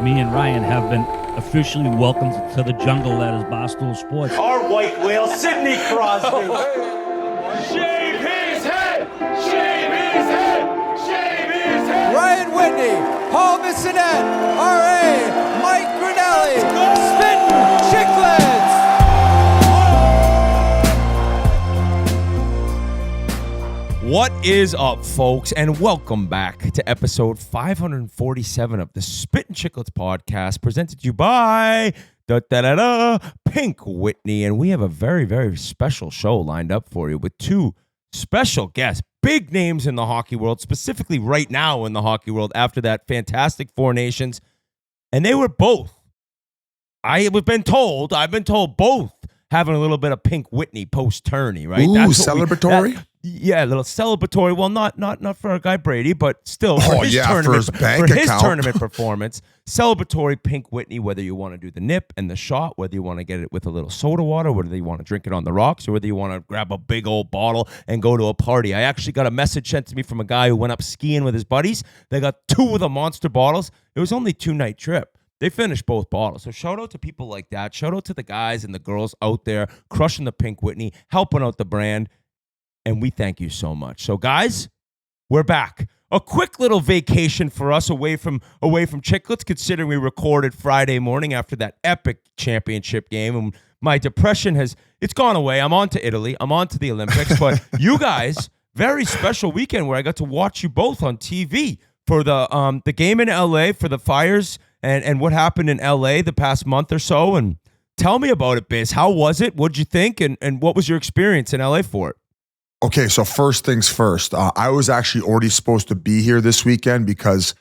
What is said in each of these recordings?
me and Ryan have been officially welcomed to the jungle that is Barstool Sports. Our white whale, Sidney Crosby. Shave his head! Shave his head! Shave his head! Ryan Whitney, Paul Bissonette, R.A., Mike Grinelli, Spittin Chiclets! What is up, folks, and welcome back to episode 547 of the Spittin Chiclets podcast, presented to you by Pink Whitney. And we have a very, very special show lined up for you with two special guests, big names in the hockey world, specifically right now in the hockey world after that fantastic Four Nations. And they were both, I've been told both having a little bit of Pink Whitney post-tourney, right? Ooh, that's celebratory? Yeah, a little celebratory. Well, not for our guy Brady, but still for his tournament performance. Celebratory Pink Whitney, whether you want to do the nip and the shot, whether you want to get it with a little soda water, whether you want to drink it on the rocks, or whether you want to grab a big old bottle and go to a party. I actually got a message sent to me from a guy who went up skiing with his buddies. They got two of the monster bottles. It was only a 2-night trip. They finished both bottles. So shout out to people like that. Shout out to the guys and the girls out there crushing the Pink Whitney, helping out the brand. And we thank you so much. So guys, we're back. A quick little vacation for us away from Chiclets, considering we recorded Friday morning after that epic championship game. And my depression it's gone away. I'm on to Italy. I'm on to the Olympics. But you guys, very special weekend where I got to watch you both on TV for the game in LA for the Fires and what happened in LA the past month or so. And tell me about it, Biz. How was it? What'd you think? And what was your experience in LA for it? Okay, so first things first. I was actually already supposed to be here this weekend because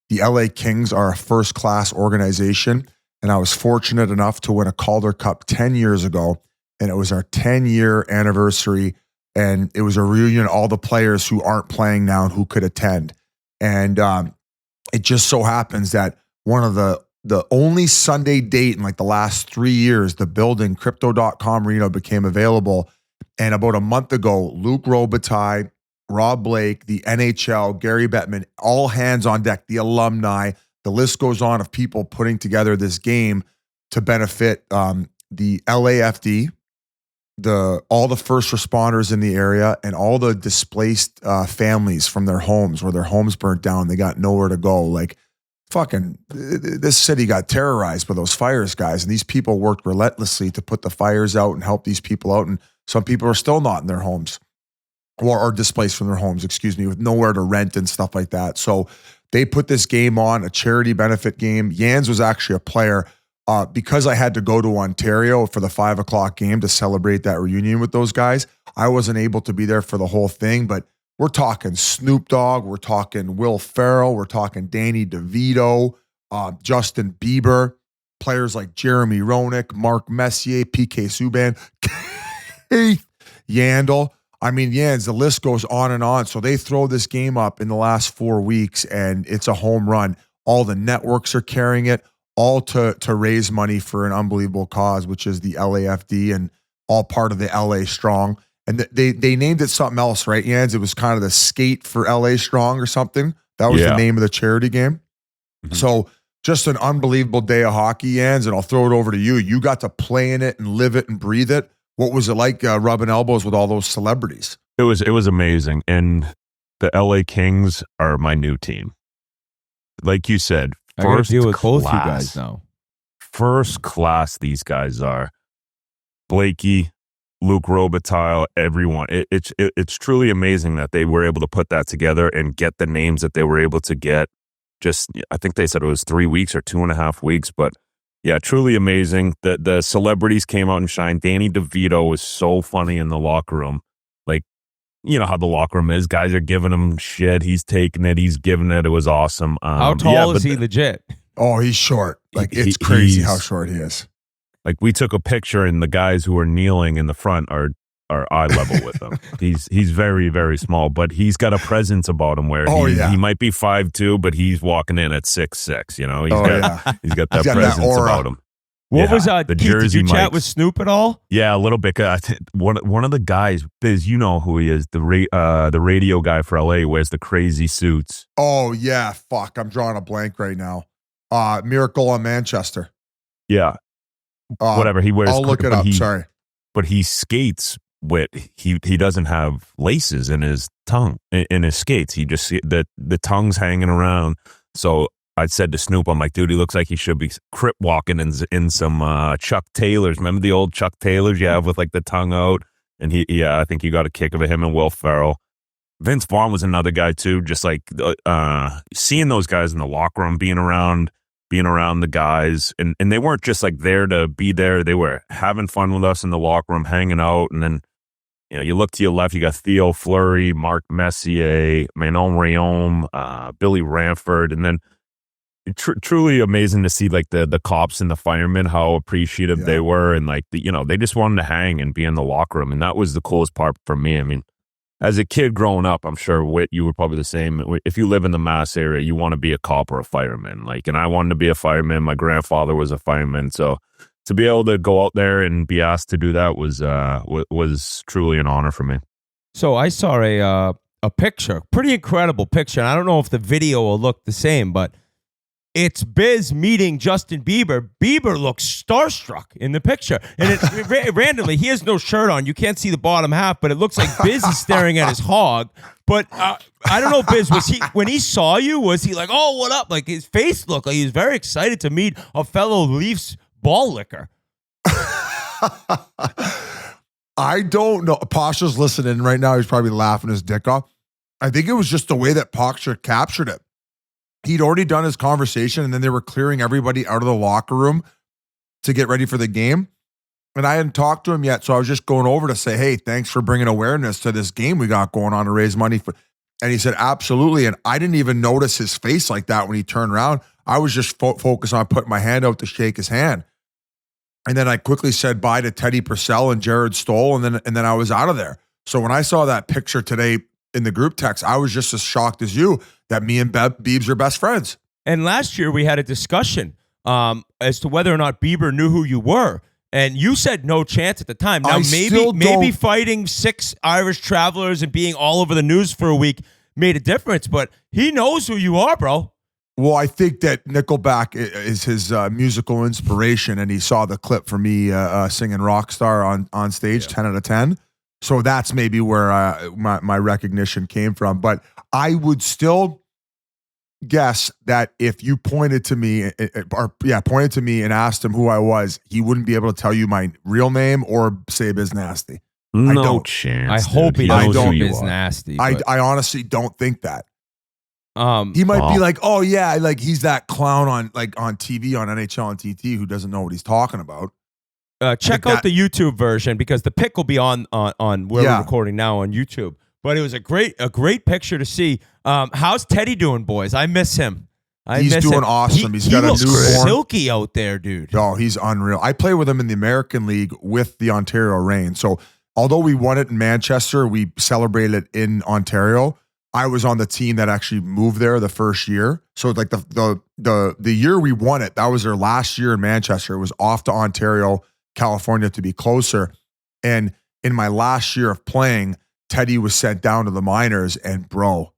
the LA Kings are a first-class organization, and I was fortunate enough to win a Calder Cup 10 years ago, and it was our 10-year anniversary, and it was a reunion of all the players who aren't playing now and who could attend. And it just so happens that one of the only Sunday date in like the last 3 years, the building, Crypto.com Arena, became available. And about a month ago, Luc Robitaille, Rob Blake, the NHL, Gary Bettman, all hands on deck, the alumni, the list goes on of people putting together this game to benefit the LAFD, all the first responders in the area, and all the displaced families from their homes where their homes burnt down. They got nowhere to go. Like, fucking, this city got terrorized by those fires, guys. And these people worked relentlessly to put the fires out and help these people out. And some people are still not in their homes or are displaced from their homes, with nowhere to rent and stuff like that. So they put this game on, a charity benefit game. Jans was actually a player. Because I had to go to Ontario for the 5 o'clock game to celebrate that reunion with those guys, I wasn't able to be there for the whole thing, but we're talking Snoop Dogg, we're talking Will Ferrell, we're talking Danny DeVito, Justin Bieber, players like Jeremy Roenick, Mark Messier, PK Subban, Keith Yandel. I mean, Jans, the list goes on and on. So they throw this game up in the last 4 weeks, and it's a home run. All the networks are carrying it, all to raise money for an unbelievable cause, which is the LAFD, and all part of the LA Strong. And they named it something else, right, Jans? It was kind of the Skate for LA Strong or something. That was the name of the charity game. Mm-hmm. So just an unbelievable day of hockey, Jans, and I'll throw it over to you. You got to play in it and live it and breathe it. What was it like rubbing elbows with all those celebrities? It was amazing. And the LA Kings are my new team. Like you said, I gotta deal with both class. you guys now. First class these guys are. Blakey, Luc Robitaille, everyone. It's truly amazing that they were able to put that together and get the names that they were able to get. I think they said it was 3 weeks or 2.5 weeks, but yeah, truly amazing. The celebrities came out and shined. Danny DeVito was so funny in the locker room. Like, you know how the locker room is. Guys are giving him shit. He's taking it. He's giving it. It was awesome. How tall is he legit? Oh, he's short. Like, it's crazy how short he is. Like, we took a picture, and the guys who are kneeling in the front are eye level with him. He's very, very small, but he's got a presence about him where he might be 5'2", but he's walking in at 6'6". You know, he's got that presence about him. What was the Keith, jersey? did you chat with Snoop at all? Yeah, a little bit. One of the guys, Biz, you know who he is, the radio guy for LA, wears the crazy suits. Oh yeah, fuck, I'm drawing a blank right now. Miracle on Manchester. Yeah. Whatever he wears. I'll look it up. Sorry. But he skates with, he doesn't have laces in his tongue, in his skates. He just, the tongue's hanging around. So I said to Snoop, I'm like, dude, he looks like he should be crip walking in some Chuck Taylors. Remember the old Chuck Taylors you have with like the tongue out? And I think you got a kick of him and Will Ferrell. Vince Vaughn was another guy too. Just like seeing those guys in the locker room, being around the guys, and they weren't just like there to be there. They were having fun with us in the locker room, hanging out. And then, you look to your left, you got Theo Fleury, Marc Messier, Manon Rhéaume, Billy Ranford, and then truly amazing to see like the cops and the firemen, how appreciative they were, and like they just wanted to hang and be in the locker room, and that was the coolest part for me. I mean, as a kid growing up, I'm sure Whit, you were probably the same. If you live in the Mass area, you want to be a cop or a fireman. Like, and I wanted to be a fireman. My grandfather was a fireman, so to be able to go out there and be asked to do that was truly an honor for me. So I saw a picture, pretty incredible picture. And I don't know if the video will look the same, but it's Biz meeting Justin Bieber. Bieber looks starstruck in the picture. And randomly, he has no shirt on. You can't see the bottom half, but it looks like Biz is staring at his hog. But I don't know, Biz, when he saw you, was he like, oh, what up? Like, his face looked like he was very excited to meet a fellow Leafs ball licker. I don't know. Pasha's listening right now. He's probably laughing his dick off. I think it was just the way that Pasha captured it. He'd already done his conversation, and then they were clearing everybody out of the locker room to get ready for the game. And I hadn't talked to him yet, so I was just going over to say, hey, thanks for bringing awareness to this game we got going on to raise money for. And he said, absolutely. And I didn't even notice his face like that when he turned around. I was just focused on putting my hand out to shake his hand. And then I quickly said bye to Teddy Purcell and Jared Stoll, and then I was out of there. So when I saw that picture today in the group text, I was just as shocked as you that me and Biebs are best friends. And last year we had a discussion as to whether or not Bieber knew who you were. And you said no chance at the time. Now, maybe fighting 6 Irish travelers and being all over the news for a week made a difference, but he knows who you are, bro. Well, I think that Nickelback is his musical inspiration, and he saw the clip for me singing Rockstar on stage, 10 out of 10. So that's maybe where my recognition came from. But I would still guess that if you pointed to me and asked him who I was, he wouldn't be able to tell you my real name or say Biz Nasty. No chance. I hope he knows who Biz Nasty. I honestly don't think that. He might be like, oh yeah, like he's that clown on TV on NHL and TT who doesn't know what he's talking about. Check out the YouTube version because the pic will be on where we're recording now on YouTube. But it was a great picture to see. How's Teddy doing, boys? I miss him. He's doing awesome. He's got a newborn. Silky out there, dude. Oh, he's unreal. I play with him in the American League with the Ontario Reign. So although we won it in Manchester, we celebrated it in Ontario. I was on the team that actually moved there the first year. So like the year we won it, that was their last year in Manchester. It was off to Ontario, California to be closer. And in my last year of playing, Teddy was sent down to the minors, and bro,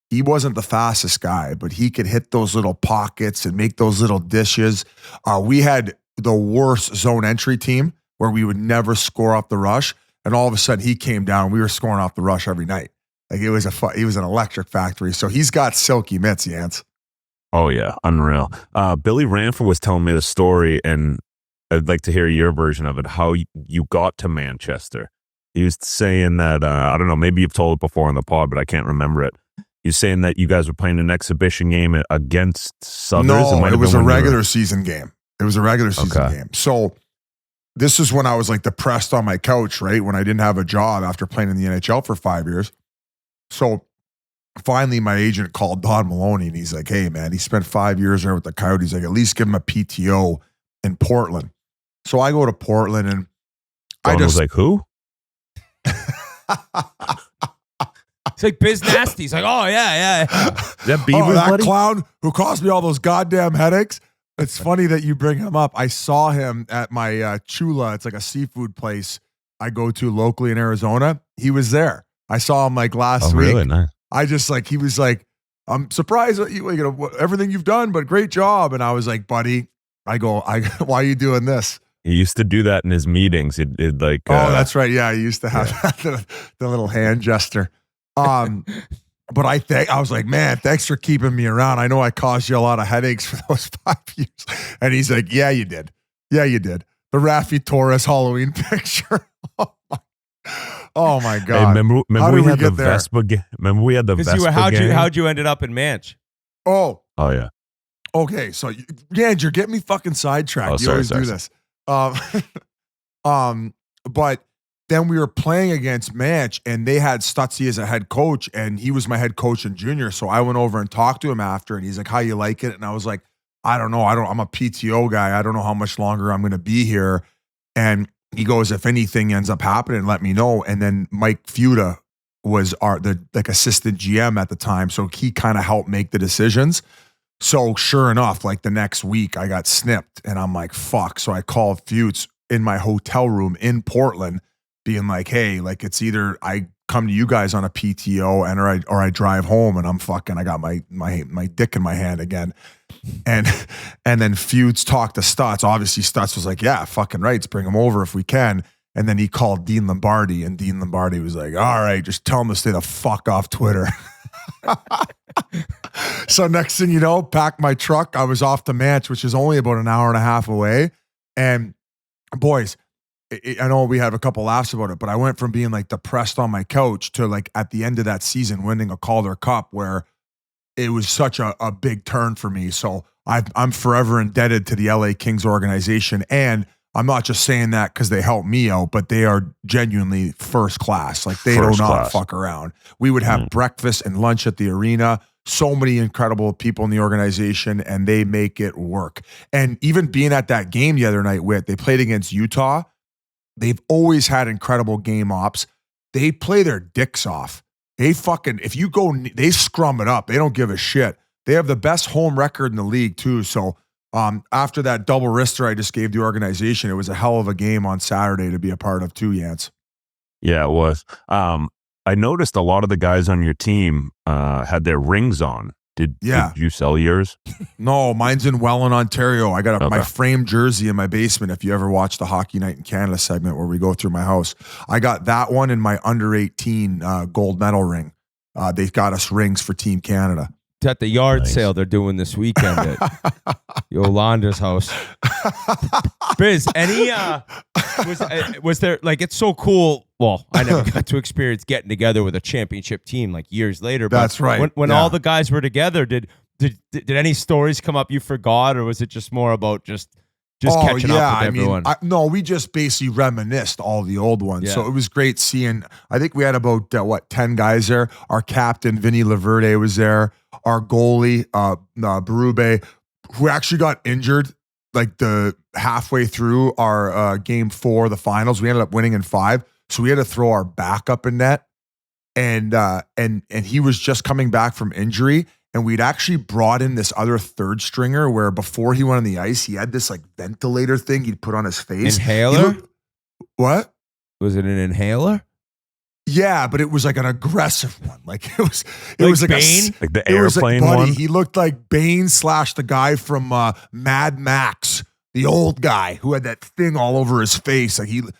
he wasn't the fastest guy, but he could hit those little pockets and make those little dishes. We had the worst zone entry team where we would never score off the rush. And all of a sudden he came down. We were scoring off the rush every night. Like he was an electric factory. So he's got silky mitts, Yance. Oh yeah, unreal. Billy Ranford was telling me the story, and I'd like to hear your version of it. How you got to Manchester? He was saying that I don't know. Maybe you've told it before on the pod, but I can't remember it. He's saying that you guys were playing an exhibition game against Southers. No, it was a regular season game. It was a regular season game. So this is when I was like depressed on my couch, right? When I didn't have a job after playing in the NHL for 5 years. So finally my agent called Don Maloney and he's like, hey man, he spent 5 years there with the Coyotes. He's like, at least give him a PTO in Portland. So I go to Portland and Don was like, who? It's like Biz Nasty. He's like, oh yeah. That Beaver, that clown who caused me all those goddamn headaches. It's funny that you bring him up. I saw him at my Chula. It's like a seafood place I go to locally in Arizona. He was there. I saw him like last week. Really? Nice. I just like, he was like, I'm surprised at you know, everything you've done, but great job. And I was like, buddy, why are you doing this? He used to do that in his meetings. He'd like, oh, that's right. Yeah, he used to have the little hand gesture. But I was like, man, thanks for keeping me around. I know I caused you a lot of headaches for those 5 years. And he's like, yeah, you did. Yeah, you did. The Rafi Torres Halloween picture. Oh my God. Hey, remember we had the there? Vespa. Remember we had the Vespa. How'd you ended up in Manch? Oh yeah. Okay, so you're getting me fucking sidetracked. You always do this. But then we were playing against Manch, and they had Stutzy as a head coach, and he was my head coach in junior. So I went over and talked to him after, and he's like, "How you like it?" And I was like, "I don't know. I'm a PTO guy. I don't know how much longer I'm going to be here." And he goes, "If anything ends up happening, let me know." And then Mike Feuda was the assistant GM at the time, so he kind of helped make the decisions. So sure enough, like the next week, I got snipped, and I'm like, "Fuck!" So I called Feuds in my hotel room in Portland, being like, hey, like it's either I come to you guys on a PTO or I drive home and I got my dick in my hand again. And then Feuds talked to Stutz. Obviously Stutz was like, yeah, fucking right. Let's bring him over if we can. And then he called Dean Lombardi, and Dean Lombardi was like, all right, just tell him to stay the fuck off Twitter. So next thing you know, packed my truck. I was off to Manch, which is only about an hour and a half away. And boys, I know we have a couple laughs about it, but I went from being like depressed on my couch to like at the end of that season winning a Calder Cup, where it was such a big turn for me. So I'm forever indebted to the LA Kings organization. And I'm not just saying that because they helped me out, but they are genuinely first class. Like they do not fuck around. We would have breakfast and lunch at the arena. So many incredible people in the organization, and they make it work. And even being at that game the other night they played against Utah. They've always had incredible game ops. They play their dicks off. They scrum it up. They don't give a shit. They have the best home record in the league too. So after that double wrister I just gave the organization, it was a hell of a game on Saturday to be a part of too, Yance. Yeah, it was. I noticed a lot of the guys on your team had their rings on. Did you sell yours? No, mine's in Welland, Ontario. I got my framed jersey in my basement. If you ever watch the Hockey Night in Canada segment where we go through my house, I got that one in my under 18 gold medal ring. They got us rings for Team Canada. It's at the yard sale they're doing this weekend at Yolanda's house. Biz, was there, like, it's so cool. Well, I never got to experience getting together with a championship team like years later. But that's right. When all the guys were together, did any stories come up you forgot, or was it just more about just catching up with everyone? No, we just basically reminisced all the old ones. Yeah. So it was great seeing, I think we had about 10 guys there. Our captain, Vinny Laverde, was there. Our goalie, Berube, who actually got injured like the halfway through our game 4, the finals. We ended up winning in 5. So we had to throw our backup in net. And he was just coming back from injury. And we'd actually brought in this other third stringer where before he went on the ice, he had this like ventilator thing he'd put on his face. Inhaler? What? Was it an inhaler? Yeah, but it was like an aggressive one. Like it was like Bane? Like the airplane one? He looked like Bane / the guy from Mad Max, the old guy who had that thing all over his face. Like he was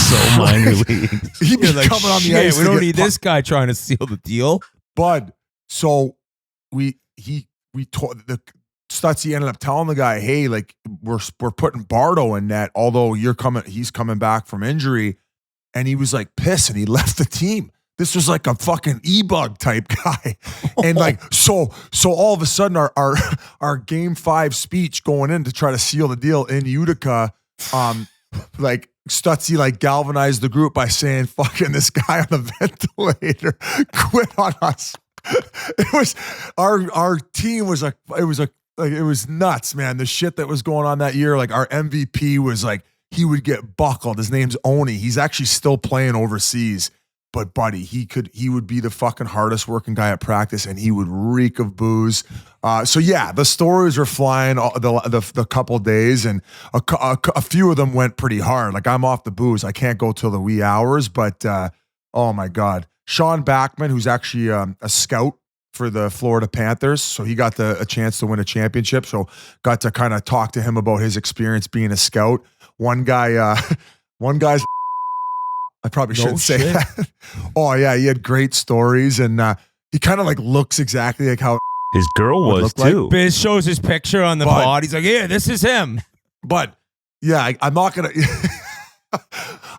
so minor league. He was like, coming on the ice. We don't need this guy trying to seal the deal. Bud. So we told the Stutzy ended up telling the guy, hey, like we're putting Bardo in net, although he's coming back from injury. And he was like pissed and he left the team. This was like a fucking e-bug type guy. And like, so all of a sudden our game 5 speech going in to try to seal the deal in Utica, like Stutzy like galvanized the group by saying, fucking this guy on the ventilator quit on us. It was our team was it was nuts, man. The shit that was going on that year. Like our MVP was like, he would get buckled. His name's Oni. He's actually still playing overseas. But buddy, he would be the fucking hardest working guy at practice, and he would reek of booze. So yeah, the stories were flying the couple days, and a few of them went pretty hard. Like I'm off the booze. I can't go till the wee hours, but oh my God. Sean Backman, who's actually a scout for the Florida Panthers. So he got a chance to win a championship. So got to kind of talk to him about his experience being a scout. One guy's, I probably shouldn't say that. Oh yeah. He had great stories, and he kind of like looks exactly like how his girl was too. Like. Biz shows his picture on the pod. He's like, yeah, this is him. But yeah, I'm not going to,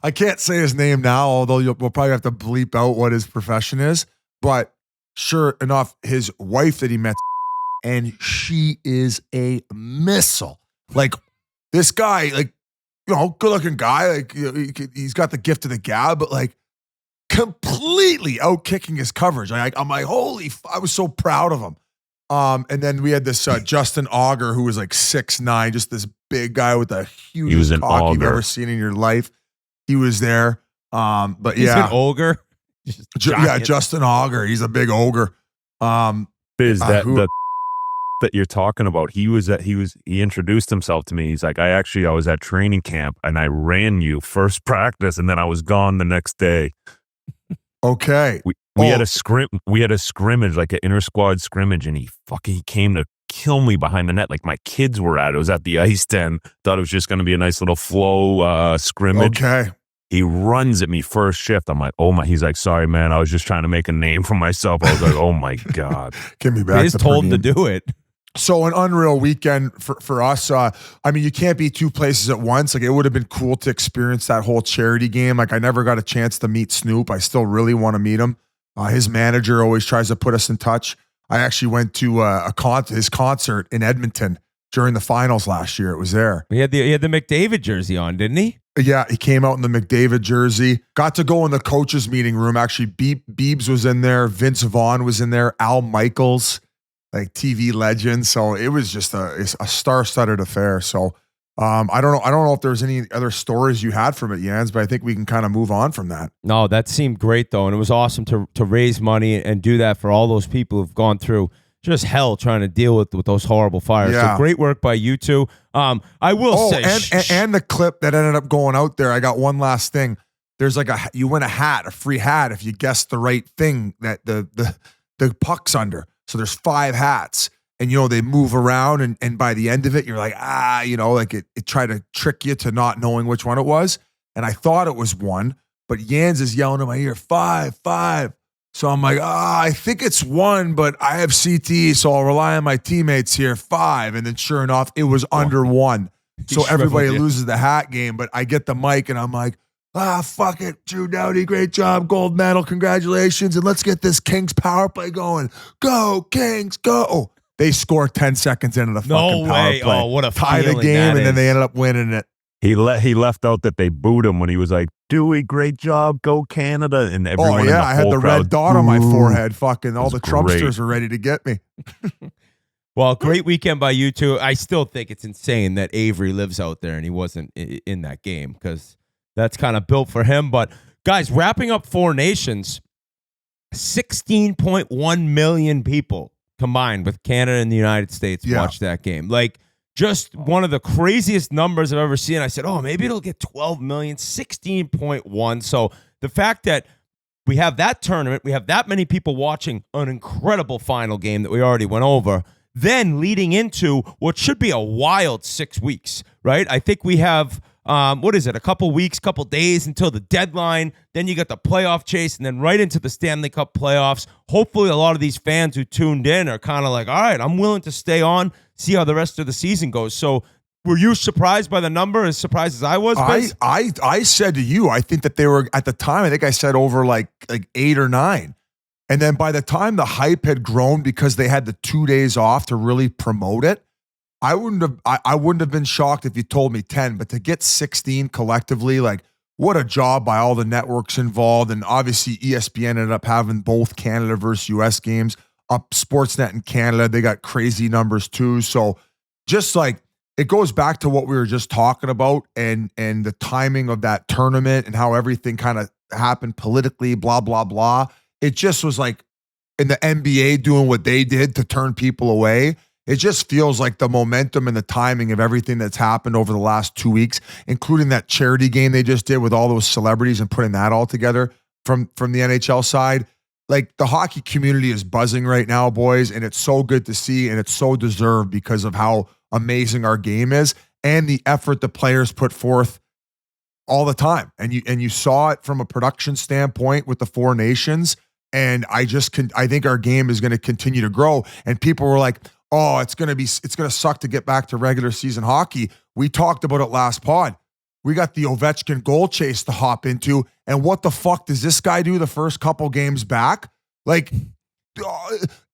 I can't say his name now, although we'll probably have to bleep out what his profession is. But sure enough, his wife that he met, and she is a missile. Like this guy, like, you know, good looking guy. Like, you know, he's got the gift of the gab, but like completely out kicking his coverage. I'm like, I was so proud of him. And then we had this Justin Auger, who was like 6'9", just this big guy with the hugest cock you've ever seen in your life. He was there. But he's an ogre. Yeah, Justin Auger. He's a big ogre. Biz, that you're talking about, he introduced himself to me. He's like, I was at training camp and I ran you first practice, and then I was gone the next day. Okay. We had a scrimmage, like an inter squad scrimmage, and he came to kill me behind the net. Like my kids were at it. It was at the ice den. Thought it was just going to be a nice little flow scrimmage. Okay. He runs at me first shift. I'm like, oh my. He's like, sorry, man. I was just trying to make a name for myself. I was like, oh my God. Give me back. He's told him to do it. So an unreal weekend for us. I mean, you can't be two places at once. Like, it would have been cool to experience that whole charity game. Like, I never got a chance to meet Snoop. I still really want to meet him. His manager always tries to put us in touch. I actually went to his concert in Edmonton during the finals last year. It was there. He had the McDavid jersey on, didn't he? Yeah, he came out in the McDavid jersey. Got to go in the coaches meeting room. Actually, Beebs was in there. Vince Vaughn was in there. Al Michaels, like TV legend. So it was just a star-studded affair. So I don't know if there's any other stories you had from it, Jans, but I think we can kind of move on from that. No, that seemed great though, and it was awesome to raise money and do that for all those people who've gone through just hell trying to deal with those horrible fires. Yeah. So great work by you two. I will say, and the clip that ended up going out there. I got one last thing. There's like you win a free hat if you guess the right thing that the puck's under. So there's 5 hats. And, you know, they move around, and by the end of it, you're like, like it tried to trick you to not knowing which one it was. And I thought it was 1, but Jans is yelling in my ear, 5, 5. So I'm like, I think it's 1, but I have CTE, so I'll rely on my teammates here, 5. And then sure enough, it was under 1. So everybody loses the hat game, but I get the mic and I'm like, fuck it, Drew Doughty, great job, gold medal, congratulations, and let's get this Kings power play going. Go, Kings, go. They score 10 seconds into the fucking power play. Oh, what a tie the game, and then they ended up winning it. He left out that they booed him when he was like, Dewey, great job, go Canada. And everyone in the I had the crowd, red dot on my forehead. Fucking all the Trumpsters were ready to get me. Well, great weekend by you two. I still think it's insane that Avery lives out there and he wasn't in that game, because that's kind of built for him. But guys, wrapping up 4 Nations, 16.1 million people combined with Canada and the United States watched that game. Like, just one of the craziest numbers I've ever seen. I said, maybe it'll get 12 million, 16.1. So the fact that we have that tournament, we have that many people watching an incredible final game that we already went over, then leading into what should be a wild 6 weeks, right? I think we have, a couple weeks, couple days until the deadline. Then you got the playoff chase, and then right into the Stanley Cup playoffs. Hopefully a lot of these fans who tuned in are kind of like, all right, I'm willing to stay on, see how the rest of the season goes. So were you surprised by the number, as surprised as I was? I said to you, I think that they were, at the time, I think I said over like 8 or 9. And then by the time the hype had grown, because they had the 2 days off to really promote it, I wouldn't have been shocked if you told me 10, but to get 16 collectively, like, what a job by all the networks involved. And obviously ESPN ended up having both Canada versus US games. Up Sportsnet in Canada, they got crazy numbers too. So just like, it goes back to what we were just talking about, and the timing of that tournament and how everything kind of happened politically, blah, blah, blah. It just was like, in the NBA doing what they did to turn people away. It just feels like the momentum and the timing of everything that's happened over the last 2 weeks, including that charity game they just did with all those celebrities and putting that all together, from the NHL side. Like, the hockey community is buzzing right now, boys, and it's so good to see, and it's so deserved because of how amazing our game is and the effort the players put forth all the time. And you saw it from a production standpoint with the Four Nations. And I think our game is going to continue to grow. And people were like, oh, it's going to suck to get back to regular season hockey. We talked about it last pod. We got the Ovechkin goal chase to hop into. And what the fuck does this guy do the first couple games back? Like,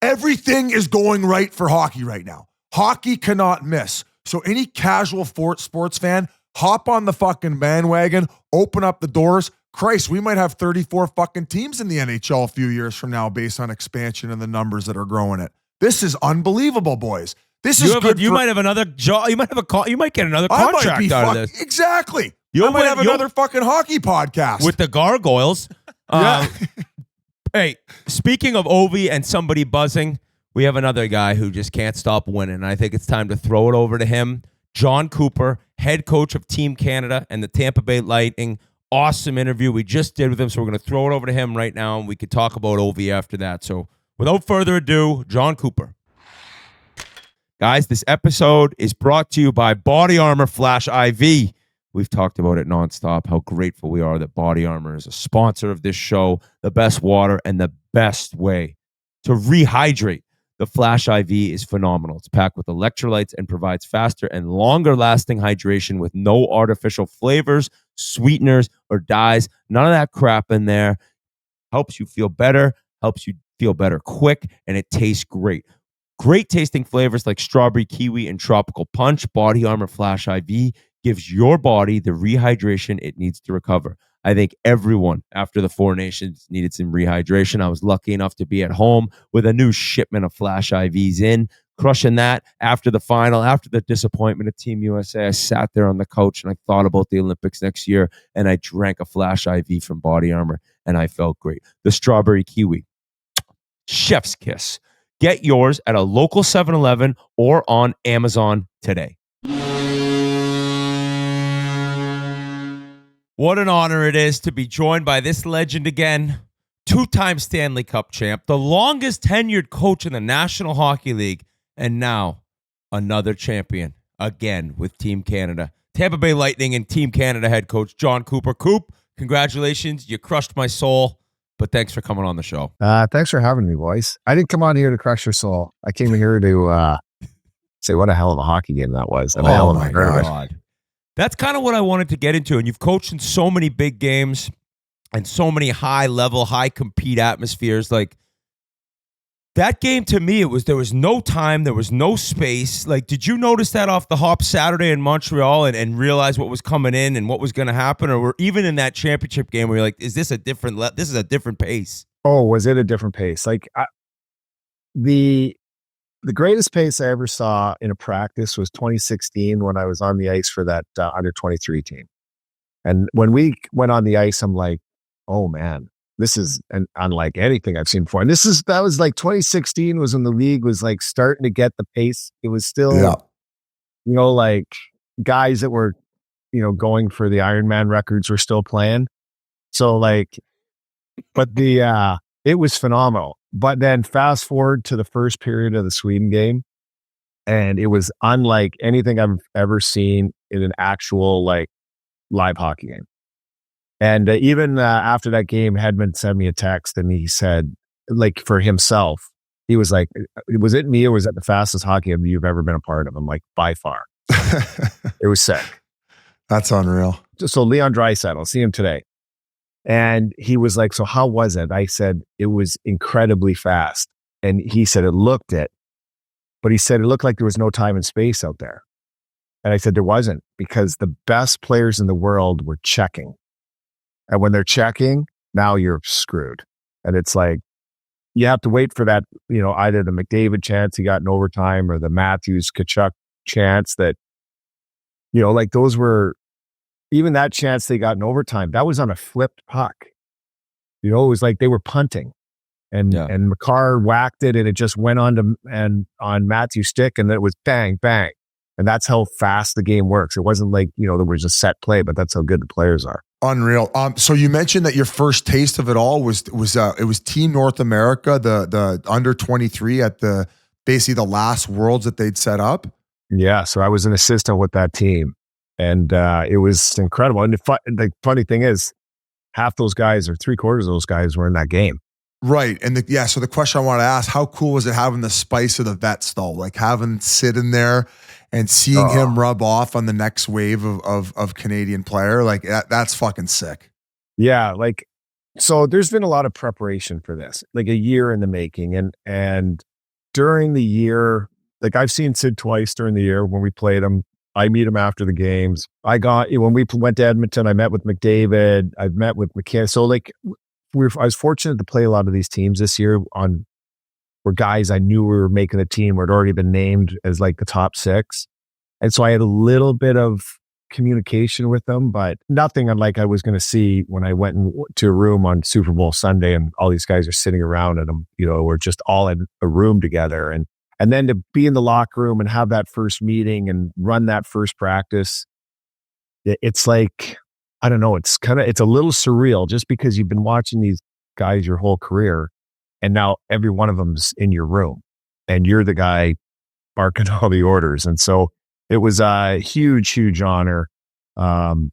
everything is going right for hockey right now. Hockey cannot miss. So any casual sports fan, hop on the fucking bandwagon, open up the doors. Christ, we might have 34 fucking teams in the NHL a few years from now based on expansion and the numbers that are growing it. This is unbelievable, boys. This is good. You might have another job. You might get another contract out of this. Exactly. I might have another fucking hockey podcast with the Gargoyles. Yeah. Hey, speaking of Ovi and somebody buzzing, we have another guy who just can't stop winning. I think it's time to throw it over to him. Jon Cooper, head coach of Team Canada and the Tampa Bay Lightning. Awesome interview we just did with him, so we're going to throw it over to him right now, and we could talk about Ovi after that. So without further ado, Jon Cooper. Guys, this episode is brought to you by Body Armor Flash IV. We've talked about it nonstop, how grateful we are that Body Armor is a sponsor of this show, the best water and the best way to rehydrate. The Flash IV is phenomenal. It's packed with electrolytes and provides faster and longer-lasting hydration with no artificial flavors, sweeteners, or dyes. None of that crap in there. Helps you feel better quick, and it tastes great. Great tasting flavors like strawberry, kiwi, and tropical punch. Body Armor Flash IV gives your body the rehydration it needs to recover. I think everyone after the Four Nations needed some rehydration. I was lucky enough to be at home with a new shipment of Flash IVs in, crushing that after the final, after the disappointment of Team USA. I sat there on the couch and I thought about the Olympics next year, and I drank a Flash IV from Body Armor, and I felt great. The strawberry kiwi, chef's kiss. Get yours at a local 7-Eleven or on Amazon today. What an honor it is to be joined by this legend again, two-time Stanley Cup champ, the longest tenured coach in the National Hockey League, and now another champion again with Team Canada. Tampa Bay Lightning and Team Canada head coach Jon Cooper. Coop, congratulations. You crushed my soul, but thanks for coming on the show. Thanks for having me, boys. I didn't come on here to crush your soul. I came here to say what a hell of a hockey game that was. And oh my God. That's kind of what I wanted to get into. And you've coached in so many big games and so many high-level, high-compete atmospheres. Like, that game to me, there was no time, there was no space. Like, did you notice that off the hop Saturday in Montreal and realize what was coming in and what was going to happen? Or even in that championship game where you're like, this is a different pace? Oh, was it a different pace? Like, the greatest pace I ever saw in a practice was 2016 when I was on the ice for that under-23 team. And when we went on the ice, I'm like, oh man, this is unlike anything I've seen before. And that was like 2016 was when the league was like starting to get the pace. It was still, like guys that were, going for the Ironman records were still playing. So like, but it was phenomenal. But then fast forward to the first period of the Sweden game, and it was unlike anything I've ever seen in an actual like live hockey game. And even after that game, Hedman sent me a text, and he said, like for himself, he was like, "Was it me, or was that the fastest hockey game you've ever been a part of?" I'm like, by far. It was sick. That's unreal. So Leon Draisaitl, I'll see him today. And he was like, so how was it? I said, it was incredibly fast. And he said, it looked it. But he said, it looked like there was no time and space out there. And I said, there wasn't, because the best players in the world were checking. And when they're checking, now you're screwed. And it's like, you have to wait for that, either the McDavid chance he got in overtime or the Matthews Tkachuk chance that, like those were, even that chance they got in overtime, that was on a flipped puck. It was like they were punting, and Makar whacked it, and it just went on Matthew's stick, and then it was bang, bang. And that's how fast the game works. It wasn't like, there was a set play, but that's how good the players are. Unreal. So you mentioned that your first taste of it all was Team North America, the under 23 at basically the last Worlds that they'd set up. Yeah, so I was an assistant with that team, and it was incredible. And the funny thing is, half those guys or 3/4 of those guys were in that game. Right. And so the question I want to ask, how cool was it having the spice of the vets though? Like having sitting there and seeing him rub off on the next wave of Canadian player. Like that's fucking sick. Yeah. Like, so there's been a lot of preparation for this, like a year in the making. And during the year, like I've seen Sid twice during the year when we played him. I meet him after the games. When we went to Edmonton, I met with McDavid. I've met with McKenna. So like, I was fortunate to play a lot of these teams this year where guys I knew were making the team or had already been named as like the top 6. And so I had a little bit of communication with them, but nothing unlike I was going to see when I went to a room on Super Bowl Sunday and all these guys are sitting around and we're just all in a room together. And then to be in the locker room and have that first meeting and run that first practice, it's like, I don't know, it's a little surreal just because you've been watching these guys your whole career and now every one of them's in your room and you're the guy barking all the orders. And so it was a huge, huge honor. And,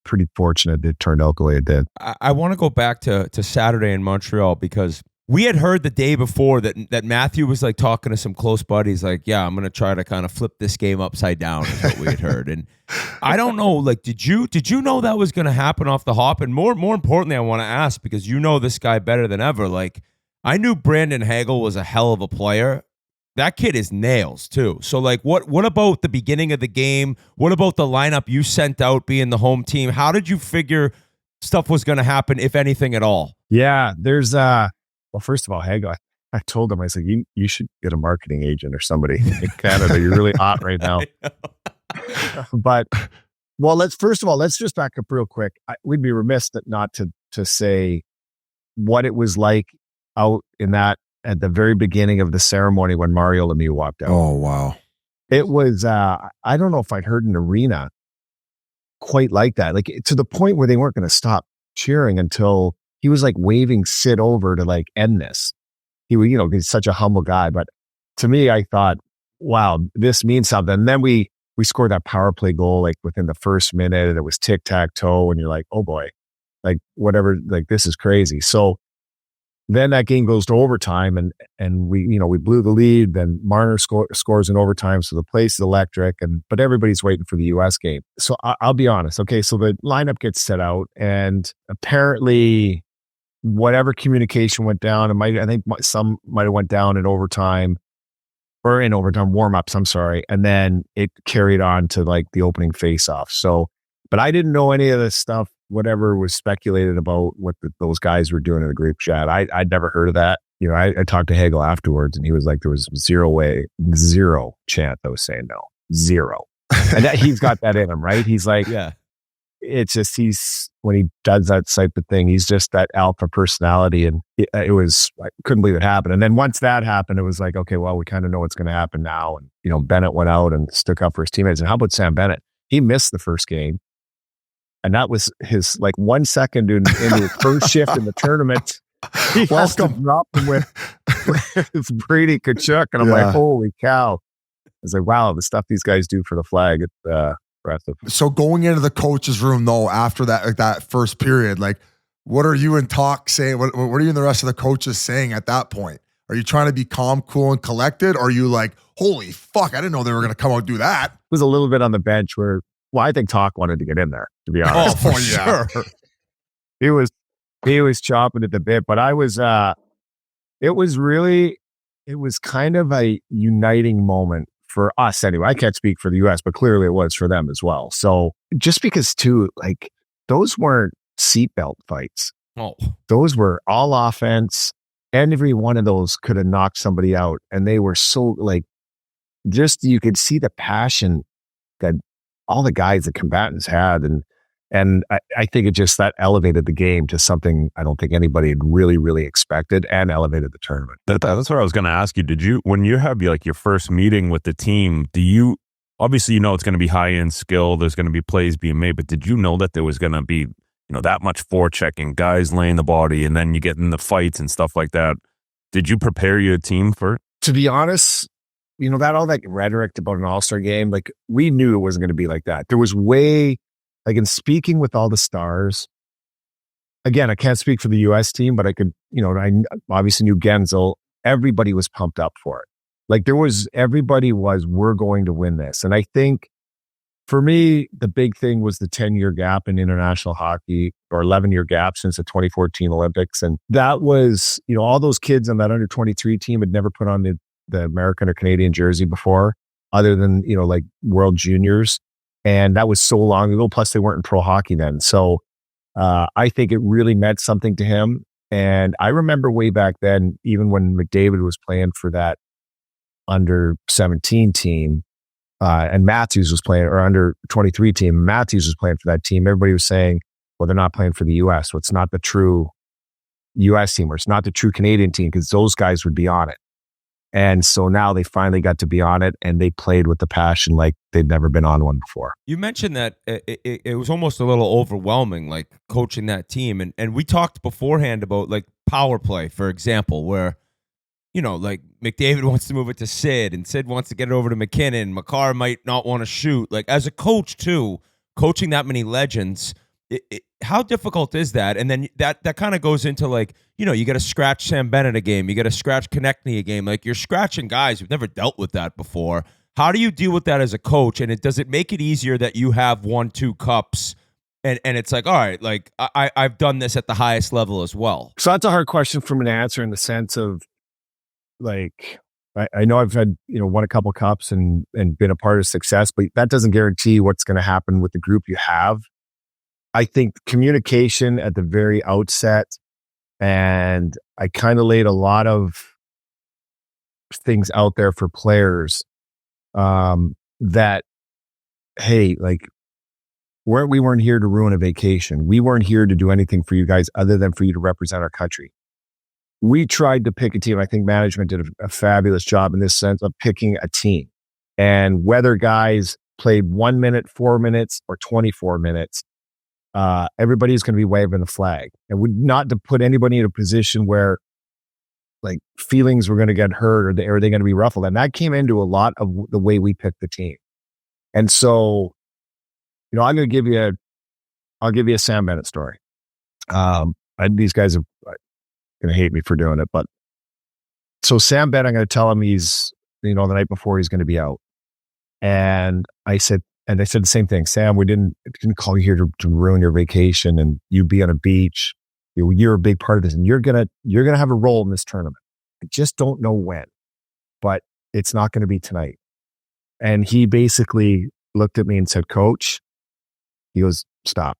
pretty fortunate it turned out the way it did. I want to go back to Saturday in Montreal because we had heard the day before that Matthew was like talking to some close buddies, like, yeah, I'm going to try to kind of flip this game upside down is what we had heard. And I don't know, like, did you know that was going to happen off the hop? And more importantly, I want to ask, because you know this guy better than ever. Like, I knew Brandon Hagel was a hell of a player. That kid is nails too. So like, what about the beginning of the game? What about the lineup you sent out being the home team? How did you figure stuff was going to happen, if anything at all? Yeah, there's well, first of all, Hagel, I told him, I said, you should get a marketing agent or somebody in Canada. You're really hot right now. But, well, let's just back up real quick. We'd be remiss not to say what it was like out in that at the very beginning of the ceremony when Mario Lemieux walked out. Oh, wow. It was, I don't know if I'd heard an arena quite like that, like to the point where they weren't going to stop cheering until he was like waving Sid over to like end this. He's such a humble guy. But to me, I thought, wow, this means something. And then we scored that power play goal like within the first minute and it was tic-tac-toe and you're like, oh boy, like whatever, like this is crazy. So then that game goes to overtime and we blew the lead. Then Marner scores in overtime. So the place is electric but everybody's waiting for the US game. So I'll be honest. Okay. So the lineup gets set out and apparently whatever communication went down, I think some might have went down in overtime or in overtime warm-ups, I'm sorry. And then it carried on to like the opening face-off. So, but I didn't know any of this stuff, whatever was speculated about what those guys were doing in the group chat. I'd never heard of that. I talked to Hagel afterwards and he was like, there was zero chance I was saying no. Zero. And he's got that in him, right? He's like, yeah. It's just when he does that type of thing, he's just that alpha personality, and it was I couldn't believe it happened. And then once that happened, it was like, okay, well, we kind of know what's going to happen now. And Bennett went out and stuck up for his teammates. And how about Sam Bennett? He missed the first game, and that was his like 1 second into his first shift in the tournament. He has to drop him with Brady Tkachuk, and I'm like, holy cow! I was like, wow, the stuff these guys do for the flag. It's impressive. So going into the coach's room though, after that, like that first period, like what are you and Talk saying? What are you and the rest of the coaches saying at that point? Are you trying to be calm, cool, and collected? Or are you like, holy fuck, I didn't know they were going to come out and do that? It was a little bit on the bench where, well, I think Talk wanted to get in there, to be honest. Oh, for sure. He was chopping at the bit, but I was, it was kind of a uniting moment for us anyway. I can't speak for the US, but clearly it was for them as well. So just because too, like those weren't seatbelt fights. Oh, those were all offense. Every one of those could have knocked somebody out. And they were so like, just, you could see the passion that all the guys, the combatants had. And I think it just, that elevated the game to something I don't think anybody had really, really expected, and elevated the tournament. That's what I was going to ask you. Did you, when you have like your first meeting with the team, do you obviously, it's going to be high-end skill. There's going to be plays being made, but did you know that there was going to be, that much forechecking, guys laying the body, and then you get in the fights and stuff like that? Did you prepare your team for it? To be honest, all that rhetoric about an all-star game, like we knew it wasn't going to be like that. There was in speaking with all the stars, again, I can't speak for the U.S. team, but I could, I obviously knew Genzel. Everybody was pumped up for it. Like everybody was, we're going to win this. And I think for me, the big thing was the 10-year gap in international hockey, or 11-year gap since the 2014 Olympics. And that was, all those kids on that under 23 team had never put on the American or Canadian jersey before, other than, like World Juniors. And that was so long ago. Plus they weren't in pro hockey then. So I think it really meant something to him. And I remember way back then, even when McDavid was playing for that under 17 team, and Matthews was playing, or under 23 team, Matthews was playing for that team. Everybody was saying, well, they're not playing for the U.S. So it's not the true U.S. team, or it's not the true Canadian team, because those guys would be on it. And so now they finally got to be on it, and they played with the passion like they'd never been on one before. You mentioned that it was almost a little overwhelming, like coaching that team. And we talked beforehand about like power play, for example, where, like McDavid wants to move it to Sid, and Sid wants to get it over to McKinnon. Makar might not want to shoot. Like as a coach too, coaching that many legends, how difficult is that? And then that kind of goes into like, you got to scratch Sam Bennett a game. You got to scratch Konechny a game. Like you're scratching guys who've never dealt with that before. How do you deal with that as a coach? And does it make it easier that you have 1-2 cups and it's like, all right, like I've done this at the highest level as well? So that's a hard question for me to answer, in the sense of, like, I know I've had, won a couple cups and been a part of success, but that doesn't guarantee what's going to happen with the group you have. I think communication at the very outset, and I kind of laid a lot of things out there for players, that, hey, like, we weren't here to ruin a vacation. We weren't here to do anything for you guys other than for you to represent our country. We tried to pick a team. I think management did a fabulous job in this sense of picking a team. And whether guys played 1 minute, 4 minutes, or 24 minutes, everybody's going to be waving the flag. And not to put anybody in a position where like feelings were going to get hurt, or are they going to be ruffled. And that came into a lot of the way we picked the team. And so, I'll give you a Sam Bennett story. These guys are going to hate me for doing it, but so Sam Bennett, I'm going to tell him he's, the night before he's going to be out. And I said the same thing. Sam, we didn't call you here to ruin your vacation and you be on a beach. You're a big part of this, and you're going to have a role in this tournament. I just don't know when, but it's not going to be tonight. And he basically looked at me and said, Coach, he goes, stop.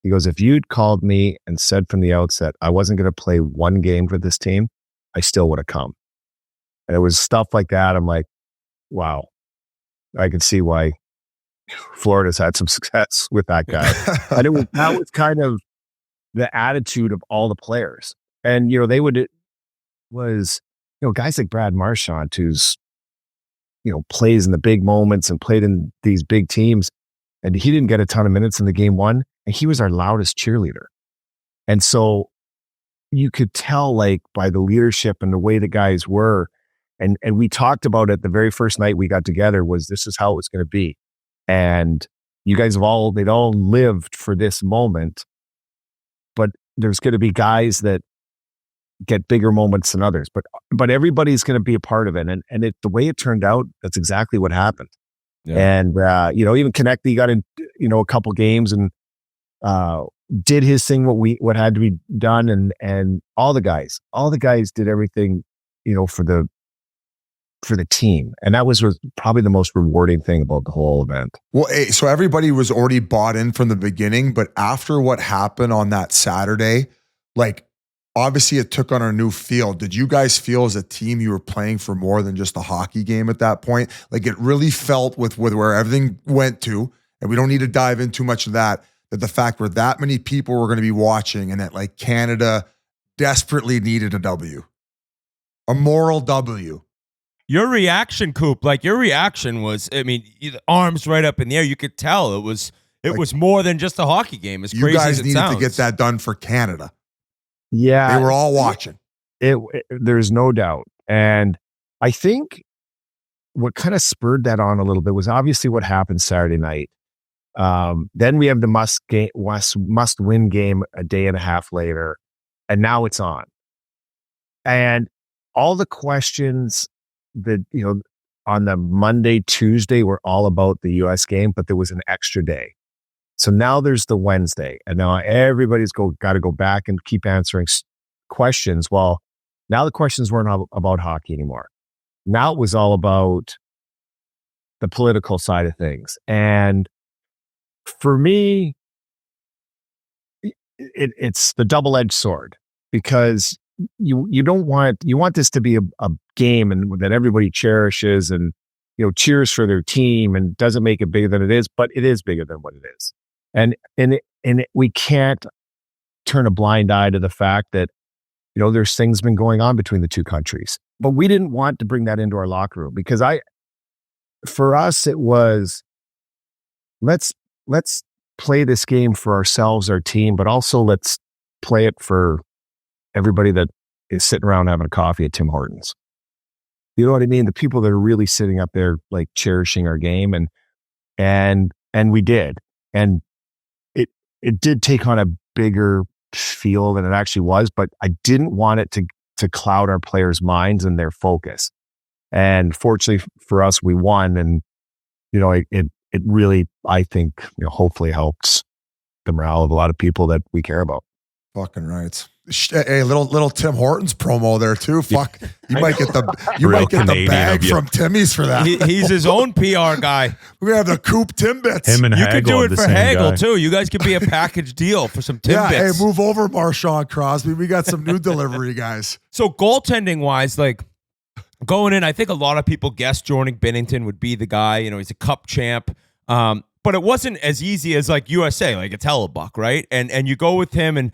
He goes, if you'd called me and said from the outset I wasn't going to play one game for this team, I still would have come. And it was stuff like that. I'm like, wow, I can see why Florida's had some success with that guy. And that was kind of the attitude of all the players. And, guys like Brad Marchand, who's, plays in the big moments and played in these big teams. And he didn't get a ton of minutes in the game one. And he was our loudest cheerleader. And so you could tell, like, by the leadership and the way the guys were. And we talked about it the very first night we got together, was this is how it was going to be. And you guys they'd all lived for this moment. But there's going to be guys that get bigger moments than others. But everybody's going to be a part of it. And the way it turned out, that's exactly what happened. Yeah. And, even Konechny got in, a couple games and did his thing, what had to be done. And all the guys did everything, for the team. And that was probably the most rewarding thing about the whole event. Well, so everybody was already bought in from the beginning, but after what happened on that Saturday, like, obviously it took on a new feel. Did you guys feel as a team you were playing for more than just a hockey game at that point? Like, it really felt with where everything went to, and we don't need to dive into much of that the fact where that many people were going to be watching, and that, like, Canada desperately needed a W, a moral W. Your reaction, Coop, your reaction was, the arms right up in the air. You could tell it was more than just a hockey game. As crazy as it sounds. You guys needed to get that done for Canada. Yeah. They were all watching. There's no doubt. And I think what kind of spurred that on a little bit was obviously what happened Saturday night. Then we have the must-win game a day and a half later, and now it's on. And all the questions that, on the Monday, Tuesday were all about the U.S. game, but there was an extra day. So now there's the Wednesday, and now everybody's got to go back and keep answering questions. Well, now the questions weren't about hockey anymore. Now it was all about the political side of things. And for me, it's the double-edged sword, because you want this to be a game and that everybody cherishes and cheers for their team and doesn't make it bigger than it is, but it is bigger than what it is. And we can't turn a blind eye to the fact that there's things been going on between the two countries. But we didn't want to bring that into our locker room, because for us it was let's play this game for ourselves, our team, but also let's play it for everybody that is sitting around having a coffee at Tim Hortons. You know what I mean? The people that are really sitting up there cherishing our game, and we did. And it did take on a bigger feel than it actually was, but I didn't want it to cloud our players' minds and their focus. And fortunately for us, we won, and it really, I think, hopefully helps the morale of a lot of people that we care about. Fucking right. Hey, little Tim Hortons promo there too. Fuck, you might get the bag from Timmy's for that. He's his own PR guy. We're gonna have the Coop Timbits. Him and you Hagel could do it for Hagel guy. too. You guys could be a package deal for some Timbits. Yeah, hey, move over, Marchand Crosby. We got some new delivery guys. So goaltending wise, going in, I think a lot of people guessed Jordan Binnington would be the guy. He's a cup champ. But it wasn't as easy as USA, it's Hellebuck, right? And you go with him, and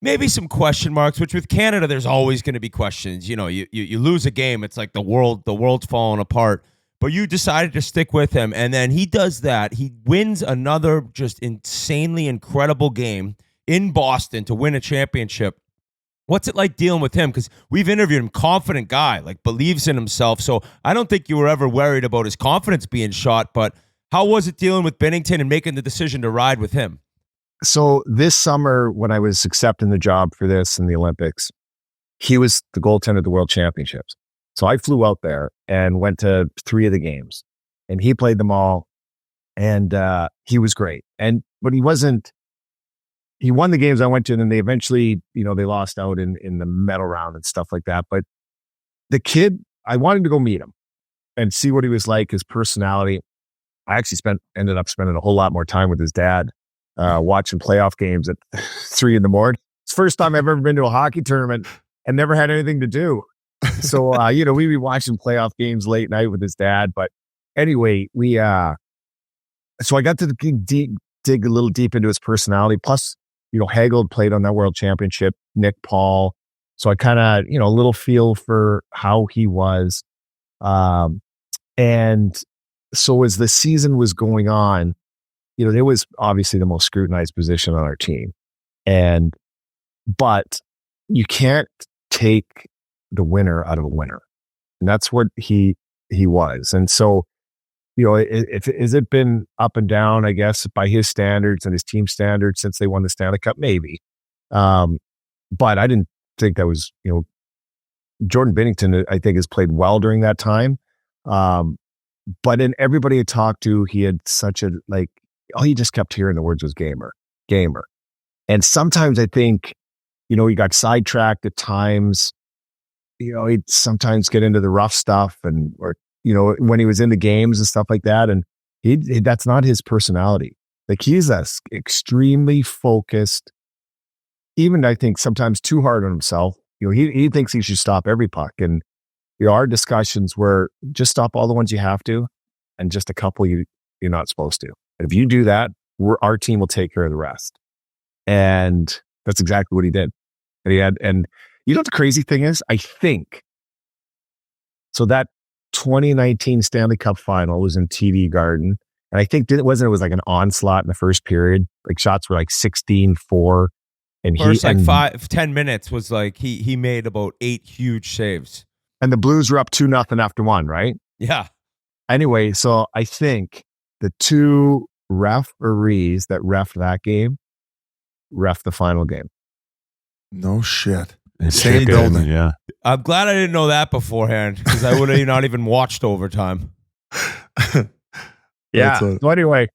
maybe some question marks, which with Canada, there's always going to be questions. You lose a game, it's like the world's falling apart. But you decided to stick with him, and then he does that. He wins another just insanely incredible game in Boston to win a championship. What's it like dealing with him? Because we've interviewed him, confident guy, believes in himself. So I don't think you were ever worried about his confidence being shot, but how was it dealing with Binnington and making the decision to ride with him? So this summer, when I was accepting the job for this in the Olympics, he was the goaltender of the World Championships. So I flew out there and went to 3 of the games, and he played them all, and he was great. But he won the games I went to, and then they eventually, they lost out in the medal round and stuff like that. But the kid, I wanted to go meet him and see what he was like, his personality. I actually ended up spending a whole lot more time with his dad, watching playoff games at 3 a.m. It's the first time I've ever been to a hockey tournament and never had anything to do. So, we'd be watching playoff games late night with his dad. But anyway, so I got to dig a little deep into his personality. Plus, Hagel played on that World Championship, Nick Paul. So I kind of, a little feel for how he was. And so as the season was going on, it was obviously the most scrutinized position on our team. But you can't take the winner out of a winner. And that's what he was. And so, has it been up and down, I guess, by his standards and his team standards since they won the Stanley Cup? Maybe. But I didn't think that was, Jordan Binnington, I think, has played well during that time. But in everybody I talked to, he had such a, all he just kept hearing the words was gamer. And sometimes I think, he got sidetracked at times. He'd sometimes get into the rough stuff or when he was in the games and stuff like that. And that's not his personality. He's extremely focused, even I think sometimes too hard on himself. He thinks he should stop every puck. And our discussions were just stop all the ones you have to, and just a couple you're not supposed to. And if you do that, our team will take care of the rest. And that's exactly what he did. And what the crazy thing is, I think, so that 2019 Stanley Cup final was in TD Garden. And I think it was like an onslaught in the first period. Like shots were like 16-4. And first 5-10 minutes was like he made about 8 huge saves. And the Blues were up 2-0 after one, right? Yeah. Anyway, so I think the two referees that ref that game ref the final game. No shit. Same building. Yeah. I'm glad I didn't know that beforehand because I would have not even watched overtime. Yeah. So anyway,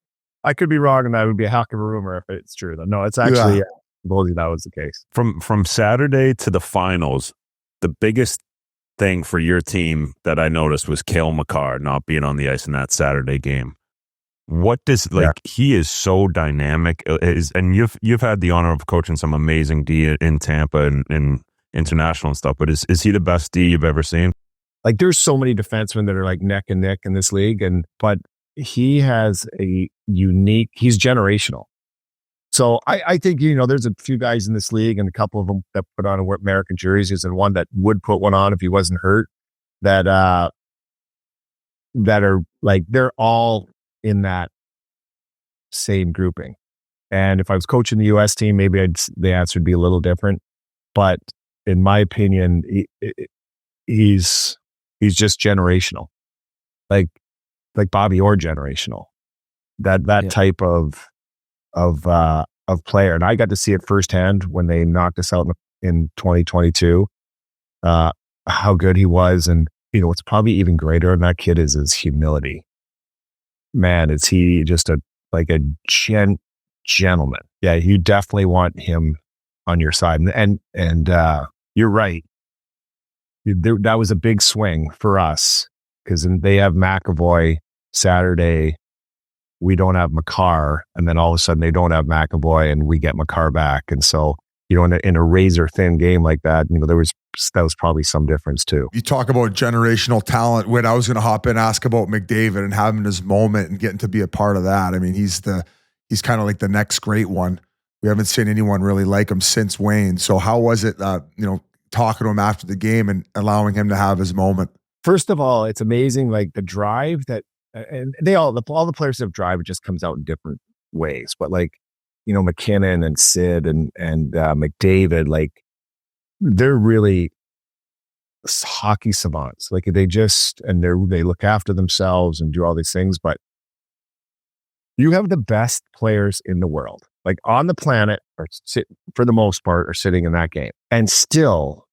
I could be wrong, and that would be a heck of a rumor if it's true. Though. No, it's actually I told you that was the case. From Saturday to the finals, the biggest thing for your team that I noticed was Cale Makar not being on the ice in that Saturday game. What does he is so dynamic, and you've had the honor of coaching some amazing D in Tampa and international and stuff. But is he the best D you've ever seen? Like there's so many defensemen that are like neck and neck in this league, but he has a unique. He's generational. So I think there's a few guys in this league, and a couple of them that put on American jerseys, and one that would put one on if he wasn't hurt. That are like they're all in that same grouping. And if I was coaching the U.S. team, maybe the answer would be a little different. But in my opinion, he's just generational, like Bobby Orr generational. That type of player, and I got to see it firsthand when they knocked us out in 2022. How good he was, and what's probably even greater in that kid is his humility. Man, is he just a gentleman? Yeah, you definitely want him on your side, and you're right. That was a big swing for us because they have McAvoy Saturday. We don't have Makar, and then all of a sudden they don't have McAvoy, and we get Makar back. And so, in a razor thin game like that, that was probably some difference too. You talk about generational talent. When I was going to hop in, ask about McDavid and having his moment and getting to be a part of that. I mean, he's kind of like the next great one. We haven't seen anyone really like him since Wayne. So how was it, talking to him after the game and allowing him to have his moment? First of all, it's amazing, like the drive that. And all the players have drive, it just comes out in different ways. But McKinnon and Sid and McDavid, like they're really hockey savants. Like they look after themselves and do all these things. But you have the best players in the world, like on the planet, for the most part, are sitting in that game, and still,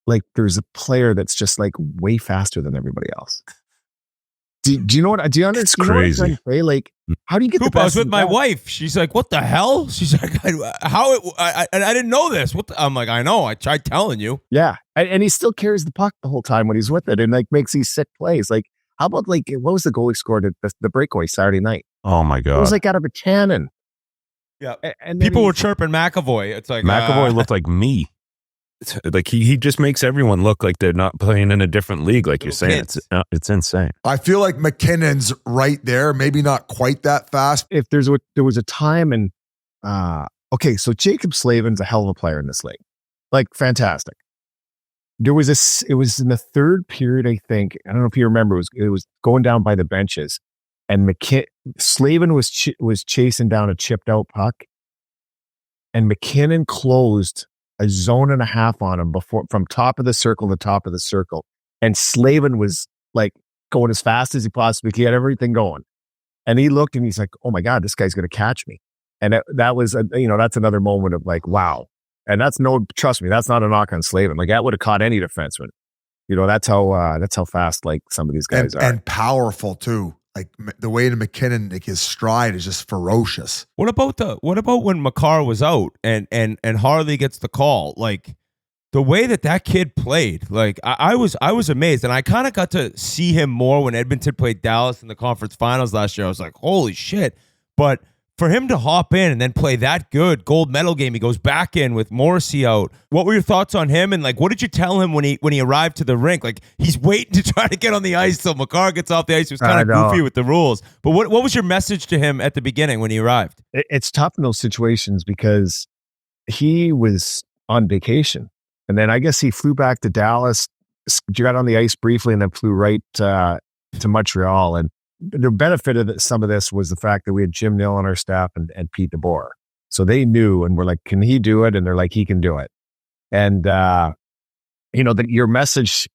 like there's a player that's just like way faster than everybody else. Do you know what? Do you understand? It's crazy. Like, how do you get Coop, the best? I was with my wife. She's like, "What the hell?" She's like, I didn't know this. I'm like, I know. I tried telling you. Yeah, and he still carries the puck the whole time when he's with it, and like makes these sick plays. Like, how about what was the goal he scored at the breakaway Saturday night? Oh my god! It was like out of a cannon. Yeah, and people were chirping McAvoy. It's like McAvoy looked like me. Like he just makes everyone look like they're not playing in a different league, like you're saying. It's insane. I feel like McKinnon's right there, maybe not quite that fast. If there was a time, and so Jacob Slavin's a hell of a player in this league, like fantastic. It was in the third period, I think. I don't know if you remember. It was going down by the benches, and Slavin was chasing down a chipped out puck, and McKinnon closed a zone and a half on him from top of the circle to top of the circle. And Slavin was like going as fast as he possibly could. He had everything going. And he looked and he's like, oh my God, this guy's going to catch me. And that was, that's another moment of like, wow. And trust me, that's not a knock on Slavin. Like that would have caught any defenseman. That's how fast like some of these guys are. And powerful too. Like the way to McKinnon, like his stride is just ferocious. What about when Makar was out and Harley gets the call? Like the way that kid played, like I was amazed, and I kind of got to see him more when Edmonton played Dallas in the conference finals last year. I was like, holy shit! But for him to hop in and then play that good gold medal game, he goes back in with Morrissey out. What were your thoughts on him? And like, what did you tell him when he arrived to the rink? Like he's waiting to try to get on the ice till Makar gets off the ice. He was kind of goofy with the rules. But what was your message to him at the beginning when he arrived? It's tough in those situations because he was on vacation. And then I guess he flew back to Dallas got on the ice briefly and then flew right to Montreal. And the benefit of some of this was the fact that we had Jim Nill on our staff and Pete DeBoer. So they knew, and we're like, can he do it? And they're like, he can do it. And, your message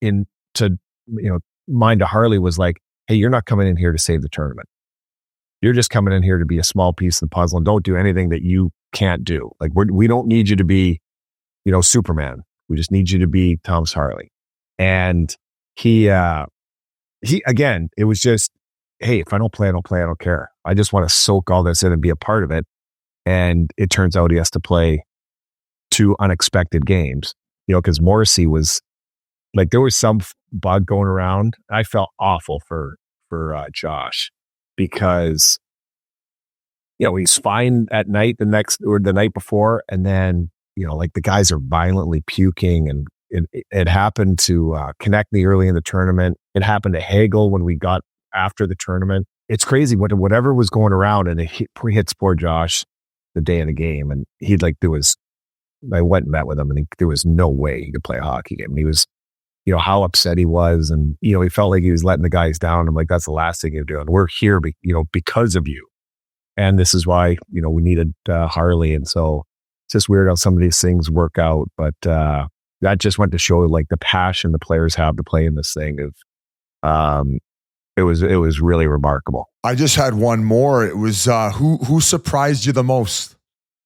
mine to Harley was like, hey, you're not coming in here to save the tournament. You're just coming in here to be a small piece of the puzzle and don't do anything that you can't do. Like we don't need you to be, Superman. We just need you to be Thomas Harley. And he again, it was just, hey, if I don't play, I don't play. I don't care. I just want to soak all this in and be a part of it. And it turns out he has to play 2 unexpected games, because Morrissey was like, there was some bug going around. I felt awful for Josh because, he's fine at night the night before. And then, the guys are violently puking, and it happened to Konechny early in the tournament. It happened to Hagel when we got after the tournament. It's crazy whatever was going around, and it hits poor Josh the day of the game. And I went and met with him, and there was no way he could play a hockey game. And he was, how upset he was. And, he felt like he was letting the guys down. I'm like, that's the last thing you're doing. We're here, because of you. And this is why, we needed Harley. And so it's just weird how some of these things work out. But that just went to show like the passion the players have to play in this thing. It was really remarkable. I just had one more. It was who surprised you the most?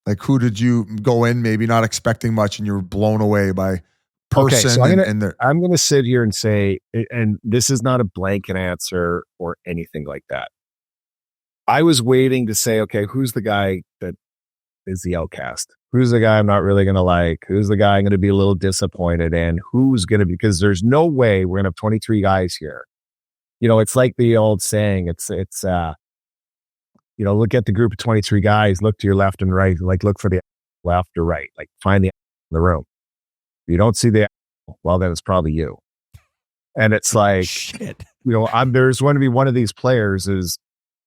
Like, who did you go in maybe not expecting much and you were blown away by person? Okay, so I'm gonna sit here and say, and this is not a blanket answer or anything like that. I was waiting to say, okay, who's the guy that is the outcast? Who's the guy I'm not really going to like? Who's the guy I'm going to be a little disappointed in? Who's going to be, because there's no way we're going to have 23 guys here. It's like the old saying, it's look at the group of 23 guys, look to your left and right, like look for the left or right, like find the room. If you don't see the, well, then it's probably you. And it's like, shit. There's going to be one of these players is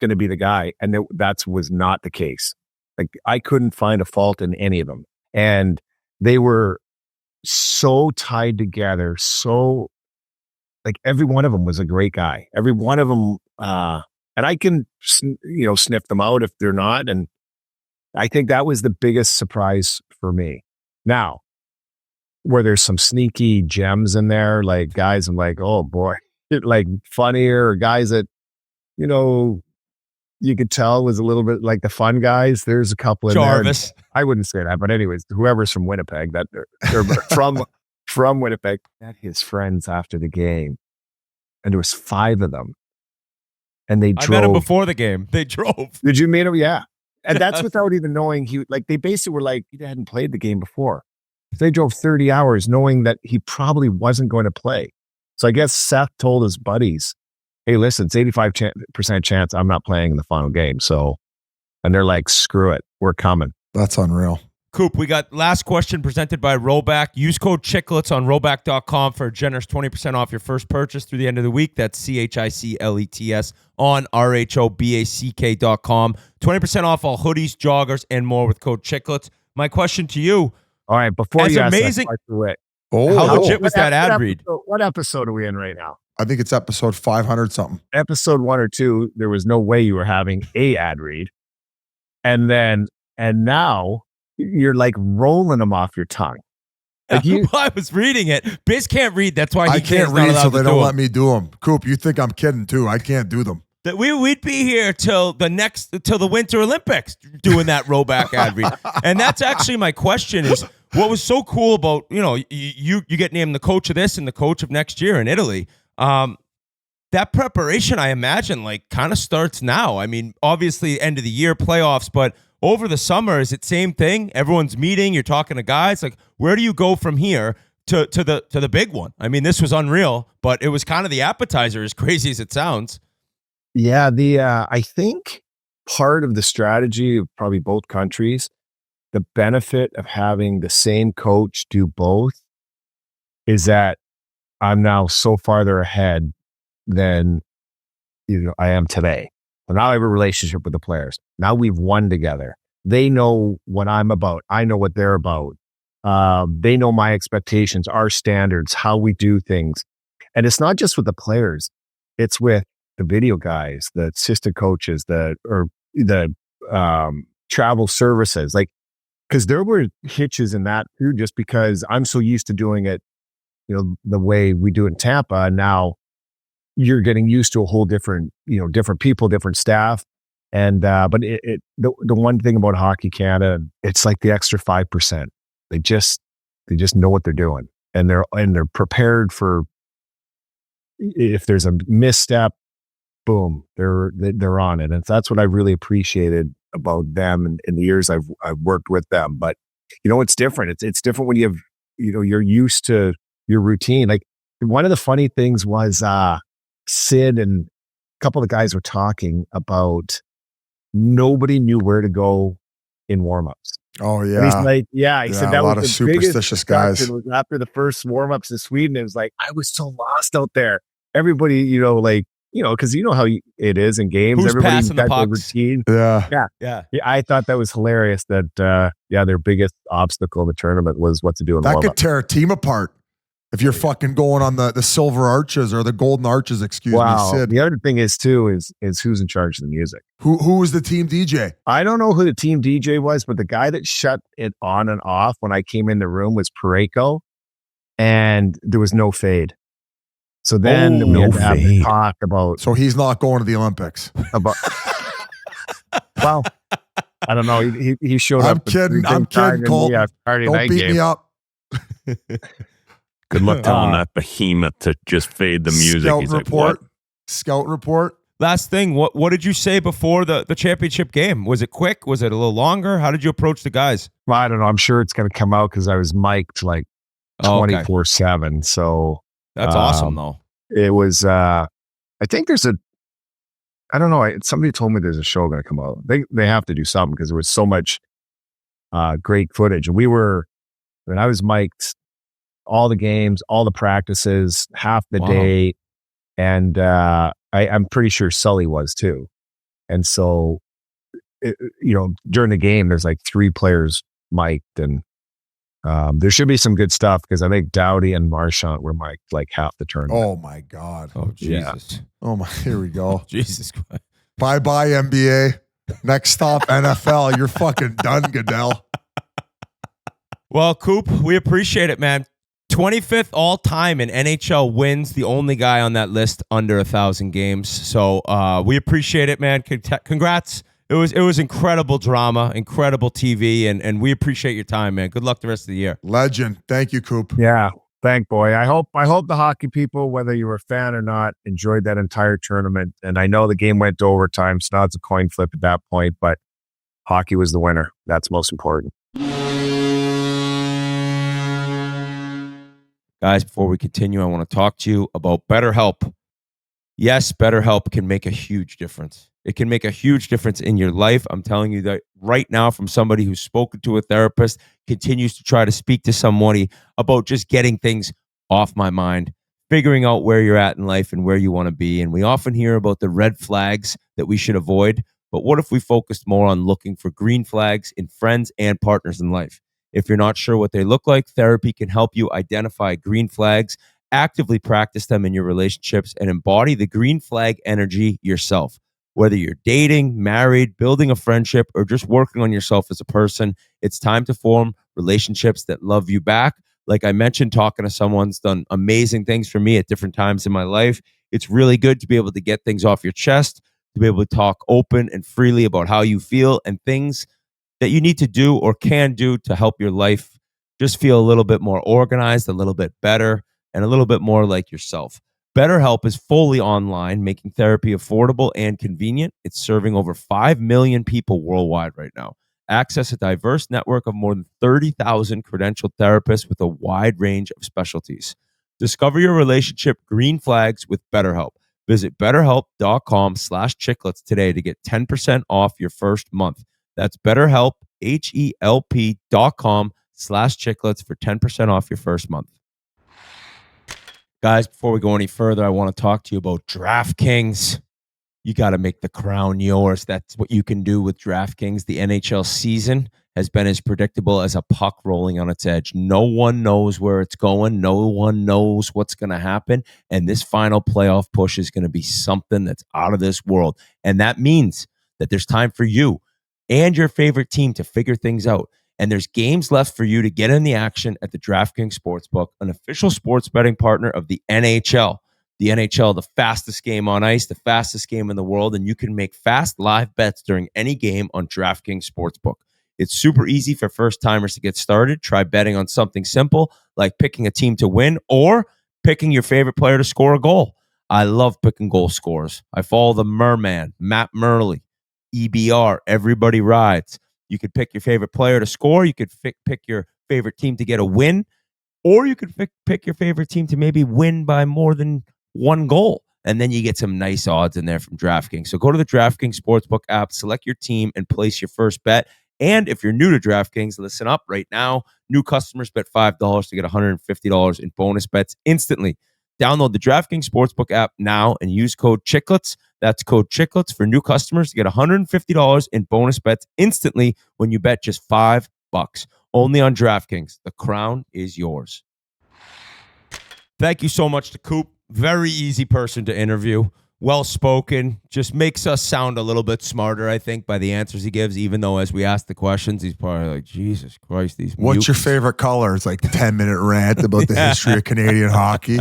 going to be the guy. And that was not the case. Like I couldn't find a fault in any of them. And they were so tied together. So like every one of them was a great guy. Every one of them, and I can, sniff them out if they're not. And I think that was the biggest surprise for me. Now, where there's some sneaky gems in there, like guys I'm like, oh boy, like funnier, or guys that, you could tell was a little bit like the fun guys. There's a couple in Jarvis. there. I wouldn't say that, but anyways, whoever's from Winnipeg, that they're from Winnipeg, met his friends after the game, and there was 5 of them, and they drove. I met him before the game. They drove. Did you meet him? Yeah, and that's without even knowing they basically were like, he hadn't played the game before. They drove 30 hours knowing that he probably wasn't going to play. So I guess Seth told his buddies, hey, listen, it's 85% chance I'm not playing in the final game. So, and they're like, screw it, we're coming. That's unreal. Coop, we got last question presented by Roback. Use code Chiclets on roback.com for a generous 20% off your first purchase through the end of the week. That's CHICLETS on RHOBACK.com. 20% off all hoodies, joggers, and more with code Chiclets. My question to you. All right, before you ask amazing, that, how legit was that ad read? What episode are we in right now? I think it's episode 500 something. Episode 1 or 2, there was no way you were having a ad read. And now you're like rolling them off your tongue. Like I was reading it. Biz can't read. That's why I can't read, so they don't let me do them. Coop, you think I'm kidding too. I can't do them. That we'd be here till the Winter Olympics doing that Roback ad read. And that's actually my question is, what was so cool about, you get named the coach of this and the coach of next year in Italy. That preparation, I imagine, like kind of starts now. I mean, obviously end of the year playoffs, but over the summer, is it same thing? Everyone's meeting, you're talking to guys. Like, where do you go from here to the big one? I mean, this was unreal, but it was kind of the appetizer, as crazy as it sounds. Yeah, I think part of the strategy of probably both countries, the benefit of having the same coach do both is that I'm now so farther ahead than I am today. So now I have a relationship with the players. Now we've won together. They know what I'm about. I know what they're about. They know my expectations, our standards, how we do things. And it's not just with the players. It's with the video guys, the assistant coaches, the travel services. Like, because there were hitches in that too, just because I'm so used to doing it, the way we do it in Tampa. And now you're getting used to a whole different people, different staff. And, but the one thing about Hockey Canada, it's like the extra 5%. They just know what they're doing, and they're prepared for if there's a misstep, boom, they're on it. And that's what I really appreciated about them in the years I've worked with them. But it's different. It's different when you have, you're used to your routine. Like, one of the funny things was Sid and a couple of the guys were talking about nobody knew where to go in warmups. Oh yeah. And he's like, he said that a lot was of superstitious guys. Was after the first warmups in Sweden, it was like, I was so lost out there. Everybody, because how it is in games. Who's Everybody's passing the got their pucks? routine. Yeah. I thought that was hilarious. That their biggest obstacle in the tournament was what to do in that warmup. could tear a team apart if you're fucking going on the silver arches or the golden arches. Excuse me, Sid. The other thing is who's in charge of the music. Who was the team DJ? I don't know who the team DJ was, but the guy that shut it on and off when I came in the room was Pareko, and there was no fade. So then we had to have to talk about. So he's not going to the Olympics. Well, I don't know. He showed up. I'm kidding, Cole. Don't beat me up. Good luck telling that behemoth to just fade the music. Scout report. Last thing, what did you say before the championship game? Was it quick? Was it a little longer? How did you approach the guys? Well, I don't know. I'm sure it's going to come out because I was mic'd like 24/7. So that's awesome, though. It was. I think there's I don't know. Somebody told me there's a show going to come out. They have to do something because there was so much great footage. And I was mic'd all the games, all the practices, half the day. And I'm pretty sure Sully was too. And so, during the game, there's like 3 players mic'd, and there should be some good stuff because I think Doughty and Marchand were mic'd like half the tournament. Oh my God. Oh, Jesus. Yeah. Oh my, here we go. Jesus Christ. Bye-bye, NBA. Next stop, NFL. You're fucking done, Goodell. Well, Coop, we appreciate it, man. 25th all time in NHL wins, the only guy on that list under 1,000 games. So we appreciate it, man. Congrats. It was incredible drama, incredible TV, and we appreciate your time, man. Good luck the rest of the year. Legend. Thank you, Coop. Yeah. Thank boy. I hope the hockey people, whether you were a fan or not, enjoyed that entire tournament. And I know the game went to overtime, so now it's a coin flip at that point, but hockey was the winner. That's most important. Guys, before we continue, I want to talk to you about BetterHelp. Yes, BetterHelp can make a huge difference. It can make a huge difference in your life. I'm telling you that right now from somebody who's spoken to a therapist, continues to try to speak to somebody about just getting things off my mind, figuring out where you're at in life and where you want to be. And we often hear about the red flags that we should avoid. But what if we focused more on looking for green flags in friends and partners in life? If you're not sure what they look like, therapy can help you identify green flags, actively practice them in your relationships, and embody the green flag energy yourself. Whether you're dating, married, building a friendship, or just working on yourself as a person, it's time to form relationships that love you back. Like I mentioned, talking to someone's done amazing things for me at different times in my life. It's really good to be able to get things off your chest, to be able to talk open and freely about how you feel and things that you need to do or can do to help your life just feel a little bit more organized, a little bit better, and a little bit more like yourself. BetterHelp is fully online, making therapy affordable and convenient. It's serving over 5 million people worldwide right now. Access a diverse network of more than 30,000 credentialed therapists with a wide range of specialties. Discover your relationship green flags with BetterHelp. Visit BetterHelp.com/Chiclets today to get 10% off your first month. That's BetterHelp, HELP.com/Chiclets for 10% off your first month. Guys, before we go any further, I want to talk to you about DraftKings. you got to make the crown yours. That's what you can do with DraftKings. The NHL season has been as predictable as a puck rolling on its edge. No one knows where it's going. No one knows what's going to happen. And this final playoff push is going to be something that's out of this world. And that means that there's time for you and your favorite team to figure things out. And there's games left for you to get in the action at the DraftKings Sportsbook, an official sports betting partner of the NHL. The NHL, the fastest game on ice, the fastest game in the world, and you can make fast live bets during any game on DraftKings Sportsbook. It's super easy for first-timers to get started. Try betting on something simple like picking a team to win or picking your favorite player to score a goal. I love picking goal scorers. I follow the Merman, Matt Murley, EBR, Everybody Rides. You could pick your favorite player to score. You could pick your favorite team to get a win, or you could pick your favorite team to maybe win by more than one goal. And then you get some nice odds in there from DraftKings. So go to the DraftKings Sportsbook app, select your team, and place your first bet. And if you're new to DraftKings, listen up right now. New customers bet $5 to get $150 in bonus bets instantly. Download the DraftKings Sportsbook app now and use code Chiclets. That's code Chiclets for new customers to get $150 in bonus bets instantly when you bet just $5. Only on DraftKings. The crown is yours. Thank you so much to Coop. Very easy person to interview. Well-spoken. Just makes us sound a little bit smarter, I think, by the answers he gives, even though as we ask the questions, he's probably like, Jesus Christ, these What's your favorite color? It's like 10-minute rant about the history of Canadian hockey.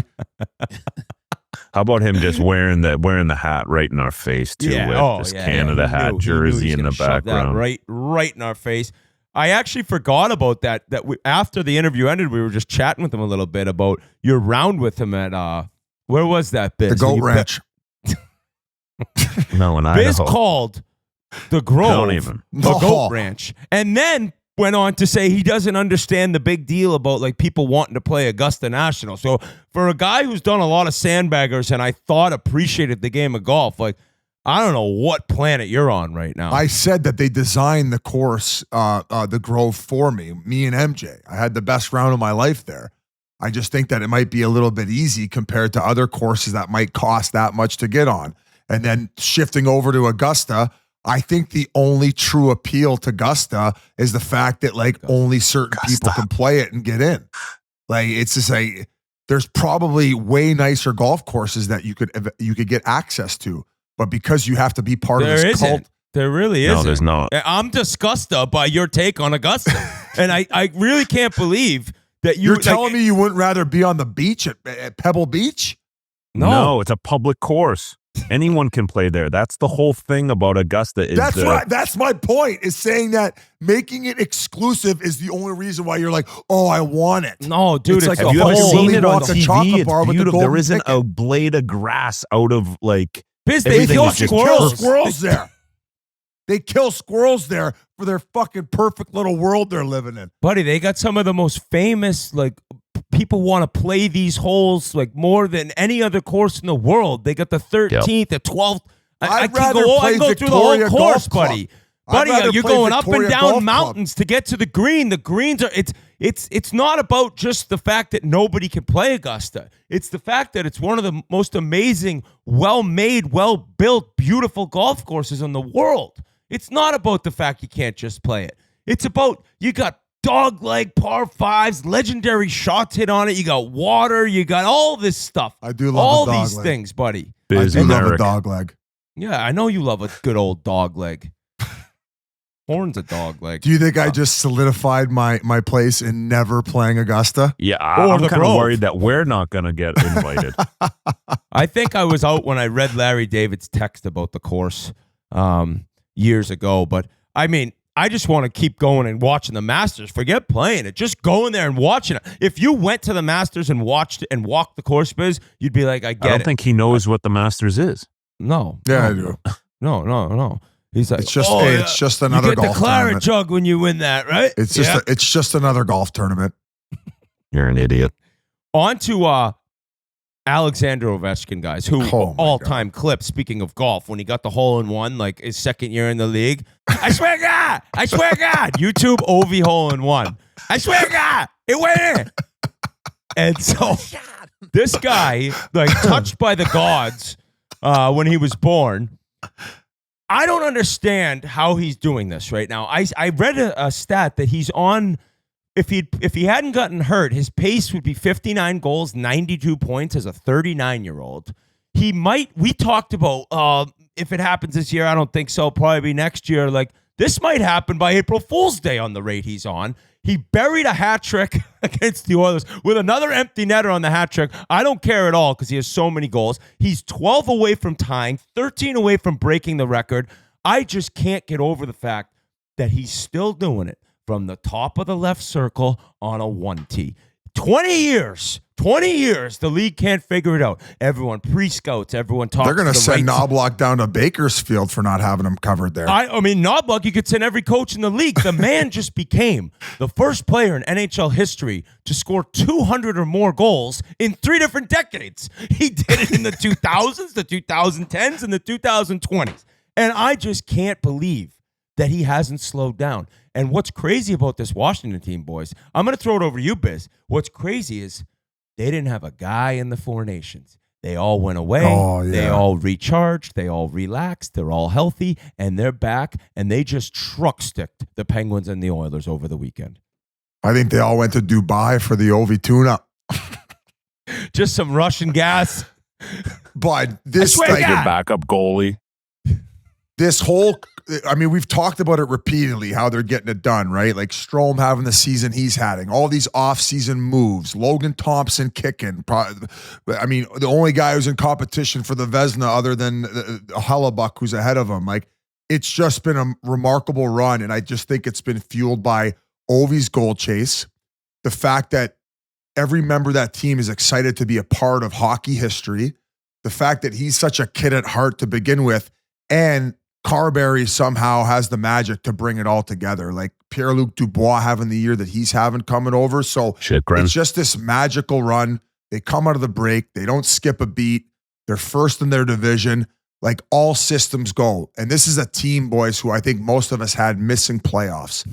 How about him just wearing the hat right in our face, too, with this Canada hat jersey in the background. Right in our face. I actually forgot about that after the interview ended, we were just chatting with him a little bit about your round with him at, where was that, Biz? The Goat Ranch. No, and Biz called the Grove the Goat Ranch, and then went on to say he doesn't understand the big deal about like people wanting to play Augusta National. So for a guy who's done a lot of sandbaggers and I thought appreciated the game of golf, like I don't know what planet you're on right now. I said that they designed the course, the Grove for me and MJ. I had the best round of my life there. I just think that it might be a little bit easy compared to other courses that might cost that much to get on. And then shifting over to Augusta, I think the only true appeal to Augusta is the fact that like only certain people can play it and get in. Like it's just like there's probably way nicer golf courses that you could get access to, but because you have to be part of this cult, there really isn't. No, there's not. I'm disgusted by your take on Augusta, and I really can't believe that you're telling me you wouldn't rather be on the beach at Pebble Beach? No, it's a public course. Anyone can play there. That's the whole thing about Augusta. That's my point, is saying that making it exclusive is the only reason why you're like, oh, I want it. No, dude, it's like have you ever seen it on TV? It's bar beautiful. The there isn't ticket. a blade of grass out of like. Biz, they kill squirrels there. They kill squirrels there for their fucking perfect little world they're living in. Buddy, they got some of the most famous, like, people want to play these holes, like, more than any other course in the world. They got the 13th, the 12th. I can go through the whole course, buddy. Buddy, you're going up and down mountains to get to the green. The greens are, it's not about just the fact that nobody can play Augusta. It's the fact that it's one of the most amazing, well-made, well-built, beautiful golf courses in the world. It's not about the fact you can't just play it. It's about you got dog-leg par fives, legendary shots hit on it. You got water. You got all this stuff. I do love all a dog these leg. things, buddy. I do love a dog leg. Yeah, I know you love a good old dog leg. Horn's a dog leg. Do you think I just solidified my place in never playing Augusta? Yeah, I'm kind of worried that we're not going to get invited. I think I was out when I read Larry David's text about the course years ago. But, I mean, I just want to keep going and watching the Masters. Forget playing it. Just going there and watching it. If you went to the Masters and watched it and walked the course, Biz, you'd be like, I get it. I don't think he knows what the Masters is. No. Yeah, I do. No. He's like, it's just another you get golf the claret tournament. jug when you win that, right? It's just another golf tournament. You're an idiot. On to Alexander Ovechkin, guys, who all-time clip, speaking of golf, when he got the hole-in-one, like his second year in the league. I swear to God. YouTube, Ovi hole-in-one. I swear to God, it went in. And so this guy, like touched by the gods when he was born, I don't understand how he's doing this right now. I read a stat that he's on. If he hadn't gotten hurt, his pace would be 59 goals, 92 points as a 39-year-old. We talked about if it happens this year, I don't think so. Probably next year. Like, this might happen by April Fool's Day on the rate he's on. He buried a hat trick against the Oilers with another empty netter on the hat trick. I don't care at all because he has so many goals. He's 12 away from tying, 13 away from breaking the record. I just can't get over the fact that he's still doing it from the top of the left circle on a 1T. 20 years, the league can't figure it out. Everyone pre-scouts, everyone talks. They're going to send Knobloch down to Bakersfield for not having him covered there. I mean, Knobloch, you could send every coach in the league. The man just became the first player in NHL history to score 200 or more goals in 3 different decades. He did it in the 2000s, the 2010s, and the 2020s. And I just can't believe that he hasn't slowed down. And what's crazy about this Washington team, boys, I'm going to throw it over to you, Biz. What's crazy is they didn't have a guy in the Four Nations. They all went away. Oh, yeah. They all recharged. They all relaxed. They're all healthy, and they're back, and they just truck-sticked the Penguins and the Oilers over the weekend. I think they all went to Dubai for the Ovi tune-up. Just some Russian gas. But this like your backup goalie. This whole, I mean, we've talked about it repeatedly, how they're getting it done, right? Like Strome having the season he's having, all these off-season moves, Logan Thompson kicking. I mean, the only guy who's in competition for the Vezina other than Hellebuck, who's ahead of him. Like, it's just been a remarkable run, and I just think it's been fueled by Ovi's goal chase, the fact that every member of that team is excited to be a part of hockey history, the fact that he's such a kid at heart to begin with, and Carberry somehow has the magic to bring it all together. Like Pierre-Luc Dubois having the year that he's having coming over. So it's just this magical run. They come out of the break. They don't skip a beat. They're first in their division. Like, all systems go. And this is a team, boys, who I think most of us had missing playoffs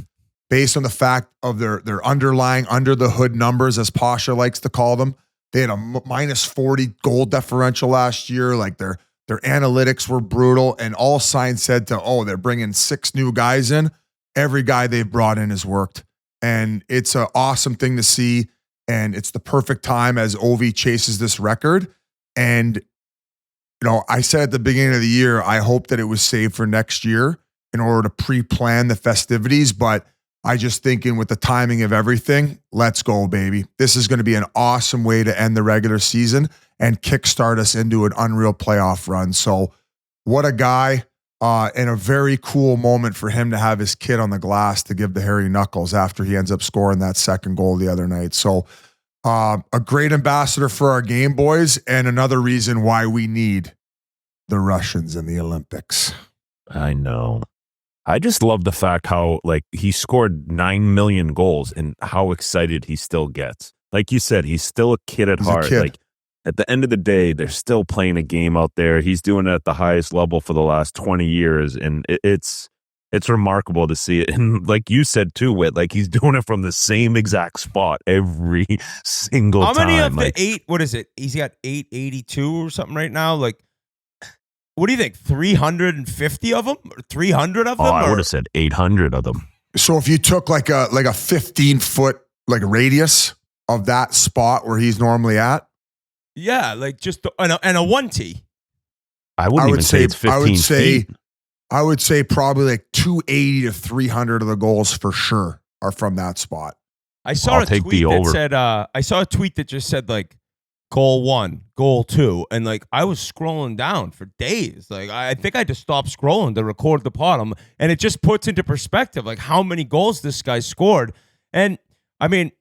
based on the fact of their underlying under the hood numbers, as Pasha likes to call them. They had a minus 40 goal differential last year. Like, their analytics were brutal, and all signs said they're bringing 6 new guys in. Every guy they've brought in has worked, and it's an awesome thing to see, and it's the perfect time as Ovi chases this record. And, you know, I said at the beginning of the year, I hope that it was saved for next year in order to pre-plan the festivities, but I just thinking with the timing of everything, let's go, baby. This is going to be an awesome way to end the regular season and kickstart us into an unreal playoff run. So what a guy, and a very cool moment for him to have his kid on the glass to give the hairy knuckles after he ends up scoring that second goal the other night. So a great ambassador for our game, boys, and another reason why we need the Russians in the Olympics. I know. I just love the fact how, like, he scored 9 million goals and how excited he still gets. Like you said, he's still a kid at heart. Like, at the end of the day, they're still playing a game out there. He's doing it at the highest level for the last 20 years, and it's remarkable to see it. And like you said too, Whit, like, he's doing it from the same exact spot every single time. How many of the 8? What is it? He's got 882 or something right now. Like, what do you think? 350 of them? Or 300 of them? I would have said 800 of them. So if you took like a 15-foot like radius of that spot where he's normally at. Yeah, like just and a 1T. I wouldn't even say it's 15 feet. I would say probably like 280 to 300 of the goals for sure are from that spot. I saw a tweet that just said like goal 1, goal 2, and like I was scrolling down for days. Like I think I just stopped scrolling to record the pod, and it just puts into perspective like how many goals this guy scored. And I mean,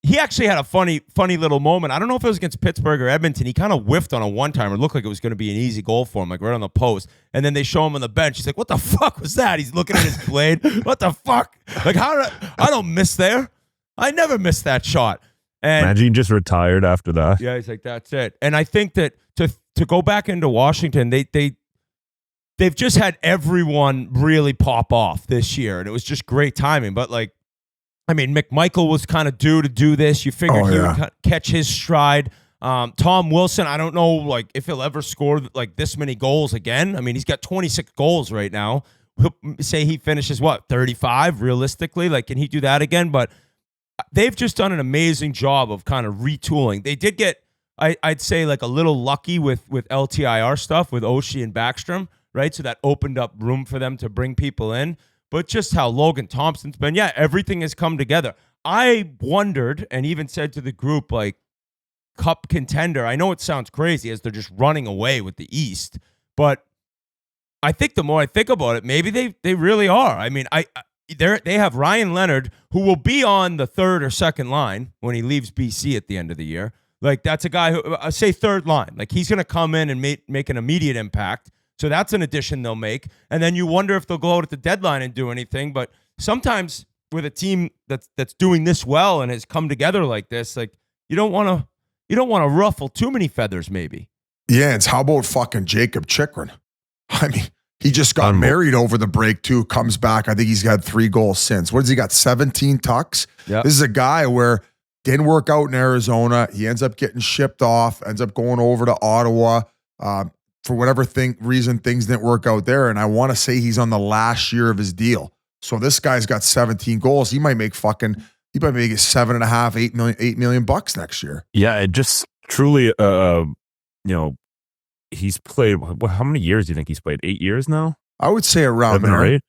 he actually had a funny little moment. I don't know if it was against Pittsburgh or Edmonton. He kind of whiffed on a one-timer. It looked like it was going to be an easy goal for him, like right on the post. And then they show him on the bench. He's like, what the fuck was that? He's looking at his blade. What the fuck? Like, I don't miss there. I never missed that shot. And imagine he just retired after that. Yeah, he's like, that's it. And I think that to go back into Washington, they've just had everyone really pop off this year. And it was just great timing. But like, I mean, McMichael was kind of due to do this. You figured he would catch his stride. Tom Wilson, I don't know like if he'll ever score like this many goals again. I mean, he's got 26 goals right now. He'll say he finishes 35 realistically. Like, can he do that again? But they've just done an amazing job of kind of retooling. They did get, I'd say, like a little lucky with LTIR stuff with Oshie and Backstrom, right? So that opened up room for them to bring people in. But just how Logan Thompson's been, everything has come together. I wondered and even said to the group, like, cup contender. I know it sounds crazy as they're just running away with the East, but I think the more I think about it, maybe they really are. I mean, they have Ryan Leonard, who will be on the third or second line when he leaves BC at the end of the year. Like, that's a guy who, say third line. Like, he's going to come in and make an immediate impact. So that's an addition they'll make. And then you wonder if they'll go out at the deadline and do anything. But sometimes with a team that's doing this well and has come together like this, like, you don't want to ruffle too many feathers, maybe. Yeah, it's how about fucking Jacob Chikrin? I mean, he just got married over the break, too. Comes back. I think he's got 3 goals since. What has he got? 17 tucks? Yep. This is a guy where didn't work out in Arizona. He ends up getting shipped off, ends up going over to Ottawa. For whatever reason, things didn't work out there. And I want to say he's on the last year of his deal. So this guy's got 17 goals. He might make $7.5, $8 million bucks next year. Yeah, it just truly, he's played, how many years do you think he's played? 8 years now? I would say around 7 there. or 8.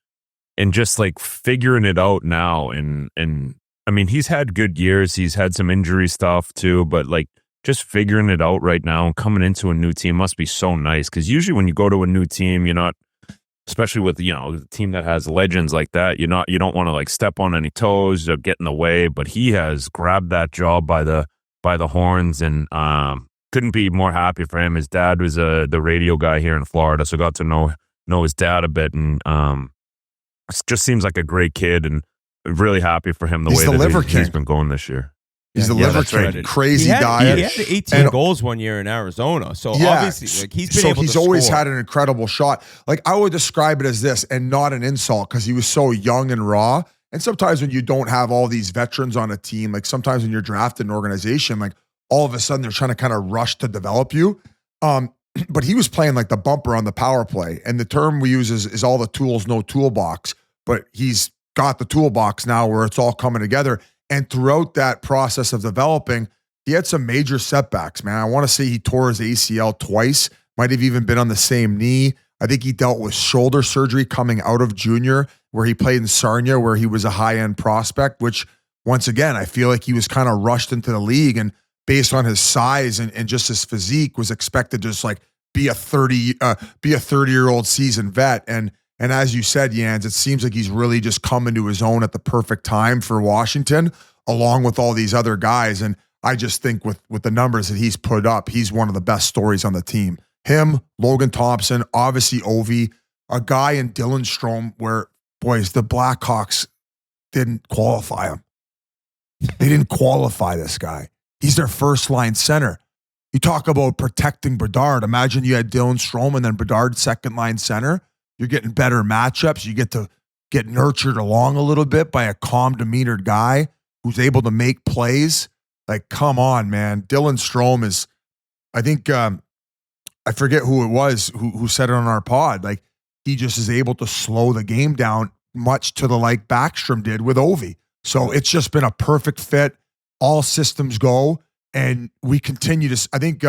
And just like figuring it out now. And I mean, he's had good years. He's had some injury stuff too, but like just figuring it out right now and coming into a new team must be so nice. Because usually when you go to a new team, you're not, especially with, a team that has legends like that, you don't want to like step on any toes or get in the way, but he has grabbed that job by the horns and couldn't be more happy for him. His dad was the radio guy here in Florida, so got to know his dad a bit, and it just seems like a great kid, and really happy for him He's way that king. he's been going this year. He's the liver king. Right. Crazy diet. He had 18 goals one year in Arizona. So obviously, like, he's been able to he's always score. had an incredible shot. Like, I would describe it as this, and not an insult, because he was so young and raw. And sometimes when you don't have all these veterans on a team, like sometimes when you're drafted in an organization, like all of a sudden they're trying to kind of rush to develop you. But he was playing like the bumper on the power play. And the term we use is all the tools, no toolbox. But he's got the toolbox now where it's all coming together. And throughout that process of developing, he had some major setbacks, man. I want to say he tore his ACL twice, might have even been on the same knee. I think he dealt with shoulder surgery coming out of junior, where he played in Sarnia, where he was a high-end prospect, which, once again, I feel like he was kind of rushed into the league and based on his size and just his physique was expected to just like be a 30-year-old seasoned vet. And as you said, Jans, it seems like he's really just coming to his own at the perfect time for Washington, along with all these other guys. And I just think with the numbers that he's put up, he's one of the best stories on the team. Him, Logan Thompson, obviously Ovi, a guy in Dylan Strome where, boys, the Blackhawks didn't qualify him. They didn't qualify this guy. He's their first line center. You talk about protecting Bedard. Imagine you had Dylan Strome and then Bedard second line center. You're getting better matchups. You get to get nurtured along a little bit by a calm, demeanored guy who's able to make plays. Like, come on, man. Dylan Strome is, I think, I forget who it was who said it on our pod. Like, he just is able to slow the game down much to the like Backstrom did with Ovi. So it's just been a perfect fit. All systems go. And we continue to, I think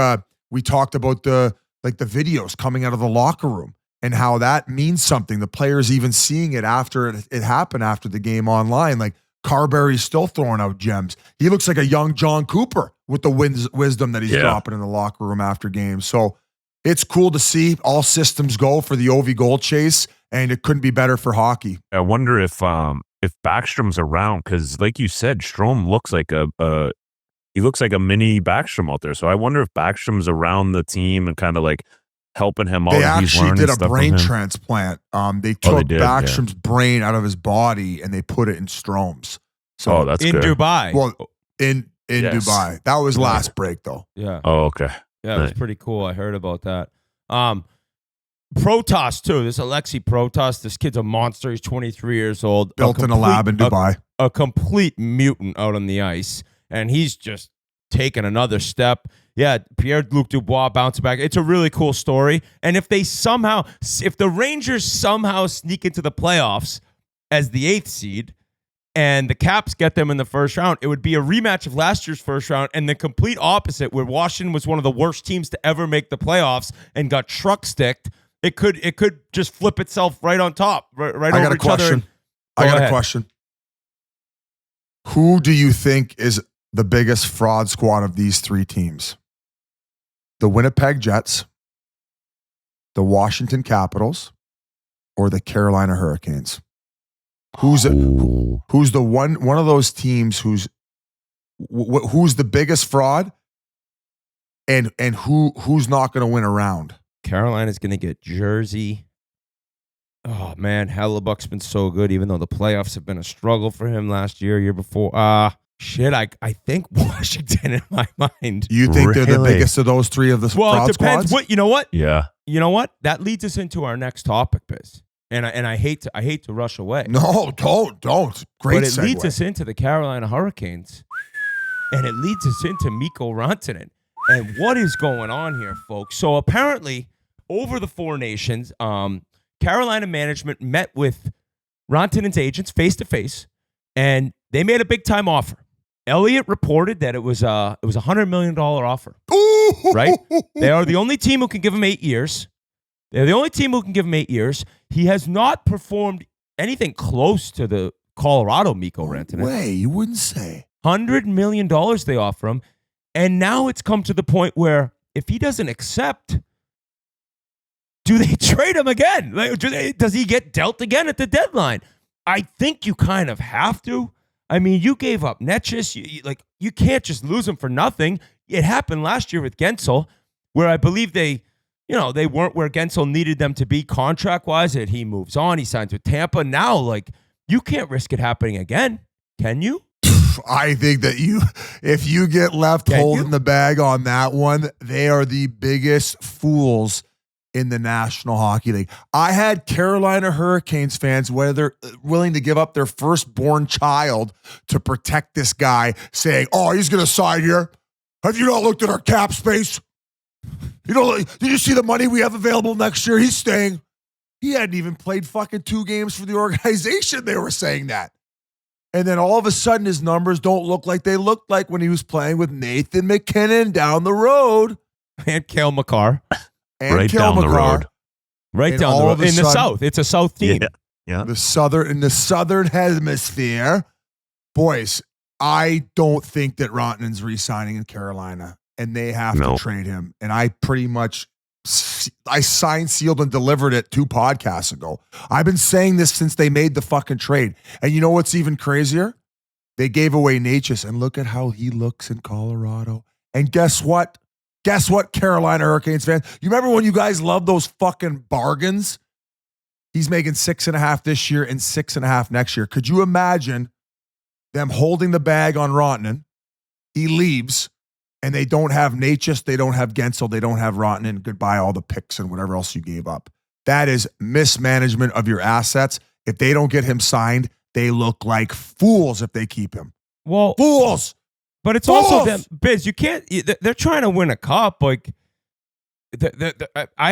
we talked about the videos coming out of the locker room and how that means something. The players even seeing it after it happened after the game online. Like, Carberry's still throwing out gems. He looks like a young Jon Cooper with the wisdom that he's dropping in the locker room after games. So it's cool to see. All systems go for the Ovi goal chase, and it couldn't be better for hockey. I wonder if Backstrom's around, because like you said, Strome looks like he looks like a mini Backstrom out there. So I wonder if Backstrom's around the team and kind of like helping him out. They actually did a brain transplant. They took Backstrom's brain out of his body and they put it in Strome's. So that's in good. Dubai. Well, in Dubai. That was last break though. Yeah. Oh, okay. Yeah, it was pretty cool. I heard about that. Protas too. This Alexei Protas. This kid's a monster. He's 23 years old. Built in a lab in Dubai. A complete mutant out on the ice, and he's just taken another step. Yeah, Pierre-Luc Dubois bouncing back. It's a really cool story. And if the Rangers somehow sneak into the playoffs as the 8th seed and the Caps get them in the first round, it would be a rematch of last year's first round and the complete opposite, where Washington was one of the worst teams to ever make the playoffs and got truck-sticked. It could just flip itself right on top, right over each other. I got a question. Who do you think is the biggest fraud squad of these 3 teams? The Winnipeg Jets, the Washington Capitals, or the Carolina Hurricanes? Who's the one of those teams who's the biggest fraud, and who's not going to win a round? Carolina's going to get Jersey. Oh man, Hellebuck's been so good, even though the playoffs have been a struggle for him last year before. I think Washington in my mind. You think they're the biggest of those 3 of the fraud it depends. squads? You know what? Yeah. You know what? That leads us into our next topic, Biz. And I hate to rush away. No, don't. Great But it segue. leads us into the Carolina Hurricanes, and it leads us into Mikko Rantanen. And what is going on here, folks? So apparently, over the 4 nations, Carolina management met with Rantanen's agents face to face, and they made a big time offer. Elliott reported that it was a $100 million offer. Right? They are the only team who can give him 8 years. They're the only team who can give him 8 years. He has not performed anything close to the Colorado Mikko Rantanen. Way, you wouldn't say. $100 million they offer him, and now it's come to the point where if he doesn't accept, do they trade him again? Does he get dealt again at the deadline? I think you kind of have to. I mean, you gave up Netchus. You can't just lose him for nothing. It happened last year with Gensel, where I believe they weren't where Gensel needed them to be contract-wise, and he moves on. He signs with Tampa. Now, you can't risk it happening again, can you? I think that if you get left holding the bag on that one, they are the biggest fools in the National Hockey League. I had Carolina Hurricanes fans, whether they're willing to give up their firstborn child to protect this guy, saying, "Oh, he's going to sign here. Have you not looked at our cap space? Did you see the money we have available next year? He's staying." He hadn't even played fucking 2 games for the organization. They were saying that. And then all of a sudden, his numbers don't look like they looked like when he was playing with Nathan McKinnon down the road. And Cale Makar. Right down the road. Right down the road. In the South. It's a South team. Yeah. In the Southern Hemisphere. Boys, I don't think that Rantanen's re-signing in Carolina, and they have to trade him. And I pretty much signed, sealed, and delivered it 2 podcasts ago. I've been saying this since they made the fucking trade. And you know what's even crazier? They gave away Natchez, and look at how he looks in Colorado. And guess what? Carolina Hurricanes fans? You remember when you guys loved those fucking bargains? He's making 6.5 this year and 6.5 next year. Could you imagine them holding the bag on Rantanen? He leaves, and they don't have Natchez, they don't have Gensel, they don't have Rantanen. Goodbye, all the picks and whatever else you gave up. That is mismanagement of your assets. If they don't get him signed, they look like fools if they keep him. Well, fools. But it's also them, Biz. You can't. They're trying to win a cup. I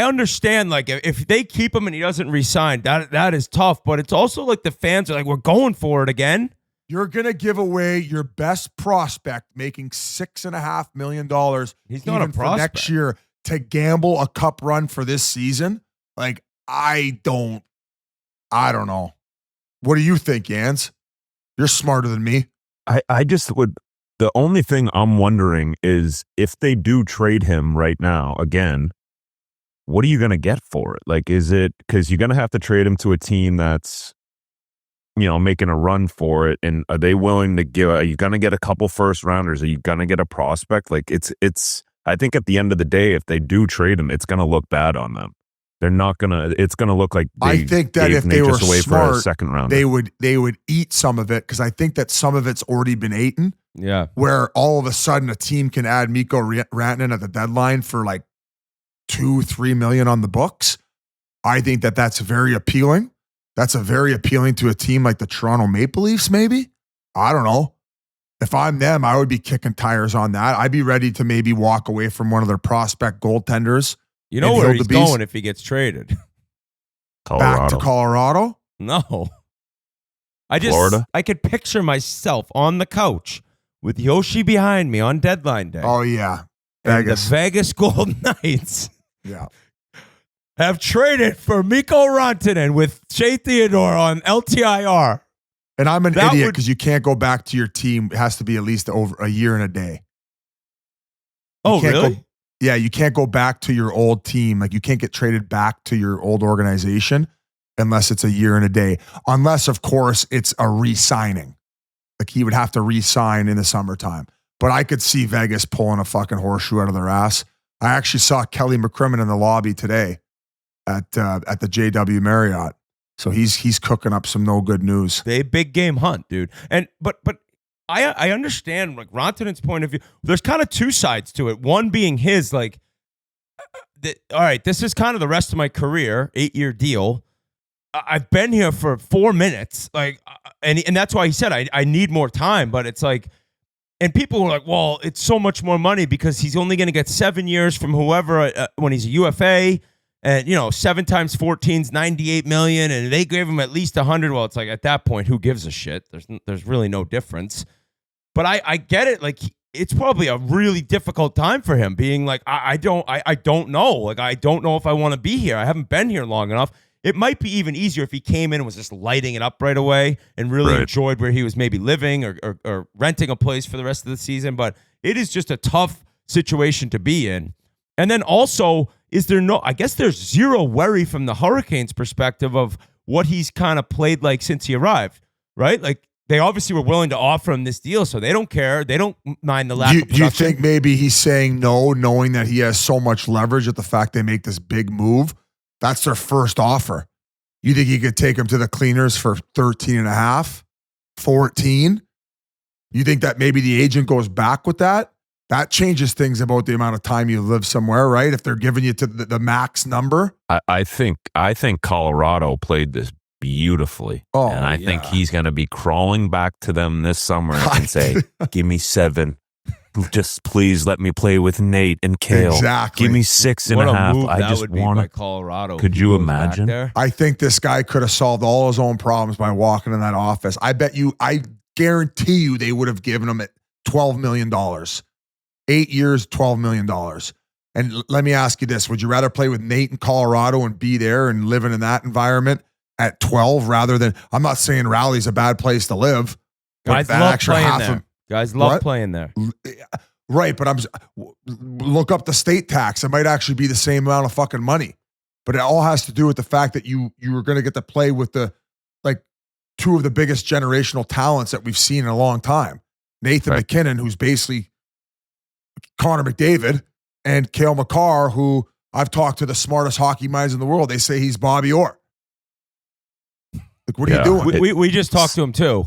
understand. If they keep him and he doesn't resign, that is tough. But it's also the fans are we're going for it again. You're gonna give away your best prospect, making $6.5 million. He's not a prospect for next year to gamble a cup run for this season. I don't know. What do you think, Jans? You're smarter than me. I just would. The only thing I'm wondering is if they do trade him right now again, what are you going to get for it? Is it because you're going to have to trade him to a team that's, making a run for it? And are they willing to give? Are you going to get a couple first rounders? Are you going to get a prospect? It's. I think at the end of the day, if they do trade him, it's going to look bad on them. They're not gonna. It's gonna look like I think that if they were away smart, for a second round, they would eat some of it, because I think that some of it's already been eaten. Yeah, where all of a sudden a team can add Mikko Rantanen at the deadline for $2-3 million on the books. I think that that's very appealing. That's very appealing to a team like the Toronto Maple Leafs. Maybe, I don't know. If I'm them, I would be kicking tires on that. I'd be ready to maybe walk away from one of their prospect goaltenders. You know where he's going if he gets traded? Colorado. Back to Colorado? No. Florida? I could picture myself on the couch with Yoshi behind me on deadline day. Oh, yeah. And Vegas. the Vegas Golden Knights Yeah. have traded for Mikko Rantanen with Shea Theodore on LTIR. And I'm an idiot because you can't go back to your team. It has to be at least over a year and a day. Oh, really? You can't go back to your old team. Like, you can't get traded back to your old organization unless it's a year and a day. Unless, of course, it's a re-signing. Like, he would have to re-sign in the summertime. But I could see Vegas pulling a fucking horseshoe out of their ass. I actually saw Kelly McCrimmon in the lobby today at the JW Marriott. So he's cooking up some no good news. They big game hunt, dude. And but I understand like Rantanen's point of view. There's kind of two sides to it. One being his like, all right, this is kind of the rest of my career, 8-year deal. I've been here for 4 minutes, like, and that's why he said I need more time. But it's like, and people were like, well, it's so much more money because he's only going to get 7 years from whoever when he's a UFA. And, 7 times 14 is $98 million, and they gave him at least 100. Well, it's like at that point, who gives a shit? There's really no difference. But I get it. Like, it's probably a really difficult time for him being like, I don't know. Like, I don't know if I want to be here. I haven't been here long enough. It might be even easier if he came in and was just lighting it up right away and really enjoyed where he was maybe living or renting a place for the rest of the season. But it is just a tough situation to be in. And then also, I guess there's zero worry from the Hurricanes' perspective of what he's kind of played like since he arrived, right? Like, they obviously were willing to offer him this deal, so they don't care. They don't mind the lack of production. Do you think maybe he's saying no, knowing that he has so much leverage at the fact they make this big move? That's their first offer. You think he could take him to the cleaners for 13 and a half, 14? You think that maybe the agent goes back with that? That changes things about the amount of time you live somewhere, right? If they're giving you to the max number. I think Colorado played this beautifully. Oh, and I think he's going to be crawling back to them this summer and say, give me 7. Just please let me play with Nate and Kale. Exactly. Give me 6.5. I just want to. Colorado. Could you imagine? I think this guy could have solved all his own problems by walking in that office. I guarantee you they would have given him $12 million. 8 years, $12 million. And let me ask you this. Would you rather play with Nate in Colorado and be there and living in that environment at 12 rather than, I'm not saying Raleig's a bad place to live. Guys love playing there. Guys love playing there. Right, but look up the state tax. It might actually be the same amount of fucking money. But it all has to do with the fact that you were going to get to play with two of the biggest generational talents that we've seen in a long time. Nathan McKinnon, who's basically Connor McDavid, and Cale Makar, who I've talked to the smartest hockey minds in the world. They say he's Bobby Orr. Like, what are you doing? We just talked to him too.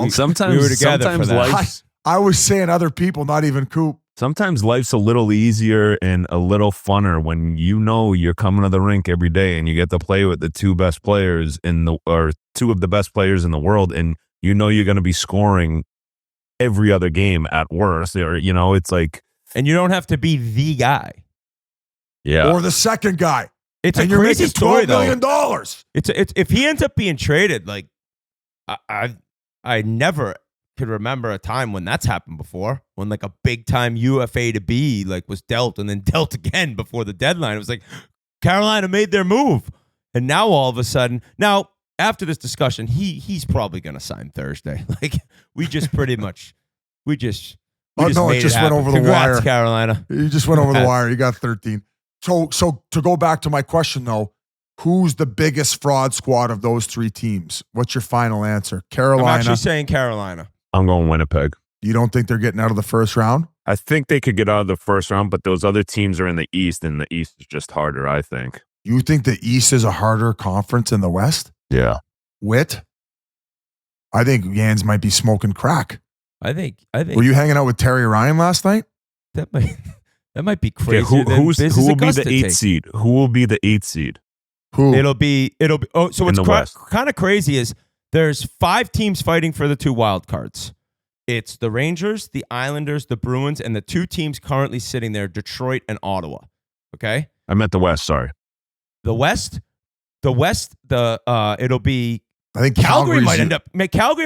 Sometimes we were together for that. I was saying other people, not even Coop. Sometimes life's a little easier and a little funner when you're coming to the rink every day and you get to play with the two of the best players in the world, and you're going to be scoring every other game at worst, or it's like, and you don't have to be the guy, or the second guy. It's and a crazy story, $12 million. It's if he ends up being traded, like I never could remember a time when that's happened before, when like a big time UFA to B like was dealt and then dealt again before the deadline. It was like Carolina made their move, and now all of a sudden, after this discussion, he's probably going to sign Thursday. Like we just pretty much, it just went over the wire. Carolina. You just went over the wire. You got 13. So to go back to my question though, who's the biggest fraud squad of those 3 teams? What's your final answer? Carolina. I'm actually saying Carolina. I'm going Winnipeg. You don't think they're getting out of the first round? I think they could get out of the first round, but those other teams are in the East, and the East is just harder, I think. You think the East is a harder conference than the West? Yeah. Wit? I think Yans might be smoking crack. I think. Were you hanging out with Terry Ryan last night? That might be crazy. Okay, who will be the 8th seed? Who will be the 8th seed? Who? It'll be. Oh, so what's kind of crazy is There's 5 teams fighting for the 2 wild cards. It's the Rangers, the Islanders, the Bruins, and the 2 teams currently sitting there, Detroit and Ottawa. Okay? I meant the West, sorry. The West, it'll be, I think Calgary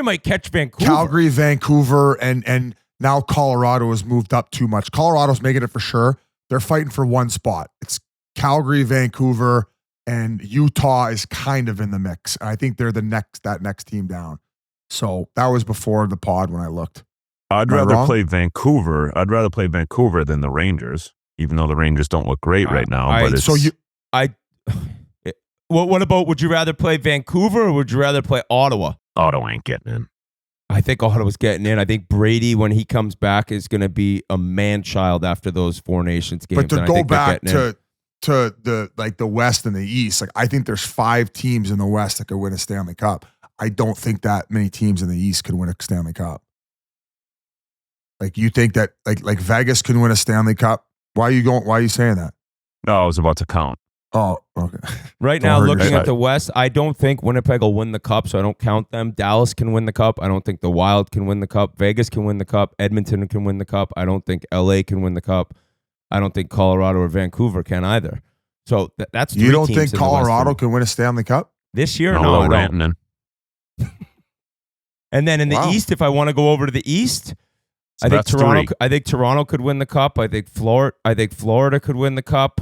might catch Vancouver. Calgary, Vancouver, and now Colorado has moved up too much. Colorado's making it for sure. They're fighting for one spot. It's Calgary, Vancouver, and Utah is kind of in the mix. I think they're that next team down. So that was before the pod when I looked. I'd rather play Vancouver. I'd rather play Vancouver than the Rangers, even though the Rangers don't look great right now. What about, would you rather play Vancouver or would you rather play Ottawa? Ottawa ain't getting in. I think Ottawa's getting in. I think Brady, when he comes back, is going to be a man-child after those 4 Nations games. But to go back to the West and the East, like I think there's 5 teams in the West that could win a Stanley Cup. I don't think that many teams in the East could win a Stanley Cup. Like you think that like Vegas can win a Stanley Cup? Why are you saying that? No, I was about to count. Oh, okay. Right now, looking at the West, I don't think Winnipeg will win the Cup, so I don't count them. Dallas can win the Cup. I don't think the Wild can win the Cup. Vegas can win the Cup. Edmonton can win the Cup. I don't think LA can win the Cup. I don't think Colorado or Vancouver can either. So that's 3 You don't teams think Colorado can win a Stanley Cup? This year? No, I don't. Rantanen. And then in the East, if I want to go over to the East, So I think that's Toronto. 3. I think Toronto could win the Cup. I think Florida could win the Cup.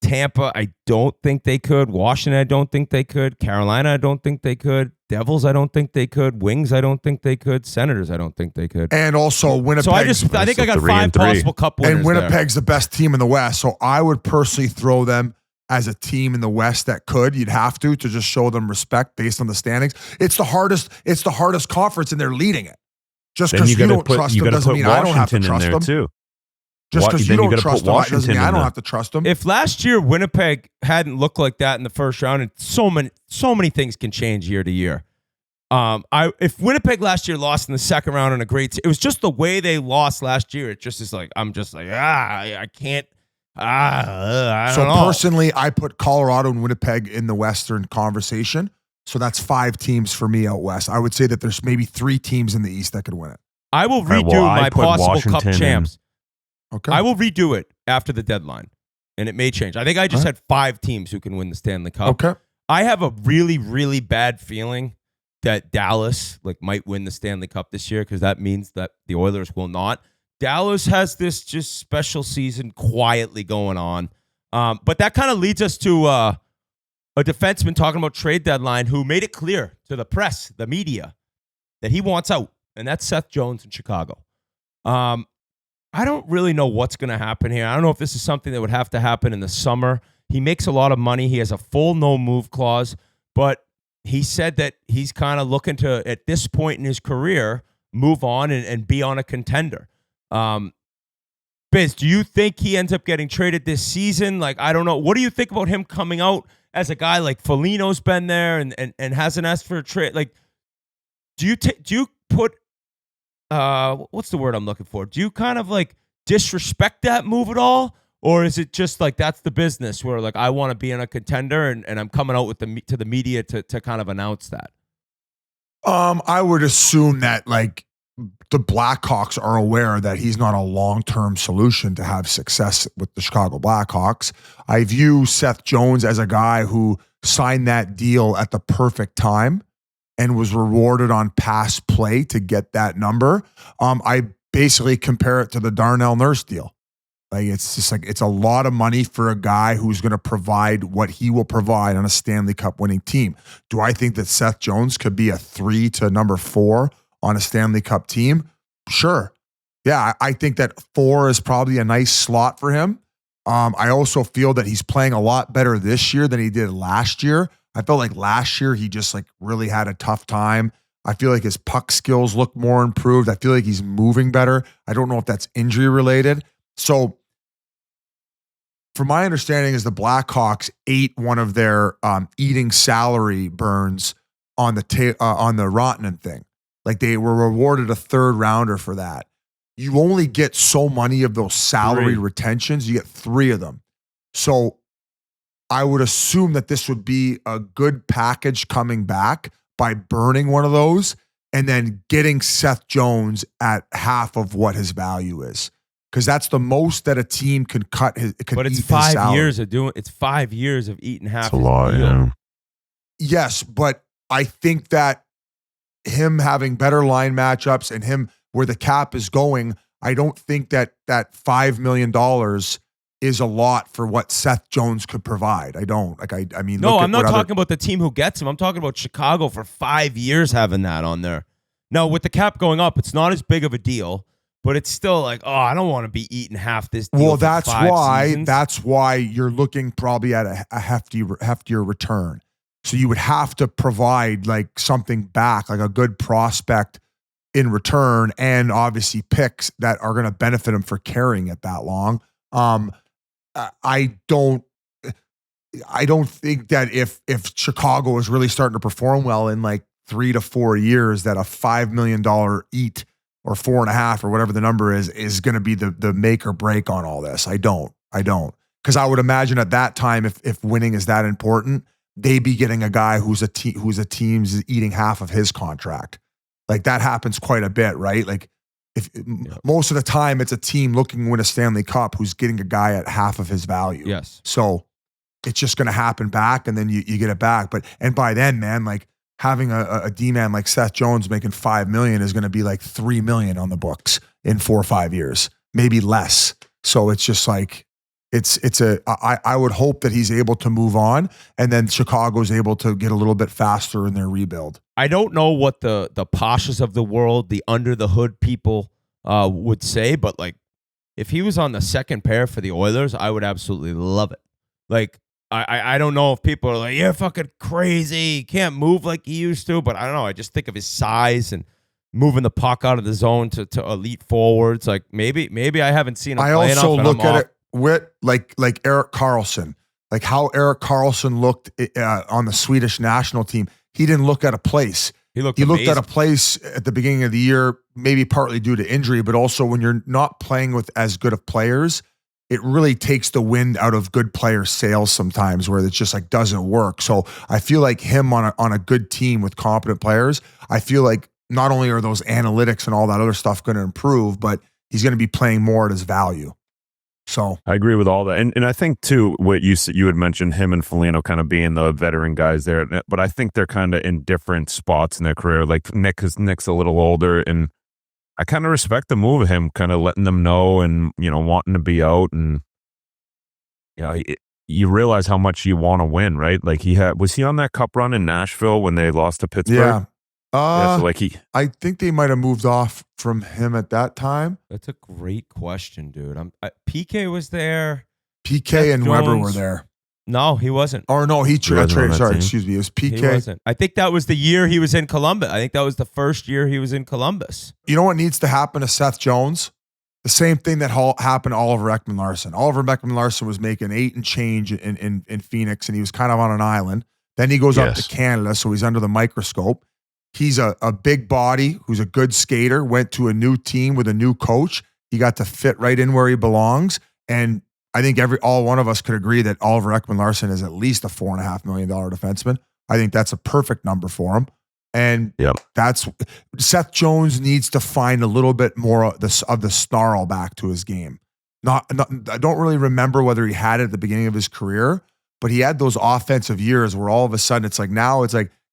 Tampa, I don't think they could. Washington, I don't think they could. Carolina, I don't think they could. Devils, I don't think they could. Wings, I don't think they could. Senators, I don't think they could. And also Winnipeg. So I think I got 5 possible Cup winners. And Winnipeg's the best team in the West. So I would personally throw them as a team in the West that could. You'd have to just show them respect based on the standings. It's the hardest conference, and they're leading it. Just because you don't trust them doesn't mean I don't have to trust them. Too. Just because you don't trust them doesn't mean I don't have to trust them. If last year Winnipeg hadn't looked like that in the first round, and so many things can change year to year. If Winnipeg last year lost in the second round in a great, it was just the way they lost last year. It just is like I can't. I don't know. Personally, I put Colorado and Winnipeg in the Western conversation. So that's 5 teams for me out West. I would say that there's maybe 3 teams in the East that could win it. I will redo my possible Cup champs. Okay. I will redo it after the deadline, and it may change. I think I just had 5 teams who can win the Stanley Cup. Okay. I have a really, really bad feeling that Dallas might win the Stanley Cup this year, because that means that the Oilers will not. Dallas has this just special season quietly going on. But that kind of leads us to a defenseman talking about trade deadline who made it clear to the press, the media, that he wants out, and that's Seth Jones in Chicago. I don't really know what's going to happen here. I don't know if this is something that would have to happen in the summer. He makes a lot of money. He has a full no-move clause, but he said that he's kind of looking to, at this point in his career, move on and be on a contender. Biz, do you think he ends up getting traded this season? I don't know. What do you think about him coming out as a guy like Foligno's been there and hasn't asked for a trade? Do you put what's the word I'm looking for? Do you kind of disrespect that move at all? Or is it just that's the business where I want to be in a contender and I'm coming out with to the media to kind of announce that? I would assume that the Blackhawks are aware that he's not a long-term solution to have success with the Chicago Blackhawks. I view Seth Jones as a guy who signed that deal at the perfect time and was rewarded on past play to get that number. I basically compare it to the Darnell Nurse deal. It's just it's a lot of money for a guy who's going to provide what he will provide on a Stanley Cup winning team. Do I think that Seth Jones could be a 3 to number 4 on a Stanley Cup team? Sure. Yeah, I think that 4 is probably a nice slot for him. I also feel that he's playing a lot better this year than he did last year. I felt like last year he just really had a tough time. I feel like his puck skills look more improved. I feel like he's moving better. I don't know if that's injury related. So from my understanding is the Blackhawks ate one of their eating salary burns on the Rantanen thing. They were rewarded a 3rd rounder for that. You only get so many of those salary retentions. You get 3 of them. So I would assume that this would be a good package coming back, by burning one of those and then getting Seth Jones at half of what his value is. Because that's the most that a team can cut his. But it's 5 years of doing. It's 5 years of eating half. That's a lot. Yeah. Yes, but I think that him having better line matchups and him where the cap is going, I don't think that $5 million is a lot for what Seth Jones could provide. I don't. I mean, no, I'm not talking about the team who gets him. I'm talking about Chicago for 5 years having that on there. Now, with the cap going up, it's not as big of a deal. But it's still like, oh, I don't want to be eating half this deal. Well, that's why. Seasons. That's why you're looking probably at a heftier return. So you would have to provide like something back, like a good prospect in return, and obviously picks that are going to benefit him for carrying it that long. I don't think that if Chicago is really starting to perform well in like 3 to 4 years, that a $5 million eat or 4.5 or whatever the number is going to be the make or break on all this. I don't. Because I would imagine at that time, if winning is that important, they'd be getting a guy who's a team's eating half of his contract. Like that happens quite a bit, right? Like most of the time it's a team looking to win a Stanley Cup who's getting a guy at half of his value. Yes. So it's just going to happen back, and then you get it back. And by then, man, like, having a D-man like Seth Jones making $5 million is going to be like $3 million on the books in 4 or 5 years, maybe less. So it's just like, I would hope that he's able to move on, and then Chicago's able to get a little bit faster in their rebuild. I don't know what the Pashas of the world, the under the hood people would say, but like if he was on the second pair for the Oilers, I would absolutely love it. Like, I don't know if people are like, you're fucking crazy, he can't move like he used to, but I don't know. I just think of his size and moving the puck out of the zone to elite forwards. Like maybe I haven't seen him play enough. I also look at it with like Erik Karlsson, like how Erik Karlsson looked on the Swedish national team. He didn't look at a place. He looked at a place at the beginning of the year, maybe partly due to injury, but also when you're not playing with as good of players, it really takes the wind out of good player sails sometimes, where it's just like doesn't work. So I feel like him on a good team with competent players, I feel like not only are those analytics and all that other stuff going to improve, but he's going to be playing more at his value. So I agree with all that. And I think too, what you had mentioned him and Foligno kind of being the veteran guys there, but I think they're kind of in different spots in their career. Like Nick's a little older, and I kind of respect the move of him kind of letting them know and, wanting to be out. And, you realize how much you want to win, right? Like was he on that cup run in Nashville when they lost to Pittsburgh? Yeah. So I think they might have moved off from him at that time. That's a great question, dude. PK was there. PK Seth and Jones. Weber were there. No, he wasn't. Or no, he traded. Sorry, excuse me. It was PK. He wasn't. I think that was the year he was in Columbus. I think that was the first year he was in Columbus. You know what needs to happen to Seth Jones? The same thing that happened to Oliver Ekman-Larsson. Oliver Ekman-Larsson was making 8 and change in Phoenix, and he was kind of on an island. Then he goes up to Canada, so he's under the microscope. He's a big body who's a good skater, went to a new team with a new coach. He got to fit right in where he belongs. And I think all one of us could agree that Oliver Ekman-Larsson is at least a $4.5 million defenseman. I think that's a perfect number for him. And that's Seth Jones needs to find a little bit more of the snarl back to his game. I don't really remember whether he had it at the beginning of his career, but he had those offensive years where all of a sudden it's like,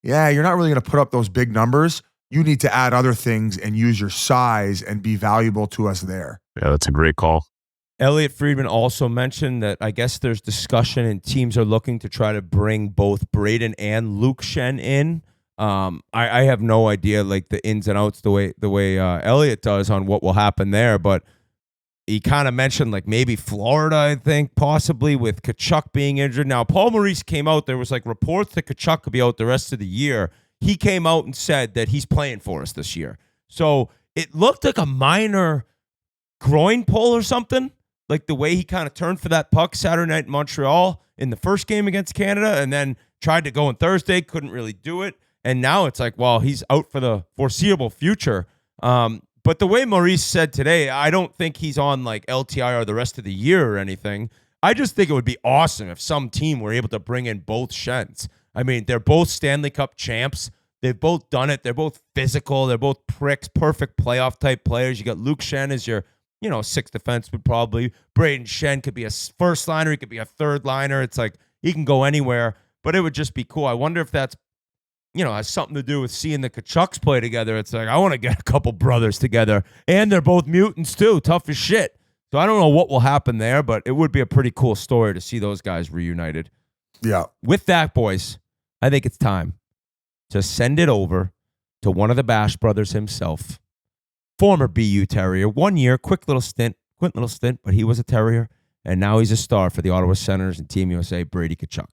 yeah, you're not really going to put up those big numbers. You need to add other things and use your size and be valuable to us there. Yeah, that's a great call. Elliot Friedman also mentioned that I guess there's discussion and teams are looking to try to bring both Braden and Luke Schenn in. I have no idea like the ins and outs the way Elliot does on what will happen there, but he kind of mentioned like maybe Florida, I think, possibly with Tkachuk being injured. Now, Paul Maurice came out. There was like reports that Tkachuk could be out the rest of the year. He came out and said that he's playing for us this year. So it looked like a minor groin pull or something, like the way he kind of turned for that puck Saturday night in Montreal in the first game against Canada and then tried to go on Thursday, couldn't really do it. And now it's like, well, he's out for the foreseeable future. But the way Maurice said today, I don't think he's on like LTIR the rest of the year or anything. I just think it would be awesome if some team were able to bring in both Schenns. I mean, they're both Stanley Cup champs. They've both done it. They're both physical. They're both pricks, perfect playoff type players. You got Luke Schenn as your, sixth defenseman probably. Braden Schenn could be a first liner. He could be a third liner. It's like he can go anywhere, but it would just be cool. I wonder if that's, has something to do with seeing the Tkachuks play together. It's like, I want to get a couple brothers together, and they're both mutants too. Tough as shit. So I don't know what will happen there, but it would be a pretty cool story to see those guys reunited. Yeah. With that, boys, I think it's time to send it over to one of the Bash brothers himself, former BU Terrier, 1 year, quick little stint, but he was a Terrier, and now he's a star for the Ottawa Senators and Team USA, Brady Tkachuk.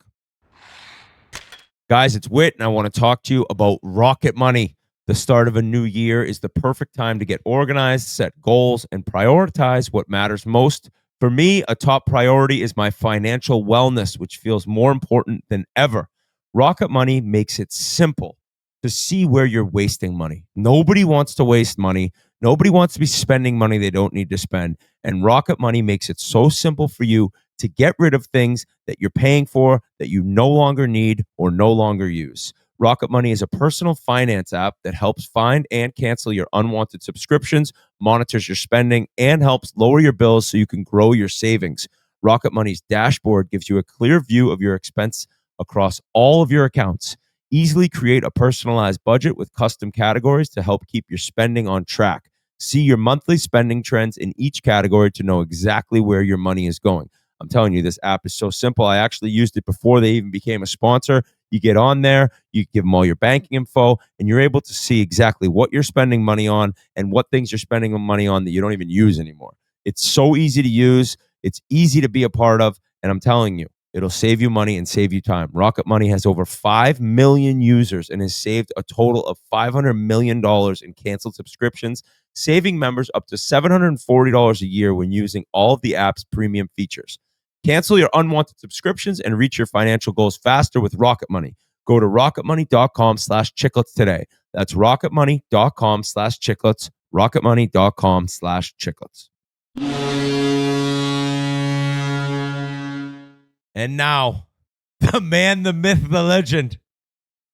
Guys, it's Whit, and I want to talk to you about Rocket Money. The start of a new year is the perfect time to get organized, set goals, and prioritize what matters most. For me, a top priority is my financial wellness, which feels more important than ever. Rocket Money makes it simple to see where you're wasting money. Nobody wants to waste money. Nobody wants to be spending money they don't need to spend. And Rocket Money makes it so simple for you to get rid of things that you're paying for that you no longer need or no longer use. Rocket Money is a personal finance app that helps find and cancel your unwanted subscriptions, monitors your spending, and helps lower your bills so you can grow your savings. Rocket Money's dashboard gives you a clear view of your expense across all of your accounts. Easily create a personalized budget with custom categories to help keep your spending on track. See your monthly spending trends in each category to know exactly where your money is going. I'm telling you, this app is so simple. I actually used it before they even became a sponsor. You get on there, you give them all your banking info, and you're able to see exactly what you're spending money on and what things you're spending money on that you don't even use anymore. It's so easy to use. It's easy to be a part of. And I'm telling you, it'll save you money and save you time. Rocket Money has over 5 million users and has saved a total of $500 million in canceled subscriptions, saving members up to $740 a year when using all of the app's premium features. Cancel your unwanted subscriptions and reach your financial goals faster with Rocket Money. Go to rocketmoney.com/chiclets today. That's rocketmoney.com/chiclets, rocketmoney.com/chiclets. And now, the man, the myth, the legend,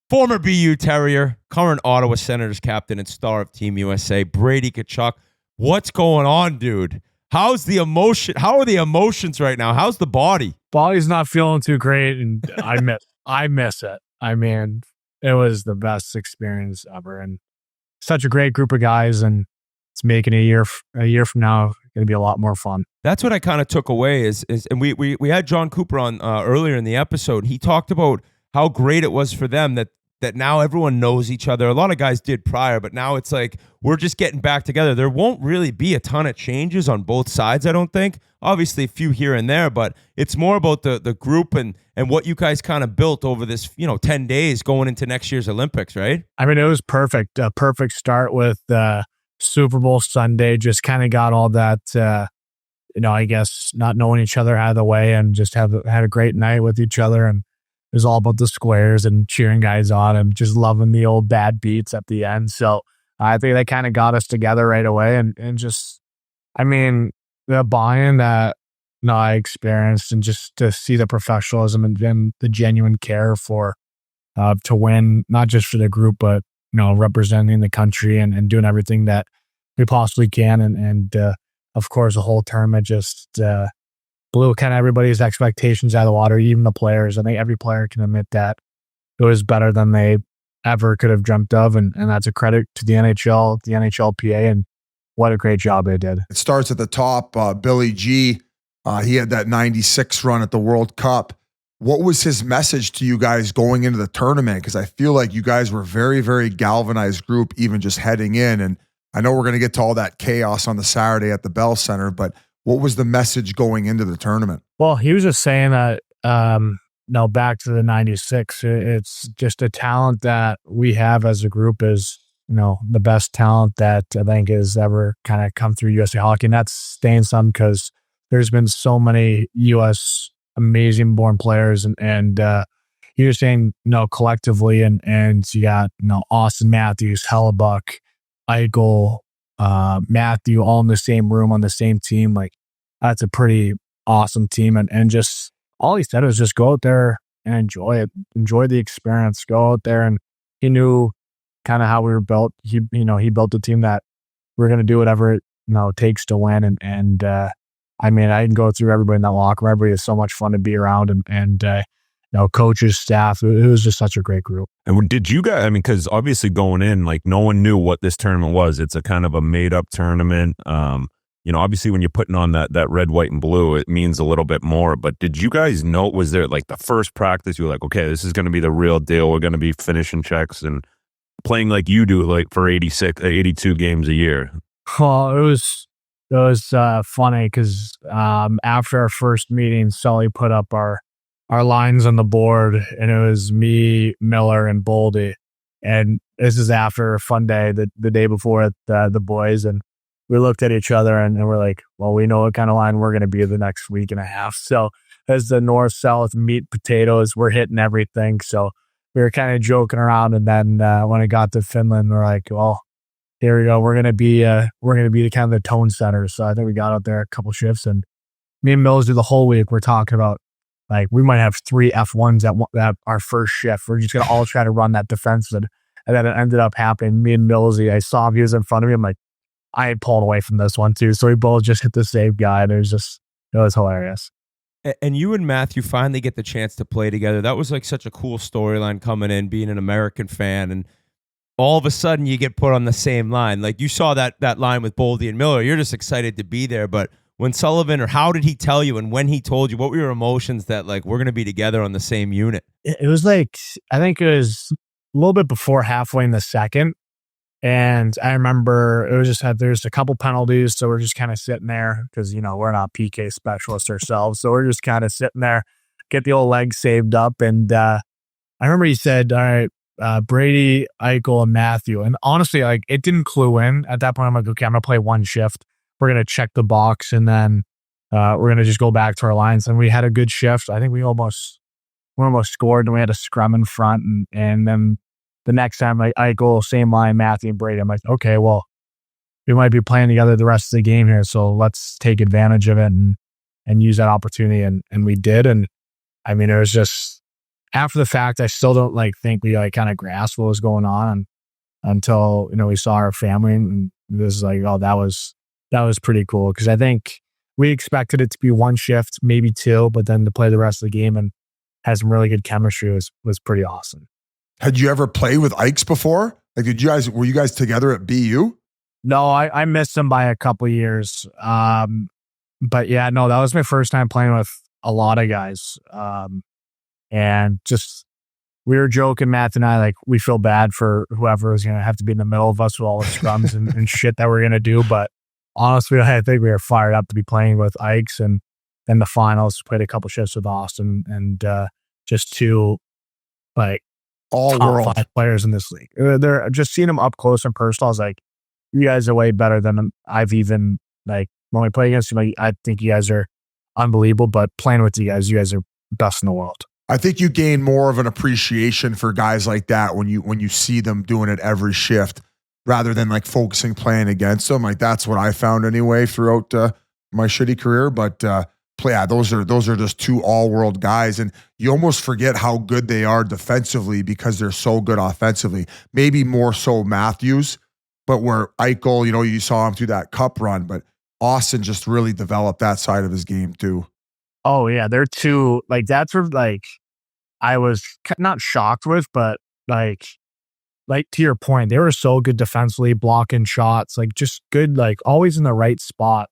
former BU Terrier, current Ottawa Senators captain and star of Team USA, Brady Tkachuk. What's going on, dude? How's the emotion? How are the emotions right now? How's the body? Body's not feeling too great, and I miss it. I mean, it was the best experience ever, and such a great group of guys, and it's making a year from now going to be a lot more fun. That's what I kind of took away is and we had Jon Cooper on earlier in the episode. He talked about how great it was for them that now everyone knows each other. A lot of guys did prior, but now it's like we're just getting back together. There won't really be a ton of changes on both sides, I don't think. Obviously, a few here and there, but it's more about the group and what you guys kind of built over this 10 days going into next year's Olympics, right? I mean, it was perfect. A perfect start with Super Bowl Sunday. Just kind of got all that, I guess, not knowing each other out of the way and just had a great night with each other. And it was all about the squares and cheering guys on and just loving the old bad beats at the end. So I think that kind of got us together right away. And just, I mean, the buy-in that I experienced and just to see the professionalism and the genuine care for to win, not just for the group, but, representing the country and doing everything that we possibly can. And of course, the whole tournament just blew kind of everybody's expectations out of the water, even the players. I think every player can admit that it was better than they ever could have dreamt of. And that's a credit to the NHL, the NHLPA, and what a great job they did. It starts at the top. Billy G, he had that 96 run at the World Cup. What was his message to you guys going into the tournament? Because I feel like you guys were very, very galvanized group, even just heading in. And I know we're going to get to all that chaos on the Saturday at the Bell Center, but what was the message going into the tournament? Well, he was just saying that, back to the 96, it's just a talent that we have as a group is, the best talent that I think has ever kind of come through USA Hockey. And that's saying something because there's been so many U.S. amazing born players and you're saying, collectively and you got, Austin Matthews, Hellebuck, Eichel, Matthew, all in the same room on the same team. Like, that's a pretty awesome team. And just all he said was just go out there and enjoy it, enjoy the experience, go out there. And he knew kind of how we were built. He built a team that we're going to do whatever it takes to win. And I mean, I can go through everybody in that locker room. Everybody is so much fun to be around, and coaches, staff. It was just such a great group. And did you guys? I mean, because obviously going in, like no one knew what this tournament was. It's a kind of a made up tournament. Obviously when you're putting on that red, white, and blue, it means a little bit more. But did you guys know? Was there like the first practice? You were like, okay, this is going to be the real deal. We're going to be finishing checks and playing like you do, like for 82 games a year. Well, it was funny because after our first meeting, Sully put up our lines on the board, and it was me, Miller, and Boldy. And this is after a fun day, the day before at the boys, and we looked at each other and we're like, well, we know what kind of line we're going to be the next week and a half. So as the north-south meat potatoes, we're hitting everything. So we were kind of joking around, and then when I got to Finland, we're like, well, here we go. We're gonna be the kind of the tone setters. So I think we got out there a couple shifts, and me and Mills do the whole week. We're talking about like we might have 3 F1s at our first shift. We're just gonna all try to run that defensive, and then it ended up happening. Me and Millsy, I saw him, he was in front of me. I'm like, I had pulled away from this one too. So we both just hit the save guy, and it was hilarious. And you and Matthew finally get the chance to play together. That was like such a cool storyline coming in, being an American fan, and all of a sudden you get put on the same line. Like you saw that line with Boldy and Miller. You're just excited to be there. But when Sullivan, or how did he tell you, and when he told you, what were your emotions that like we're going to be together on the same unit? It was like, I think it was a little bit before halfway in the second. And I remember it was just there's a couple penalties. So we're just kind of sitting there because, we're not PK specialists ourselves. So we're just kind of sitting there, get the old leg saved up. And I remember he said, all right, Brady, Eichel, and Matthew. And honestly, like it didn't clue in at that point. I'm like, okay, I'm going to play one shift. We're going to check the box, and then we're going to just go back to our lines. And we had a good shift. I think we almost scored, and we had a scrum in front. And then the next time, like Eichel, same line, Matthew and Brady. I'm like, okay, well, we might be playing together the rest of the game here. So let's take advantage of it and use that opportunity. And we did. And I mean, it was just, after the fact, I still don't think we kind of grasped what was going on until, we saw our family, and this is like, oh, that was pretty cool. Cause I think we expected it to be one shift, maybe 2, but then to play the rest of the game and had some really good chemistry was pretty awesome. Had you ever played with Ikes before? Like, were you guys together at BU? No, I missed him by a couple of years. But yeah, no, that was my first time playing with a lot of guys. And just, we were joking, Matt and I, like, we feel bad for whoever is going to have to be in the middle of us with all the scrums and shit that we're going to do. But honestly, I think we were fired up to be playing with Ikes, and then the finals, played a couple shifts with Austin, and just 2, all top world 5 players in this league. They're just seeing them up close and personal. I was like, you guys are way better than I've even, when we play against you, I think you guys are unbelievable, but playing with you guys are best in the world. I think you gain more of an appreciation for guys like that when you see them doing it every shift, rather than focusing playing against them. That's what I found anyway throughout my shitty career. But those are just 2 all-world guys, and you almost forget how good they are defensively because they're so good offensively. Maybe more so Matthews, but where Eichel, you saw him through that cup run, but Austin just really developed that side of his game too. Oh yeah, they're 2, that's where I was not shocked with, but to your point, they were so good defensively, blocking shots, just good, always in the right spot.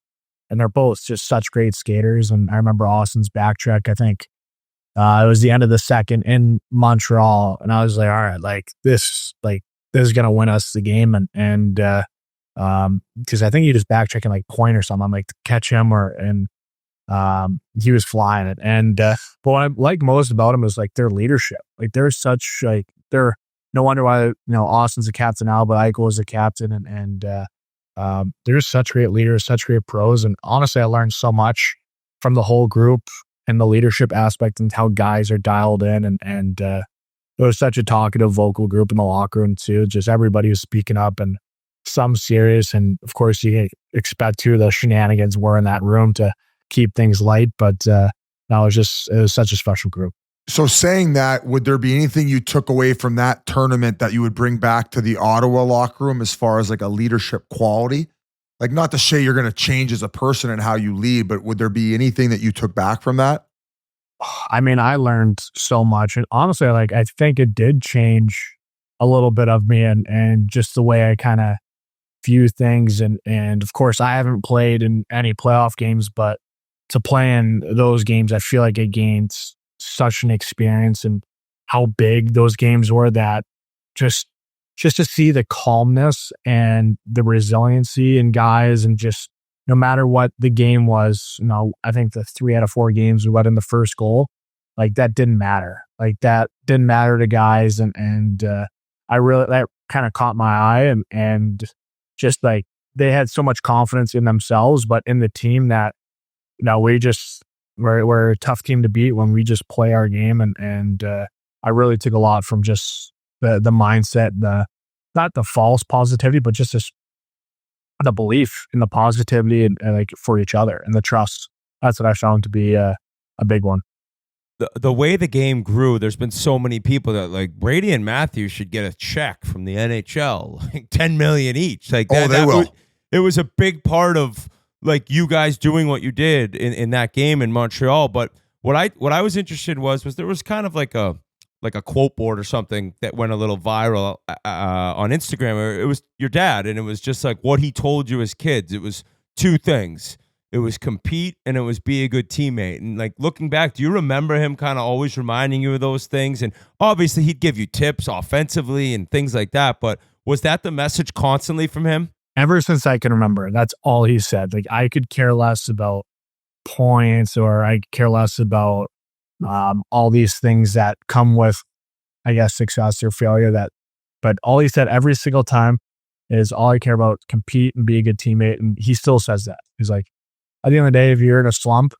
And they're both just such great skaters. And I remember Austin's backtrack, I think it was the end of the second in Montreal. And I was like, all right, this is going to win us the game. And because I think he just backtracked in point or something. I'm like, to catch him, and he was flying it. And but what I like most about him is their leadership. They're such they're no wonder why Austin's a captain now, but Eichel is a captain, and they're such great leaders, such great pros. And honestly, I learned so much from the whole group and the leadership aspect and how guys are dialed in. And it was such a talkative, vocal group in the locker room too. Just everybody was speaking up, and some serious. And of course, you expect the shenanigans were in that room to keep things light. But it was such a special group. So saying that, would there be anything you took away from that tournament that you would bring back to the Ottawa locker room as far as like a leadership quality? Like, not to say you're going to change as a person and how you lead, but would there be anything that you took back from that? I mean, I learned so much. And honestly, like, I think it did change a little bit of me and just the way I kind of view things. And of course, I haven't played in any playoff games, but to play in those games, I feel like it gained such an experience and how big those games were, that just to see the calmness and the resiliency in guys, and just no matter what the game was, I think the 3 out of 4 games we let in the first goal, like that didn't matter. Like that didn't matter to guys. And I really, that kind of caught my eye, and just like they had so much confidence in themselves, but in the team that, we're a tough team to beat when we just play our game. And I really took a lot from just the mindset, not the false positivity, but just the belief in the positivity and like for each other and the trust. That's what I found to be a big one. The way the game grew, there's been so many people that like Brady and Matthew should get a check from the NHL, like $10 million each. Like they will. It was a big part of like you guys doing what you did in that game in Montreal. But what I was interested was there was kind of like a quote board or something that went a little viral on Instagram. It was your dad, and it was just like what he told you as kids. It was 2 things. It was compete, and it was be a good teammate. And like looking back, do you remember him kind of always reminding you of those things? And obviously he'd give you tips offensively and things like that. But was that the message constantly from him? Ever since I can remember, that's all he said. Like, I could care less about points, or I could care less about all these things that come with, I guess, success or failure. But all he said every single time is, all I care about, compete and be a good teammate. And he still says that. He's like, at the end of the day, if you're in a slump,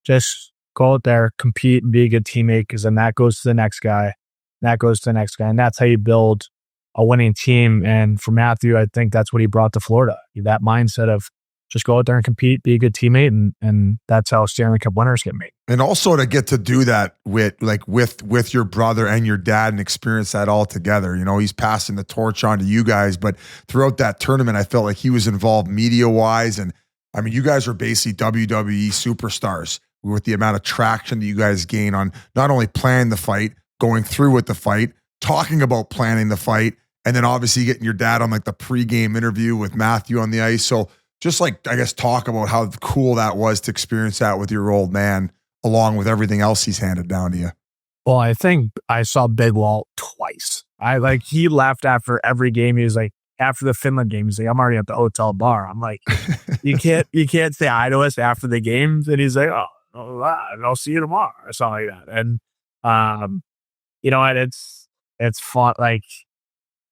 just go out there, compete and be a good teammate, because then that goes to the next guy, that goes to the next guy. And that's how you build a winning team. And for Matthew, I think that's what he brought to Florida. That mindset of just go out there and compete, be a good teammate. And that's how Stanley Cup winners get made. And also to get to do that with your brother and your dad and experience that all together. He's passing the torch on to you guys, but throughout that tournament, I felt like he was involved media wise. And I mean, you guys are basically WWE superstars with the amount of traction that you guys gain on not only planning the fight, going through with the fight, talking about planning the fight, and then obviously getting your dad on like the pregame interview with Matthew on the ice. So just like, I guess, talk about how cool that was to experience that with your old man, along with everything else he's handed down to you. Well, I think I saw Big Walt twice. He left after every game. He was like, after the Finland game, he's like, I'm already at the hotel bar. I'm like, you can't say hi to us after the games. And he's like, I'll see you tomorrow or something like that. And it's fun. Like,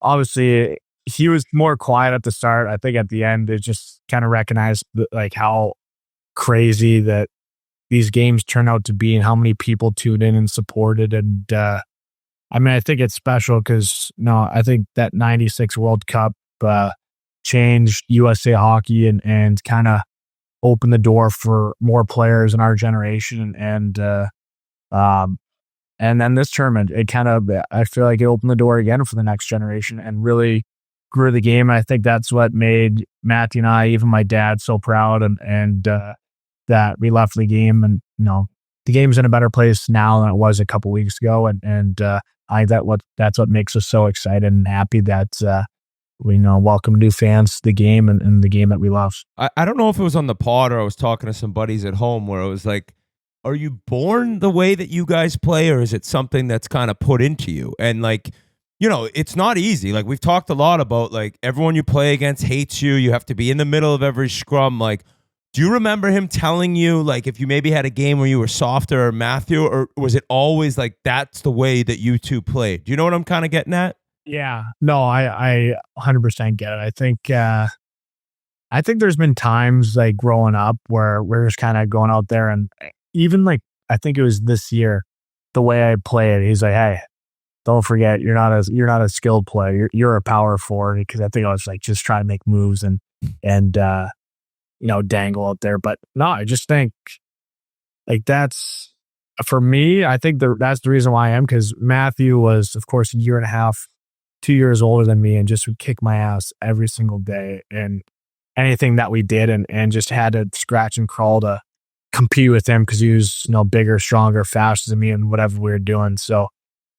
obviously he was more quiet at the start. I think at the end, it just kind of recognized like how crazy that these games turn out to be and how many people tuned in and supported. And I think it's special because I think that 96 World Cup changed USA hockey and kind of opened the door for more players in our generation. And then this tournament, I feel like it opened the door again for the next generation and really grew the game. And I think that's what made Matthew and I, even my dad, so proud and that we left the game. And, the game's in a better place now than it was a couple weeks ago. And I think that's what makes us so excited and happy that we welcome new fans to the game and the game that we love. I don't know if it was on the pod or I was talking to some buddies at home where it was like, are you born the way that you guys play, or is it something that's kind of put into you? And like, it's not easy. Like, we've talked a lot about like everyone you play against hates you. You have to be in the middle of every scrum. Like, do you remember him telling you like if you maybe had a game where you were softer, or Matthew, or was it always like that's the way that you two played? Do you know what I'm kind of getting at? Yeah, no, I 100% get it. I think there's been times like growing up where we're just kind of going out there, and even like, I think it was this year, the way I play it, he's like, hey, don't forget, you're not a skilled player. You're a power forward, because I think I was like just trying to make moves and dangle out there. But no, I just think like that's for me, I think that's the reason why I am, because Matthew was, of course, a year and a half, 2 years older than me, and just would kick my ass every single day and anything that we did, and just had to scratch and crawl to compete with him because he was, bigger, stronger, faster than me and whatever we were doing. So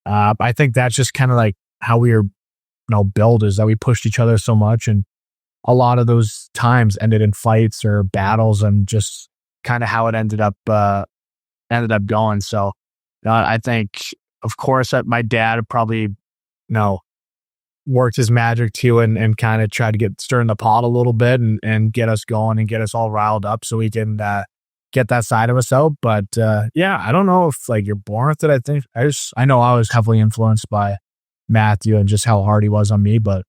I think that's just kind of like how we were, built, is that we pushed each other so much, and a lot of those times ended in fights or battles, and just kind of how it ended up going. So I think, of course, that my dad probably, worked his magic too, and kind of tried to get stirring the pot a little bit and get us going and get us all riled up so we can get that side of us out. But I don't know if like you're born with it. I know I was heavily influenced by Matthew and just how hard he was on me, but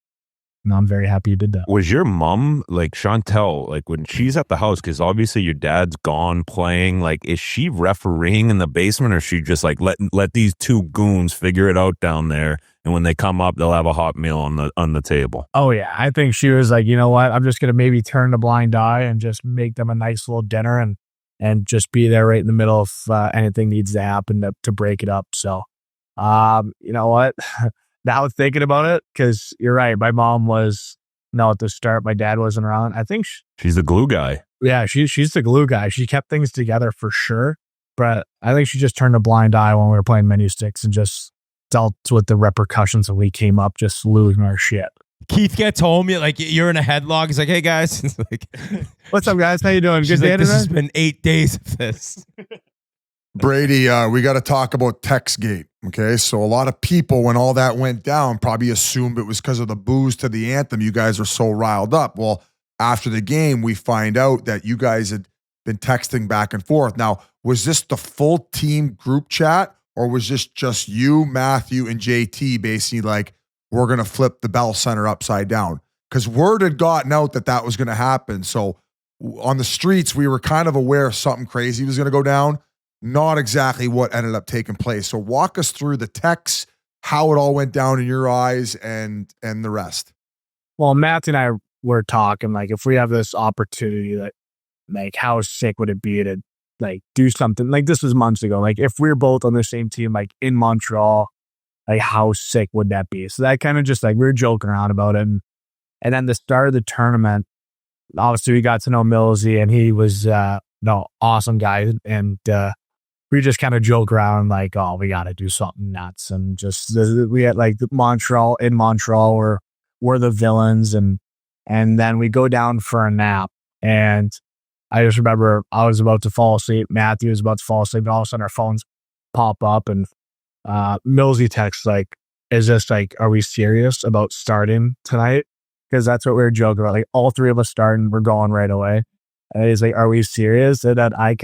I'm very happy you did that. Was your mom, like Chantel, like when she's at the house, because obviously your dad's gone playing, like is she refereeing in the basement, or is she just like let these two goons figure it out down there, and when they come up they'll have a hot meal on the table? Oh yeah, I think she was like, you know what, I'm just gonna maybe turn a blind eye and just make them a nice little dinner and just be there right in the middle if anything needs to happen to break it up. So you know what, now thinking about it, because you're right, my mom was at the start, my dad wasn't around. I think she's the glue guy. Yeah, she's the glue guy. She kept things together for sure, but I think she just turned a blind eye when we were playing menu sticks and just dealt with the repercussions when we came up just losing our shit. Keith gets home, you're in a headlock. He's like, "Hey guys," it's like, "What's up, guys? How you doing? Good day like, today?" This has been 8 days of this. Brady, we got to talk about Textgate. Okay, so a lot of people, when all that went down, probably assumed it was because of the booze to the anthem. You guys are so riled up. Well, after the game, we find out that you guys had been texting back and forth. Now, was this the full team group chat, or was this just you, Matthew, and JT basically like, we're going to flip the Bell Center upside down? Because word had gotten out that was going to happen. So on the streets, we were kind of aware something crazy was going to go down. Not exactly what ended up taking place. So walk us through the text, how it all went down in your eyes, and the rest. Well, Matthew and I were talking, like, if we have this opportunity, like how sick would it be to like do something like this? Was months ago. Like if we're both on the same team, like in Montreal, like how sick would that be? So that kind of just like we were joking around about it. And then the start of the tournament, obviously we got to know Millsy, and he was awesome guy, and we just kind of joke around like, oh, we got to do something nuts. And just, we had like Montreal, we're the villains. And then we go down for a nap. And I just remember I was about to fall asleep. Matthew was about to fall asleep. And all of a sudden our phones pop up, and Millsy texts like, is this like, are we serious about starting tonight? Because that's what we were joking about. Like all three of us starting, we're going right away. And he's like, are we serious? And then I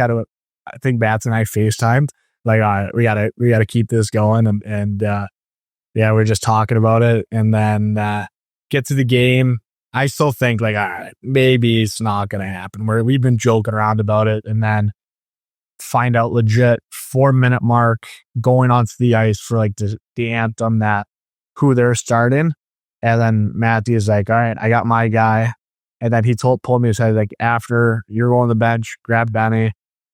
think Bats and I FaceTimed, like, all right, we gotta keep this going. And we're just talking about it. And then get to the game. I still think like, all right, maybe it's not going to happen. We've been joking around about it, and then find out legit 4-minute mark going onto the ice for like the anthem, that who they're starting. And then Matthew's like, all right, I got my guy. And then he pulled me aside, like, after you're going to the bench, grab Benny.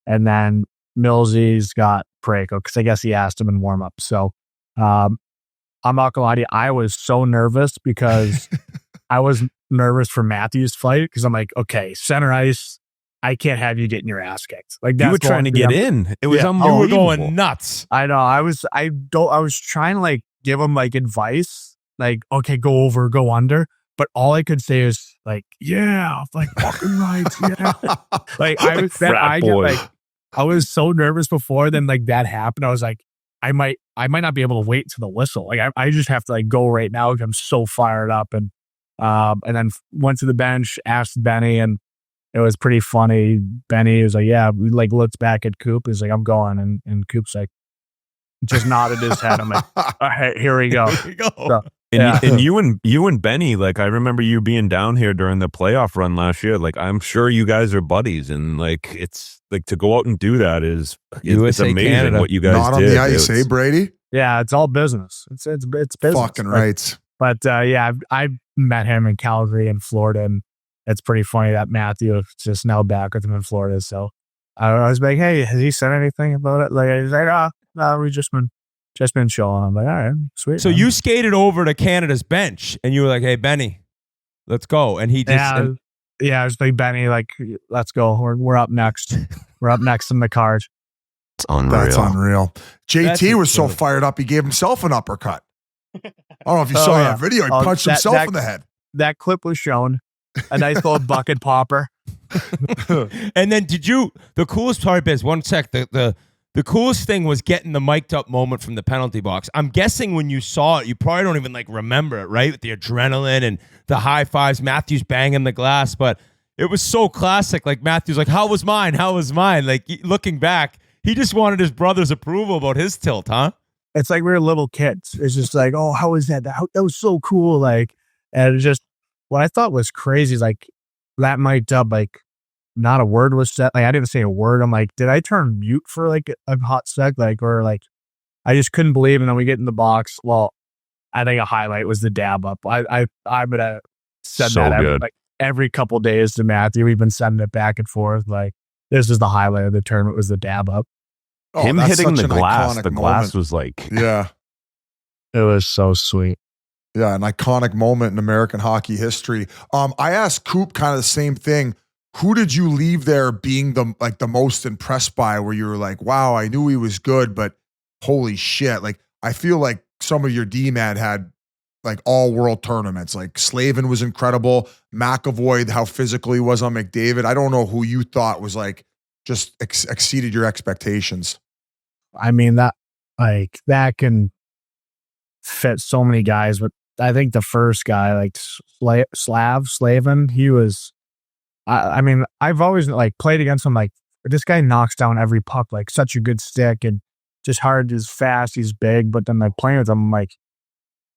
And then Millsy's got Parayko, because I guess he asked him in warm up. So I'm not gonna lie to you, I was so nervous because I was nervous for Matthew's fight, because I'm like, okay, center ice, I can't have you getting your ass kicked. Like you were trying to get in. It was unbelievable. You were going nuts. I know. I was trying to like give him like advice, like, okay, go over, go under. But all I could say is like, yeah, like fucking right, yeah. Like I was so nervous before. Then like that happened. I was like, I might not be able to wait to the whistle. Like I just have to like go right now because I'm so fired up. And then went to the bench, asked Benny, and it was pretty funny. Benny was like, yeah, we like looked back at Coop. He's like, I'm going, and Coop's like, just nodded his head. I'm like, all right, here we go. Here we go. So, and you and Benny, like I remember you being down here during the playoff run last year. Like I'm sure you guys are buddies, and like it's like to go out and do that is it's amazing Canada. what you guys Not did. on the ice, Brady? Yeah, it's all business. It's business. Fucking rights. But I met him in Calgary and Florida, and it's pretty funny that Matthew is just now back with him in Florida. So I was like, hey, has he said anything about it? Like, he's like, no, we just been chilling. I'm like, all right, sweet. So you skated over to Canada's bench and you were like, hey, Benny, let's go. And he just... Yeah, I was like, Benny, like, let's go. We're up next. We're up next in the card. It's unreal. That's unreal. JT was so fired up, he gave himself an uppercut. I don't know if you saw that video. He punched himself in the head. That clip was shown. A nice little bucket popper. And then the coolest part is, one sec, the coolest thing was getting the mic'd up moment from the penalty box. I'm guessing when you saw it, you probably don't even like remember it, right? With the adrenaline and the high fives, Matthews banging the glass, but it was so classic. Like Matthews, like, how was mine? How was mine? Like looking back, he just wanted his brother's approval about his tilt, huh? It's like we were little kids. It's just like, oh, how was that? That was so cool. Like, and it just, what I thought was crazy is like that mic'd up, like not a word was said. Like I didn't say a word. I'm like, did I turn mute for like a hot sec? Like, or like, I just couldn't believe. And then we get in the box. Well, I think a highlight was the dab up. I would have said So that good. every couple days to Matthew. We've been sending it back and forth. Like this is the highlight of the tournament was the dab up. Oh, Him that's hitting such the an glass. iconic The glass moment. was like, Yeah. It was so sweet. Yeah, an iconic moment in American hockey history. I asked Coop kind of the same thing. Who did you leave there being the most impressed by, where you were like, wow, I knew he was good, but holy shit. Like, I feel like some of your D-man had like all world tournaments. Like Slavin was incredible. McAvoy, how physical he was on McDavid. I don't know who you thought was like just exceeded your expectations. I mean, that can fit so many guys, but I think the first guy, like Slavin, he was, I mean, I've always like played against him. Like this guy knocks down every puck, like such a good stick and just hard, he's fast, he's big. But then like playing with him, like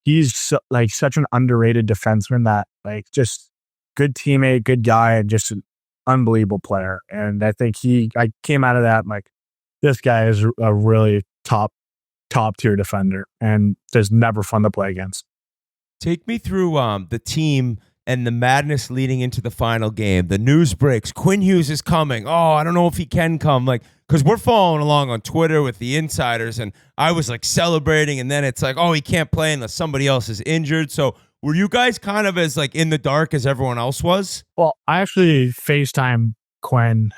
he's like such an underrated defenseman that like just good teammate, good guy, and just an unbelievable player. And I think I came out of that like, this guy is a really top tier defender and just never fun to play against. Take me through the team and the madness leading into the final game. The news breaks. Quinn Hughes is coming. Oh, I don't know if he can come. Like, because we're following along on Twitter with the insiders, and I was like celebrating, and then it's like, oh, he can't play unless somebody else is injured. So were you guys kind of as like in the dark as everyone else was? Well, I actually FaceTime Quinn,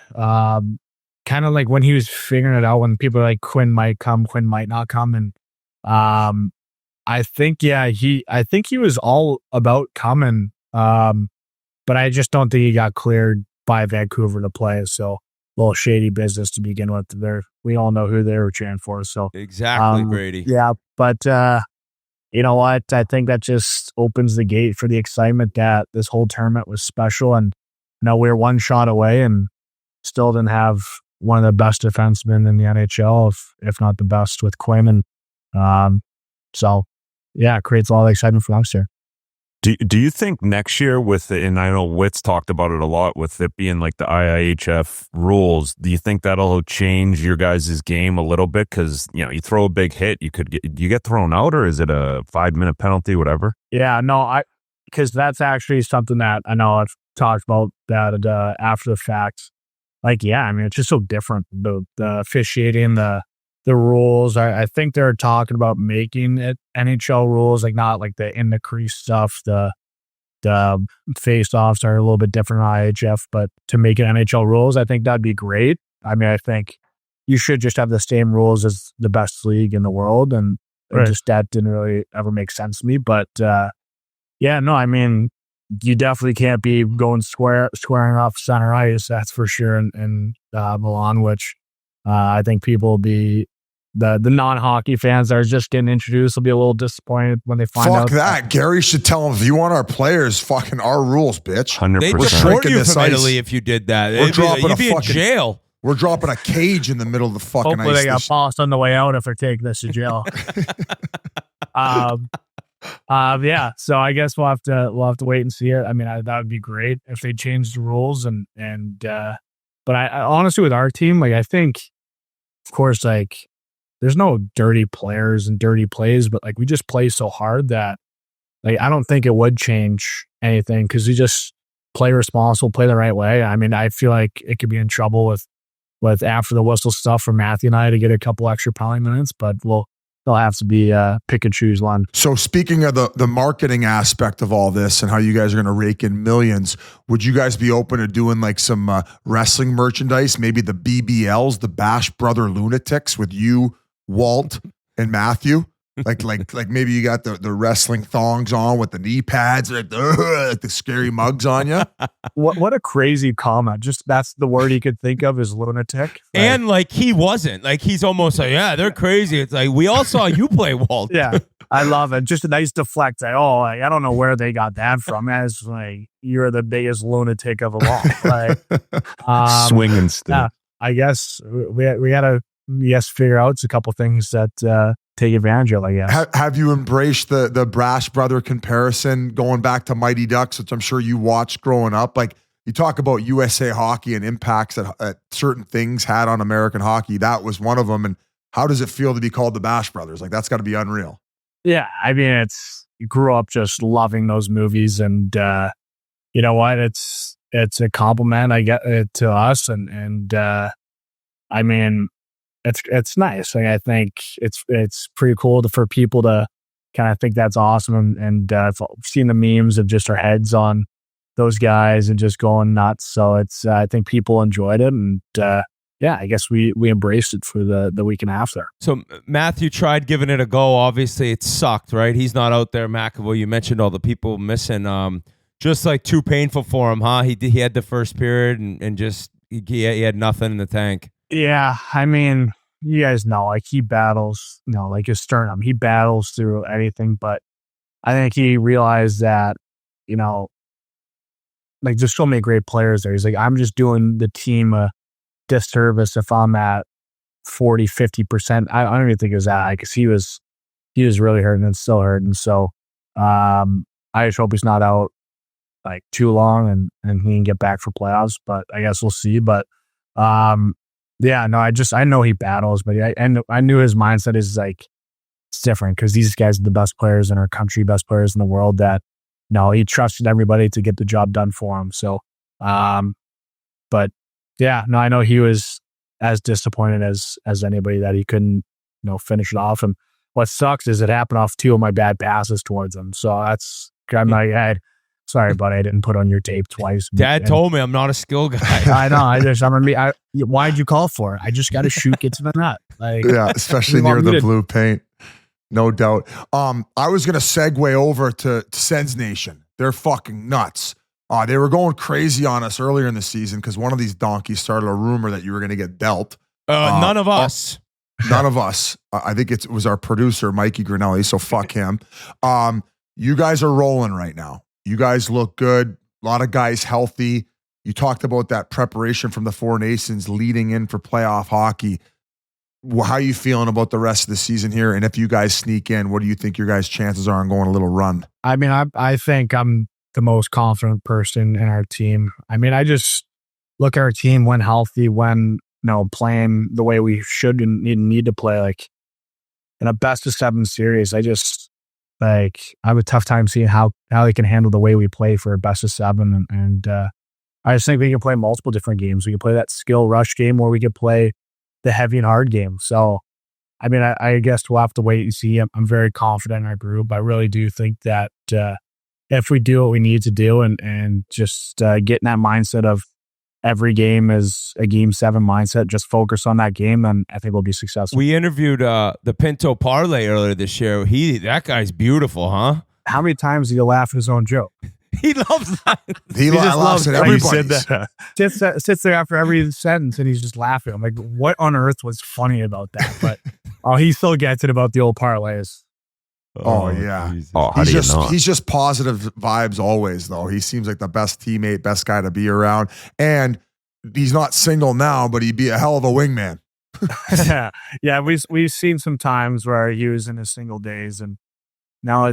kind of like when he was figuring it out, when people are like, Quinn might come, Quinn might not come. And I think he was all about coming. But I just don't think he got cleared by Vancouver to play. So a little shady business to begin with. We all know who they were cheering for. So exactly, Brady. Yeah, but you know what? I think that just opens the gate for the excitement that this whole tournament was special. And now we're one shot away and still didn't have one of the best defensemen in the NHL, if not the best, with Quinn. And so, yeah, it creates a lot of excitement for next year. do you think next year and I know Witt's talked about it a lot with it being like the IIHF rules, do you think that'll change your guys' game a little bit? Because, you know, you throw a big hit, you get thrown out, or is it a 5-minute penalty, whatever? Yeah, no, because that's actually something that I know I've talked about that after the fact. Like, yeah, I mean, it's just so different. The officiating, the rules. I think they're talking about making it NHL rules, like not like the in the crease stuff. The face-offs are a little bit different on IHF, but to make it NHL rules, I think that'd be great. I mean, I think you should just have the same rules as the best league in the world, and Right. just that didn't really ever make sense to me. But yeah, no, I mean, you definitely can't be going squaring off center ice, that's for sure, in Milan, which I think people will be, the non-hockey fans that are just getting introduced will be a little disappointed when they find out. Fuck that. Gary should tell them, if you want our players, fucking our rules, bitch. 100%. They'd We're deport shrinking you this from ice. Italy if you did that. We're You'd be in jail. We're dropping a cage in the middle of the fucking Hopefully ice. they got bossed on the way out if they're taking this to jail. Yeah. So I guess we'll have to wait and see it. I mean, that would be great if they changed the rules but I honestly, with our team, like, I think, of course, like, there's no dirty players and dirty plays, but like, we just play so hard that, like, I don't think it would change anything because we just play responsible, play the right way. I mean, I feel like it could be in trouble with with after the whistle stuff for Matthew and I to get a couple extra penalty minutes, but they'll have to be pick and choose one. So speaking of the marketing aspect of all this and how you guys are going to rake in millions, would you guys be open to doing like some wrestling merchandise? Maybe the BBLs, the Bash Brother Lunatics with you, Walt, and Matthew? Like maybe you got the wrestling thongs on with the knee pads, like the scary mugs on you. What a crazy comment! Just that's the word he could think of is lunatic. And like he wasn't like he's almost like they're crazy. It's like we all saw you play, Walt. Yeah, I love it. Just a nice deflect. I don't know where they got that from. As like you're the biggest lunatic of them all. Like swinging still. Yeah, I guess we got to figure out a couple things that. Take advantage of, I guess. Have you embraced the Brash Brother comparison going back to Mighty Ducks, which I'm sure you watched growing up? Like you talk about USA hockey and impacts that certain things had on American hockey. That was one of them. And how does it feel to be called the Bash Brothers? Like that's got to be unreal. Yeah, I mean, you grew up just loving those movies, and you know what? It's a compliment I get to us, and I mean. It's nice. Like, I think it's pretty cool for people to kind of think that's awesome. And I've seen the memes of just our heads on those guys and just going nuts. So I think people enjoyed it. And I guess we embraced it for the weekend after. So Matthew tried giving it a go. Obviously it sucked, right? He's not out there. McAvoy, you mentioned all the people missing. Just like too painful for him, huh? He had the first period and just he had nothing in the tank. Yeah, I mean, you guys know, like he battles, like his sternum. He battles through anything, but I think he realized that, like there's so many great players there. He's like, I'm just doing the team a disservice if I'm at 40, 50%. I don't even think it was that, because he was really hurting and still hurting. So I just hope he's not out like too long and he can get back for playoffs, but I guess we'll see. But yeah, no, I know he battles, but I knew his mindset is like, it's different because these guys are the best players in our country, best players in the world that, he trusted everybody to get the job done for him. So, but yeah, no, I know he was as disappointed as anybody that he couldn't, finish it off. And what sucks is it happened off two of my bad passes towards him. So I'm like, hey, sorry, buddy, I didn't put on your tape twice. Dad told me I'm not a skill guy. I know. Why'd you call for it? I just got to shoot, get to the net. Like, yeah, especially near the blue paint. No doubt. I was going to segue over to Sens Nation. They're fucking nuts. They were going crazy on us earlier in the season because one of these donkeys started a rumor that you were going to get dealt. None of us. None of us. I think it was our producer, Mikey Grinelli, so fuck him. You guys are rolling right now. You guys look good. A lot of guys healthy. You talked about that preparation from the Four Nations leading in for playoff hockey. How are you feeling about the rest of the season here? And if you guys sneak in, what do you think your guys' chances are on going a little run? I mean, I think I'm the most confident person in our team. I mean, I just look at our team when healthy, when playing the way we should and need to play. Like in a best of 7 series, I have a tough time seeing how they can handle the way we play for a best of 7. And I just think we can play multiple different games. We can play that skill rush game, or we could play the heavy and hard game. So, I mean, I guess we'll have to wait and see. I'm very confident in our group. I really do think that if we do what we need to do and just get in that mindset of every game is a game 7 mindset, just focus on that game, and I think we'll be successful. We interviewed the Pinto Parlay earlier this year. That guy's beautiful, huh? How many times do you laugh at his own joke? He loves that. He laughs at everybody. Sits there after every sentence and he's just laughing. I'm like, what on earth was funny about that? But he still gets it about the old parlays. Oh yeah. He's just positive vibes always, though. He seems like the best teammate, best guy to be around. And he's not single now, but he'd be a hell of a wingman. Yeah. We've seen some times where he was in his single days, and now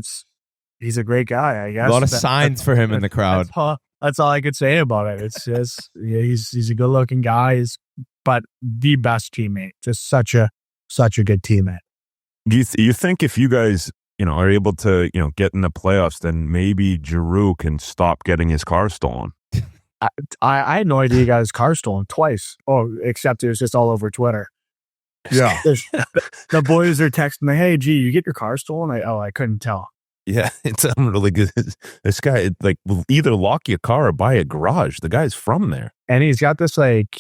he's a great guy, I guess. A lot of signs for him in the crowd. That's all I could say about it. It's just he's a good looking guy, but the best teammate. Just such a good teammate. Do you think if you guys are able to get in the playoffs, then maybe Giroux can stop getting his car stolen? I had no idea he got his car stolen twice. Oh, except it was just all over Twitter. Yeah. The boys are texting me, "Hey, G, you get your car stolen?" I couldn't tell. Yeah, it's really good. This guy like will either lock your car or buy a garage. The guy's from there, and he's got this like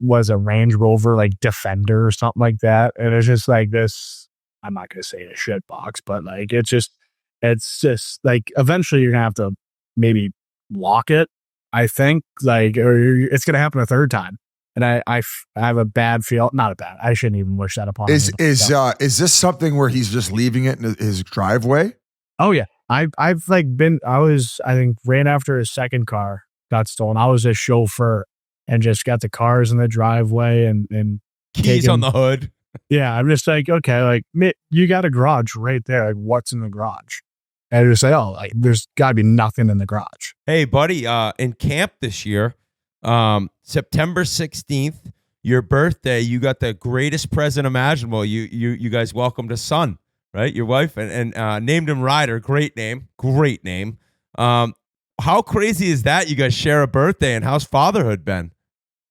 was a Range Rover like Defender or something like that, and it's just like this. I'm not gonna say a shit box, but like it's just like eventually you're gonna have to maybe lock it. I think like or it's gonna happen a third time. And I have a bad feel. Not a bad. I shouldn't even wish that upon. Is this something where he's just leaving it in his driveway? Oh yeah, I've like been. I think ran after his second car got stolen. I was a chauffeur and just got the cars in the driveway and keys on the hood. Yeah, I'm just like, okay, like you got a garage right there. Like, what's in the garage? And I just say, oh, like there's got to be nothing in the garage. Hey, buddy, in camp this year. September 16th, your birthday, you got the greatest present imaginable. You guys welcomed a son, right? Your wife and named him Ryder. Great name. How crazy is that? You guys share a birthday, and how's fatherhood been?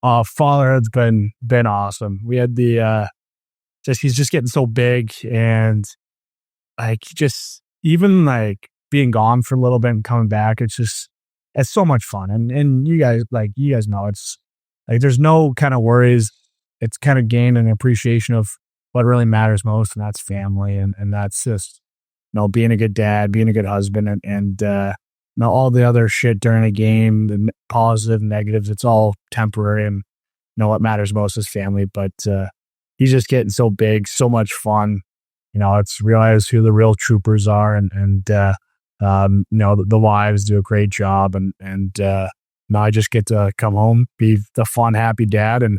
Fatherhood's been awesome. We had he's just getting so big, and like just even like being gone for a little bit and coming back, it's so much fun. And you guys know it's like there's no kind of worries. It's kind of gain an appreciation of what really matters most, and that's family, and that's just being a good dad, being a good husband, and all the other shit during a game, the positive, negatives, it's all temporary, and what matters most is family. But he's just getting so big, so much fun. It's realize who the real troopers are, and the wives do a great job, and now I just get to come home, be the fun, happy dad, and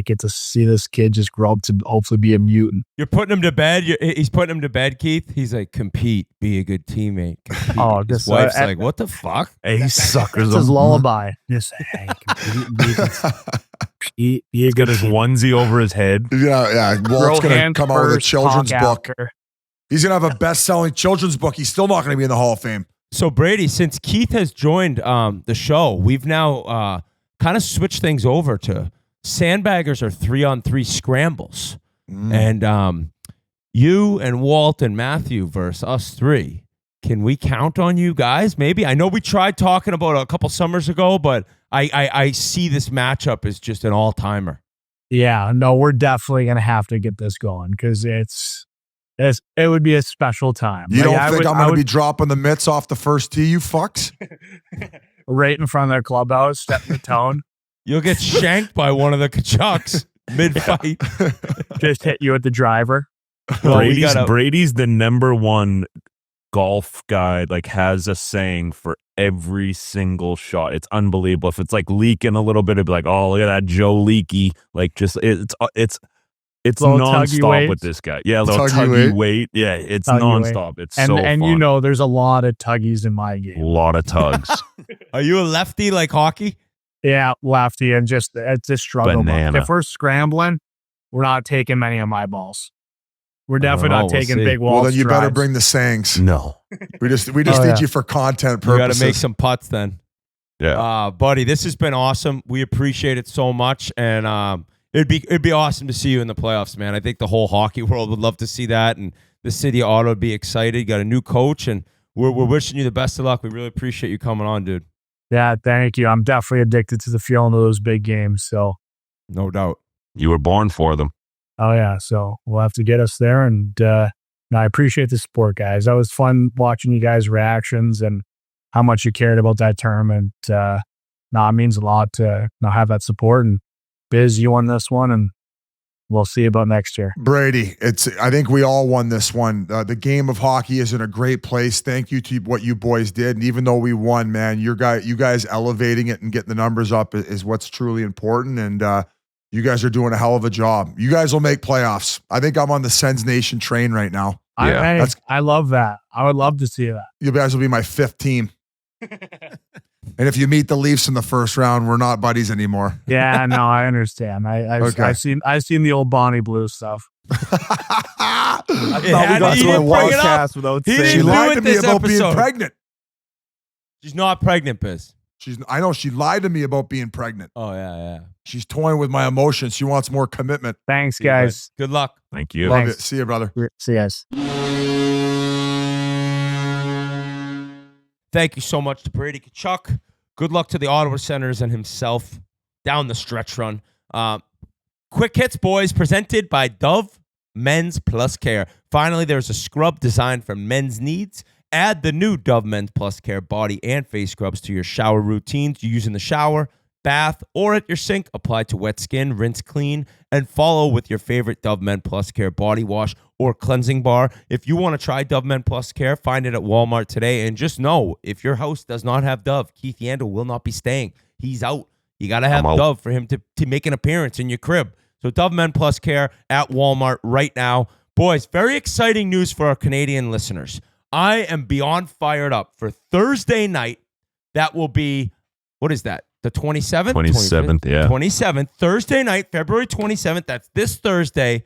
get to see this kid just grow up to hopefully be a mutant. You're putting him to bed. He's putting him to bed, Keith. He's like, compete, be a good teammate. Compete. Oh, his wife's like, what the fuck? Hey, he suckers. It's his lullaby. Just hey, compete, be a good his onesie over his head. Yeah. Walt's gonna come out with a children's book. After. He's gonna have a best-selling children's book. He's still not gonna be in the Hall of Fame. So Brady, since Keith has joined the show, we've now kind of switched things over to sandbaggers are 3-on-3 scrambles. And you and Walt and Matthew versus us three. Can we count on you guys? Maybe. I know we tried talking about it a couple summers ago, but I see this matchup as just an all-timer. Yeah, no, we're definitely going to have to get this going because it would be a special time. You don't think I'm going to be dropping the mitts off the first tee, you fucks? Right in front of their clubhouse, setting the tone. You'll get shanked by one of the Tkachuks mid-fight. Just hit you at the driver. Brady's the number one golf guy, like has a saying for every single shot. It's unbelievable. If it's like leaking a little bit, it'd be like, oh, look at that Joe Leaky. Like just it's nonstop with this guy. Yeah, a little tuggy weight. Yeah, it's nonstop. It's so fun. And there's a lot of tuggies in my game. A lot of tugs. Are you a lefty like hockey? Yeah, lefty, and it's a struggle. If we're scrambling, we're not taking many of my balls. We're definitely not taking big walls. Well, then you better bring the sayings. No. We just need you for content purposes. We got to make some putts then. Yeah. Buddy, this has been awesome. We appreciate it so much. And it'd be awesome to see you in the playoffs, man. I think the whole hockey world would love to see that. And the city of Ottawa would be excited. You got a new coach, and we're wishing you the best of luck. We really appreciate you coming on, dude. Yeah, thank you. I'm definitely addicted to the feeling of those big games. So, no doubt. You were born for them. Oh, yeah. So we'll have to get us there. And I appreciate the support, guys. That was fun watching you guys' reactions and how much you cared about that tournament. It means a lot to have that support. And Biz, you won this one, and we'll see about next year. Brady, I think we all won this one. The game of hockey is in a great place. Thank you to what you boys did. And even though we won, man, you guys elevating it and getting the numbers up is what's truly important. And you guys are doing a hell of a job. You guys will make playoffs. I think I'm on the Sens Nation train right now. Yeah. I love that. I would love to see that. You guys will be my 5th team. And if you meet the Leafs in the first round, we're not buddies anymore. Yeah, no, I understand. I've seen the old Bonnie Blue stuff. I thought we got to a podcast without saying. She lied to me about being pregnant. She's not pregnant, Biz. I know she lied to me about being pregnant. Oh, yeah. She's toying with my emotions. She wants more commitment. Thanks, guys. Good luck. Thank you. Love it. See you, brother. See you guys. Thank you so much to Brady Tkachuk. Good luck to the Ottawa Senators and himself down the stretch run. Quick hits, boys, presented by Dove Men's Plus Care. Finally, there's a scrub designed for men's needs. Add the new Dove Men's Plus Care body and face scrubs to your shower routines. You use in the shower, bath, or at your sink. Apply to wet skin, rinse clean, and follow with your favorite Dove Men Plus Care body wash or cleansing bar. If you want to try Dove Men Plus Care, find it at Walmart today. And just know, if your house does not have Dove, Keith Yandel will not be staying. He's out. You got to have Dove for him to make an appearance in your crib. So Dove Men Plus Care at Walmart right now. Boys, very exciting news for our Canadian listeners. I am beyond fired up for Thursday night. That will be, what is that? The 27th? 27th, yeah. 27th, Thursday night, February 27th. That's this Thursday.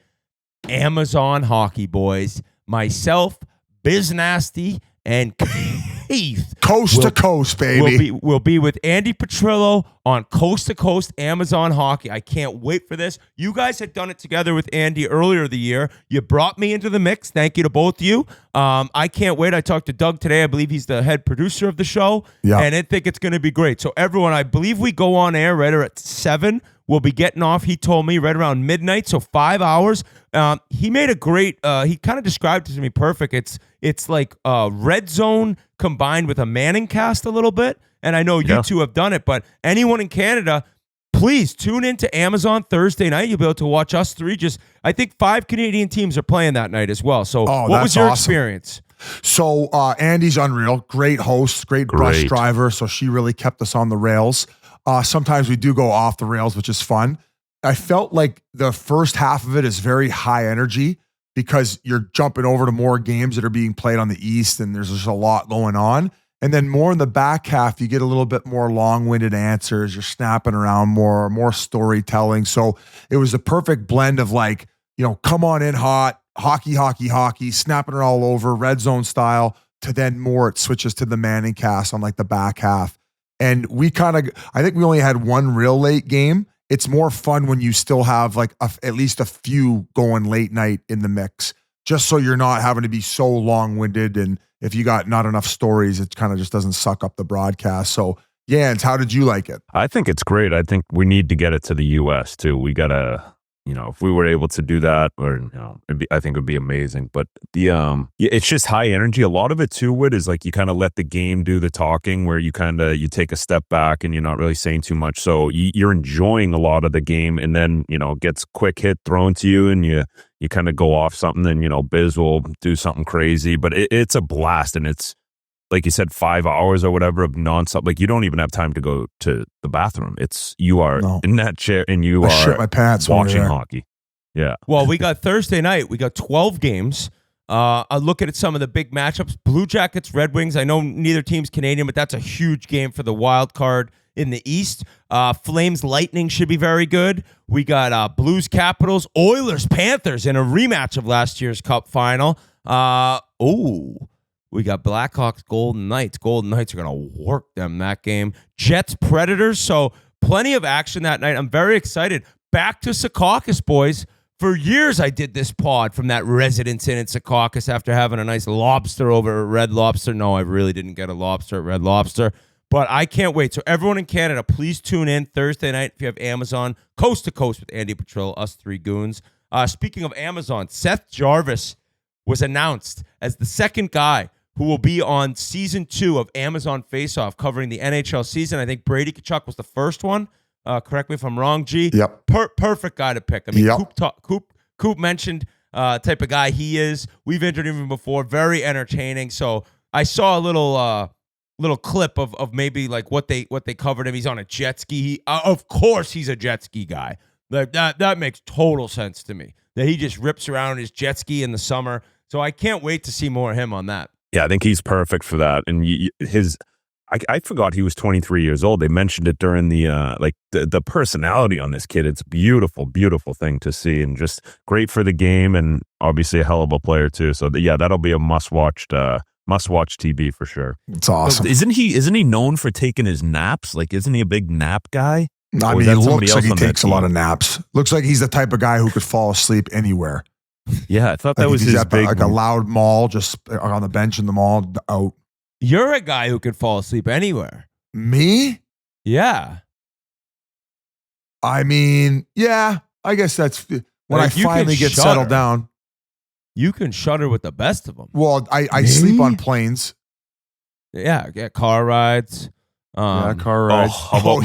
Amazon Hockey, boys. Myself, Biz Nasty, and Keith. Coast to coast, baby. We'll be with Andy Petrillo on Coast to Coast Amazon Hockey. I can't wait for this. You guys had done it together with Andy earlier the year. You brought me into the mix. Thank you to both of you. I can't wait. I talked to Doug today. I believe he's the head producer of the show. Yeah. And I think it's going to be great. So everyone, I believe we go on air right at 7. We'll be getting off, he told me, right around midnight, so 5 hours. He made a great, he kind of described it to me perfect. It's like Red Zone combined with a Manning cast a little bit. And I know you two have done it, but anyone in Canada, please tune in to Amazon Thursday night. You'll be able to watch us three. I think 5 Canadian teams are playing that night as well. So what was your experience? So Andy's unreal. Great host, great bus driver. So she really kept us on the rails. Sometimes we do go off the rails, which is fun. I felt like the first half of it is very high energy because you're jumping over to more games that are being played on the East and there's just a lot going on. And then more in the back half, you get a little bit more long-winded answers. You're snapping around more storytelling. So it was a perfect blend of like, come on in hot, hockey, snapping it all over, red zone style, to then more it switches to the Manning cast on like the back half. And I think we only had one real late game. It's more fun when you still have like at least a few going late night in the mix, just so you're not having to be so long-winded. And if you got not enough stories, it kind of just doesn't suck up the broadcast. So, Jans, how did you like it? I think it's great. I think we need to get it to the U.S. too. We got to, if we were able to do that, or I think it would be amazing. But it's just high energy. A lot of it too, Whit, is like you kind of let the game do the talking, where you take a step back and you're not really saying too much. So you're enjoying a lot of the game, and then gets quick hit thrown to you, and you kind of go off something. Then Biz will do something crazy, but it's a blast, and it's like you said, 5 hours or whatever of nonstop. Like you don't even have time to go to the bathroom. You are in that chair and I shit my pants watching hockey. Yeah. Well, we got Thursday night. We got 12 games. I look at some of the big matchups. Blue Jackets, Red Wings. I know neither team's Canadian, but that's a huge game for the wild card in the East. Flames, Lightning should be very good. We got Blues, Capitals, Oilers, Panthers in a rematch of last year's Cup final. We got Blackhawks, Golden Knights. Golden Knights are going to work them that game. Jets, Predators. So plenty of action that night. I'm very excited. Back to Secaucus, boys. For years, I did this pod from that residence inn in Secaucus after having a nice lobster over at Red Lobster. No, I really didn't get a lobster at Red Lobster. But I can't wait. So everyone in Canada, please tune in Thursday night if you have Amazon. Coast to Coast with Andy Petrillo, us three goons. Speaking of Amazon, Seth Jarvis was announced as the second guy who will be on season 2 of Amazon Face Off covering the NHL season. I think Brady Tkachuk was the first one. Correct me if I'm wrong, G. Yep. Perfect guy to pick. I mean, Coop mentioned type of guy he is. We've interviewed him before. Very entertaining. So I saw a little clip of maybe like what they covered him. He's on a jet ski. Of course he's a jet ski guy. Like that makes total sense to me. That he just rips around his jet ski in the summer. So I can't wait to see more of him on that. Yeah, I think he's perfect for that. And I forgot he was 23 years old. They mentioned it during the personality on this kid. It's beautiful, beautiful thing to see, and just great for the game, and obviously a hell of a player too. So that'll be a must-watched Must watch TV for sure. It's awesome. Isn't he known for taking his naps? Like, isn't he a big nap guy? I mean, he looks like he takes a lot of naps. Looks like he's the type of guy who could fall asleep anywhere. Yeah, I thought that was his big... like a loud mall, just on the bench in the mall, out. You're a guy who could fall asleep anywhere. Me? Yeah. I mean, yeah, I guess that's when I finally get settled down. You can shudder with the best of them. Well, I sleep on planes. Yeah, car rides. Car rides. How about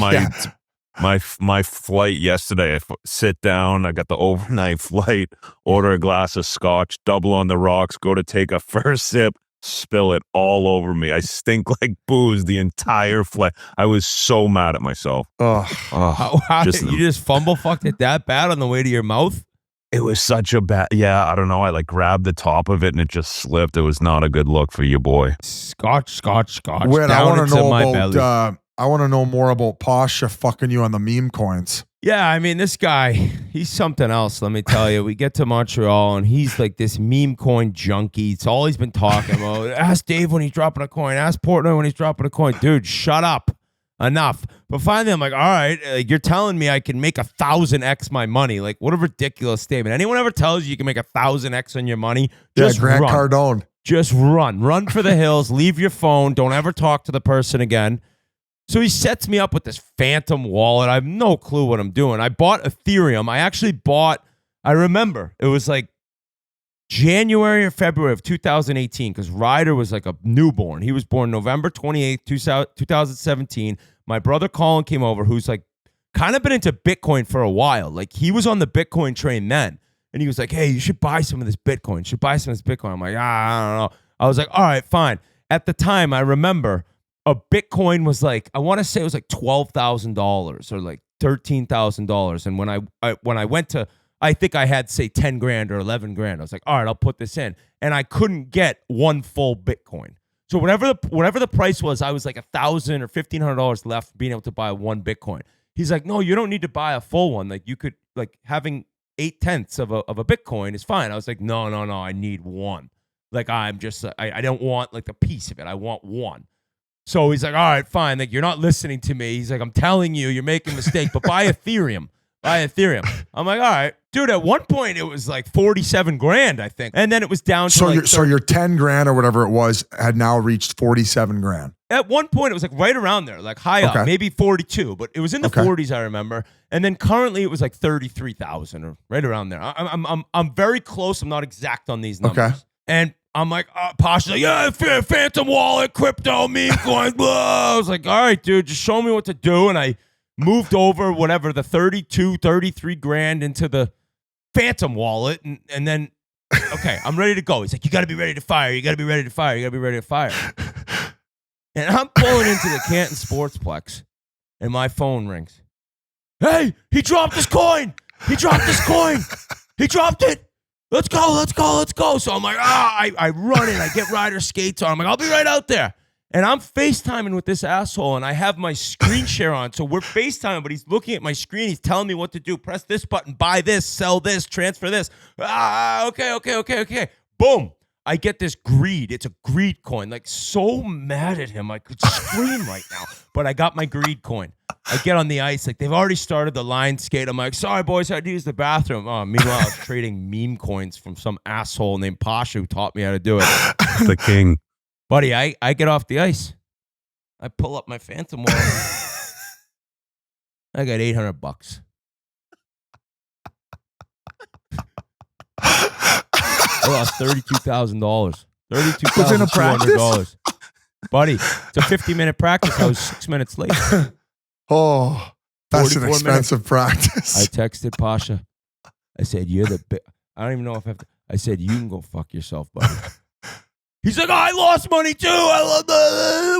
my flight yesterday? I sit down. I got the overnight flight. Order a glass of scotch. Double on the rocks. Go to take a first sip. Spill it all over me. I stink like booze the entire flight. I was so mad at myself. How did you just fumble fucked it that bad on the way to your mouth? It was such a bad. Yeah, I don't know. I like grabbed the top of it and it just slipped. It was not a good look for you, boy. Scotch. Wait, I want to know about. I want to know more about Pasha fucking you on the meme coins. Yeah, I mean, this guy, he's something else, let me tell you. We get to Montreal, and he's like this meme coin junkie. It's all he's been talking about. Ask Dave when he's dropping a coin. Ask Portnoy when he's dropping a coin. Dude, shut up. Enough. But finally, I'm like, all right, you're telling me I can make 1,000x my money. Like, what a ridiculous statement. Anyone ever tells you can make 1,000x on your money? Just Grant run. Cardone. Just run. Run for the hills. Leave your phone. Don't ever talk to the person again. So he sets me up with this phantom wallet. I have no clue what I'm doing. I bought Ethereum. I remember, it was like January or February of 2018 because Ryder was like a newborn. He was born November 28th, 2017. My brother Colin came over, who's like kind of been into Bitcoin for a while. Like he was on the Bitcoin train then. And he was like, hey, you should buy some of this Bitcoin. I'm like, I don't know. I was like, all right, fine. At the time, I remember a Bitcoin was like, I want to say it was like $12,000 or like $13,000. And when I went to, I think I had say 10 grand or 11 grand. I was like, all right, I'll put this in. And I couldn't get one full Bitcoin. So whatever the price was, I was like $1,000 or $1,500 left being able to buy one Bitcoin. He's like, no, you don't need to buy a full one. Like you could, like having 0.8 of a Bitcoin is fine. I was like, no, I need one. Like I don't want like a piece of it. I want one. So he's like, all right, fine. Like, you're not listening to me. He's like, I'm telling you, you're making a mistake, but buy Ethereum. I'm like, all right. Dude, at one point, it was like 47 grand, I think. And then it was down to so your 10 grand or whatever it was had now reached 47 grand. At one point, it was like right around there, like high up, maybe 42, but it was in the 40s, I remember. And then currently, it was like 33,000 or right around there. I'm very close. I'm not exact on these numbers. Okay. And I'm like, Pasha's like, yeah, phantom wallet, crypto, meme coins, blah. I was like, all right, dude, just show me what to do. And I moved over whatever, the 33 grand into the phantom wallet. And then, okay, I'm ready to go. He's like, you got to be ready to fire. And I'm pulling into the Canton Sportsplex, and my phone rings. Hey, he dropped his coin. He dropped it. Let's go. So I'm like, I run in. I get rider skates on. I'm like, I'll be right out there. And I'm FaceTiming with this asshole, and I have my screen share on. So we're FaceTiming, but he's looking at my screen. He's telling me what to do. Press this button, buy this, sell this, transfer this. Okay. Boom. I get this greed. It's a greed coin. Like, so mad at him. I could scream right now. But I got my greed coin. I get on the ice. Like, they've already started the line skate. I'm like, sorry, boys, I had to use the bathroom. Oh, meanwhile, I was trading meme coins from some asshole named Pasha who taught me how to do it. The king. Buddy, I get off the ice. I pull up my phantom wallet. I got $800. I lost $32,000. $32,200. Buddy, it's a 50-minute practice. I was 6 minutes late. Oh, that's an expensive practice. I texted Pasha. I said, I don't even know if I have to. I said, you can go fuck yourself, buddy. He's like, I lost money too.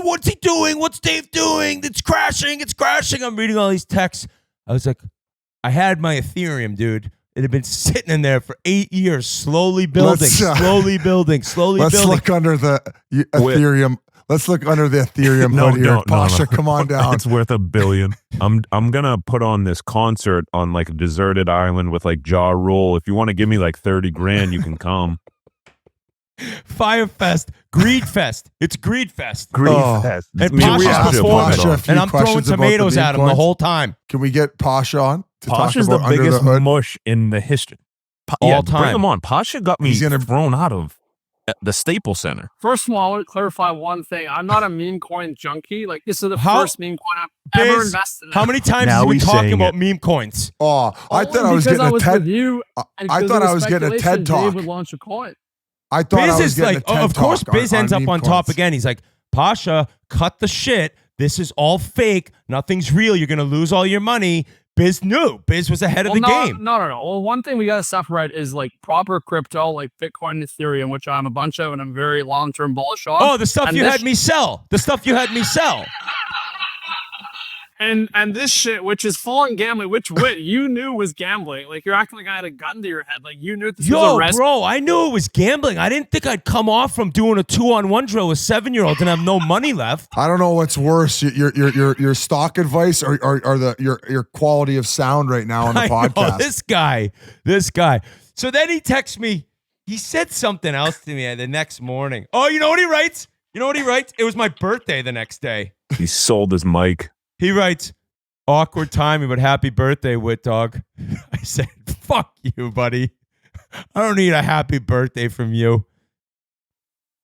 What's he doing? What's Dave doing? It's crashing. I'm reading all these texts. I was like, I had my Ethereum, dude. It had been sitting in there for 8 years, slowly building. Let's look under the Ethereum. Let's look under the Ethereum hood here. Pasha, come on down. It's worth $1 billion. I'm gonna put on this concert on like a deserted island with like Ja Rule. If you want to give me like 30 grand, you can come. Fire Fest, Greed Fest. It's Greed Fest. Greed Fest. And Me and Pasha's Pasha performing, and I'm throwing tomatoes at him the whole time. Can we get Pasha on to Pasha's talk the about biggest Under the Hood? mush in the history. All Bring time. him on. Pasha got me thrown out of the Staples Center. First of all, I want to clarify one thing. I'm not a meme coin junkie. Like, this is the first meme coin I've ever invested in. How many times Now have we he's talking saying about it. meme coins? Oh, I thought I was Because getting a TED. with you, and I because thought there I was getting a speculation TED talk. Dave would launch a coin. I thought Biz I was is getting like, a TED of course, talk Biz ends up meme on top coins. again. He's like, Pasha, cut the shit. This is all fake. Nothing's real. You're going to lose all your money. Biz knew. Biz was ahead of the game. No. Well, one thing we got to separate is like proper crypto, like Bitcoin and Ethereum, which I'm a bunch of and I'm very long-term bullish on. Oh, the stuff And you this had me sell. The stuff you had me sell. And this shit, which is full on gambling, which you knew was gambling. Like, you're acting like I had a gun to your head. Like, you knew this was a risk. Bro, I knew it was gambling. I didn't think I'd come off from doing a 2-on-1 drill with 7-year-olds and have no money left. I don't know what's worse, your stock advice or your quality of sound right now on the podcast. This guy. So then he texts me. He said something else to me the next morning. Oh, you know what he writes? It was my birthday the next day. He sold his mic. He writes, awkward timing, but happy birthday, Wit Dog. I said, fuck you, buddy. I don't need a happy birthday from you.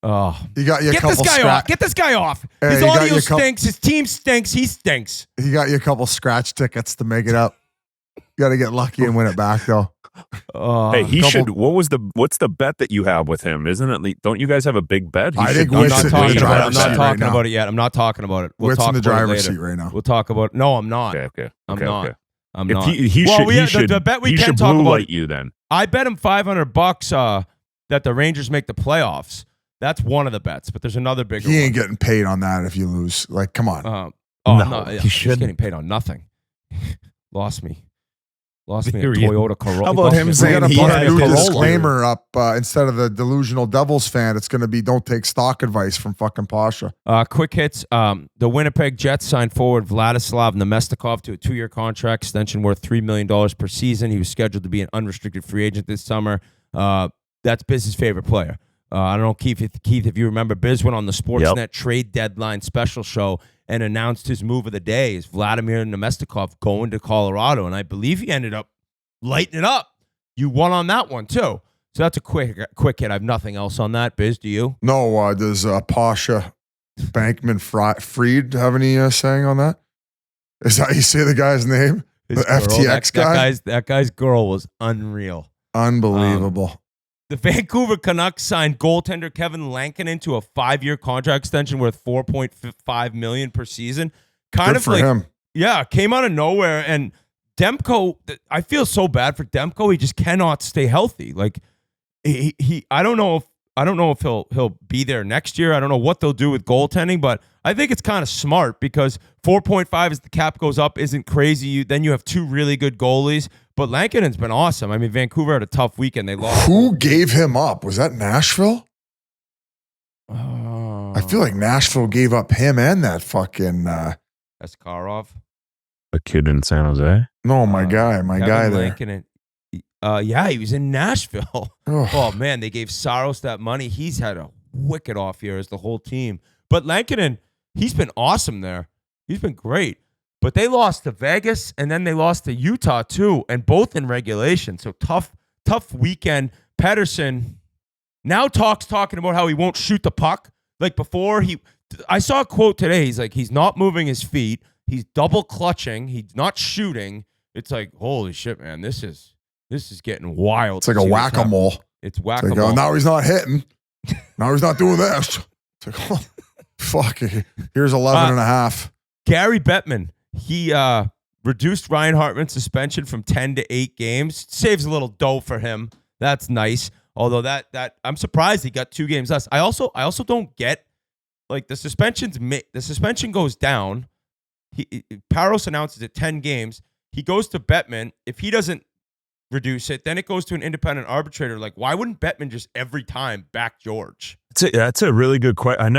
Oh, You got you a get couple this guy off. Get this guy off. Hey, His you got audio you a couple- stinks. His team stinks. He stinks. He got you a couple scratch tickets to make it up. You got to get lucky and win it back, though. Hey, he should. What's the bet that you have with him? Isn't it? Don't you guys have a big bet? I think I'm Witt's not in the talking about it. I'm driver's not seat right talking now. about it yet. I'm not talking about it. We'll Witt's talk in the about it driver's later. seat right now. We'll talk about it. No, I'm not. Okay. I'm not. I'm If not. he Well, should, we he have- should. the bet we he can should talk blue about- light you then. I bet him $500 that the Rangers make the playoffs. That's one of the bets, but there's another bigger He one. ain't getting paid on that if you lose. Like, come on. No, No, he's he shouldn't. getting paid on nothing. Lost me a Period. Toyota Corolla. How about him We saying got to he put had a a new Corolla? disclaimer up instead of the delusional Devils fan. It's going to be don't take stock advice from fucking Pasha. Quick hits. The Winnipeg Jets signed forward Vladislav Nemestikov to a 2-year contract extension worth $3 million per season. He was scheduled to be an unrestricted free agent this summer. That's Biz's favorite player. I don't know, Keith, if you remember, Biz went on the Sportsnet trade deadline special show and announced his move of the day is Vladimir Nemestikov going to Colorado, and I believe he ended up lighting it up. You won on that one, too. So that's a quick hit. I have nothing else on that. Biz, do you? No, does Pasha Bankman-Fried have any saying on that? Is that how you say the guy's name? His The girl, FTX guy? That guy's girl was unreal. Unbelievable. The Vancouver Canucks signed goaltender Kevin Lankinen to a 5-year contract extension worth $4.5 million per season. Good for him. Yeah, came out of nowhere. And Demko, I feel so bad for Demko. He just cannot stay healthy. Like I don't know if he'll be there next year. I don't know what they'll do with goaltending, but I think it's kind of smart because 4.5 as the cap goes up isn't crazy. Then you have 2 really good goalies. But Lankinen's been awesome. I mean, Vancouver had a tough weekend. They lost. Who gave him up? Was that Nashville? I feel like Nashville gave up him and that fucking. Askarov. A kid in San Jose. No, my guy there. Lankinen. Yeah, he was in Nashville. Oh man, they gave Saros that money. He's had a wicked off year as the whole team. But Lankinen, he's been awesome there. He's been great. But they lost to Vegas and then they lost to Utah too, and both in regulation. So tough weekend. Pedersen now talking about how he won't shoot the puck. Like before, I saw a quote today. He's like, he's not moving his feet. He's double clutching. He's not shooting. It's like, holy shit, man. This is getting wild. It's like a whack-a-mole. It's whack-a-mole. Like, now he's not hitting. Now he's not doing this. It's like, oh, fuck. Here's 11 and a half. Gary Bettman. He reduced Ryan Hartman's suspension from 10 to 8 games. Saves a little dough for him. That's nice. Although that I'm surprised he got 2 games less. I also don't get, like, the suspension goes down. Paros announces it 10 games. He goes to Bettman. If he doesn't reduce it, then it goes to an independent arbitrator. Like, why wouldn't Bettman just every time back George? That's a really good question.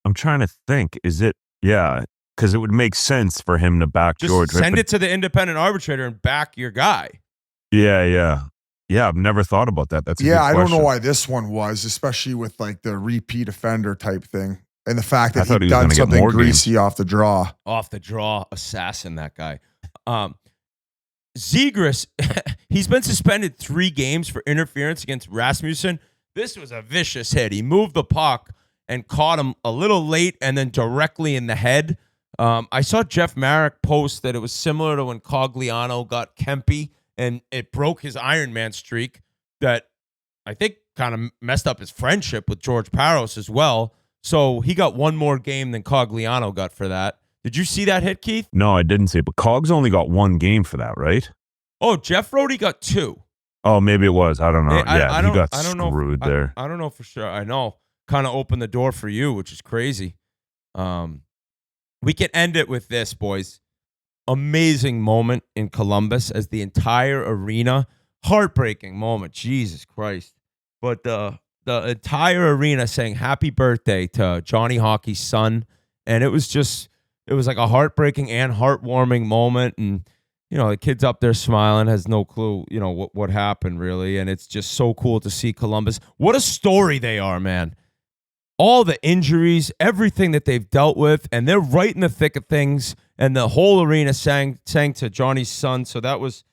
I'm trying to think. Is it? Yeah, because it would make sense for him to back Just George. send it to the independent arbitrator and back your guy. Yeah. Yeah, I've never thought about that. That's a good I don't know question. why this one was, especially with like the repeat offender type thing. And the fact that he he'd done something greasy games. off the draw. Off the draw, assassin, that guy. Zegras, he's been suspended 3 games for interference against Rasmussen. This was a vicious hit. He moved the puck and caught him a little late and then directly in the head. I saw Jeff Marek post that it was similar to when Cogliano got Kempe and it broke his Iron Man streak that I think kind of messed up his friendship with George Parros as well. So he got one more game than Cogliano got for that. Did you see that hit, Keith? No, I didn't see it, but Cogs only got 1 game for that, right? Oh, Jeff Rhodey got 2. Oh, maybe it was. I don't know. I he got know, screwed there. I don't know for sure. I know. Kind of opened the door for you, which is crazy. We can end it with this, boys. Amazing moment in Columbus as the entire arena, heartbreaking moment, Jesus Christ. But the entire arena saying happy birthday to Johnny Hockey's son. And it was like a heartbreaking and heartwarming moment. And, the kid's up there smiling, has no clue, what happened really. And it's just so cool to see Columbus. What a story they are, man. All the injuries, everything that they've dealt with, and they're right in the thick of things. And the whole arena sang to Johnny's son. So that was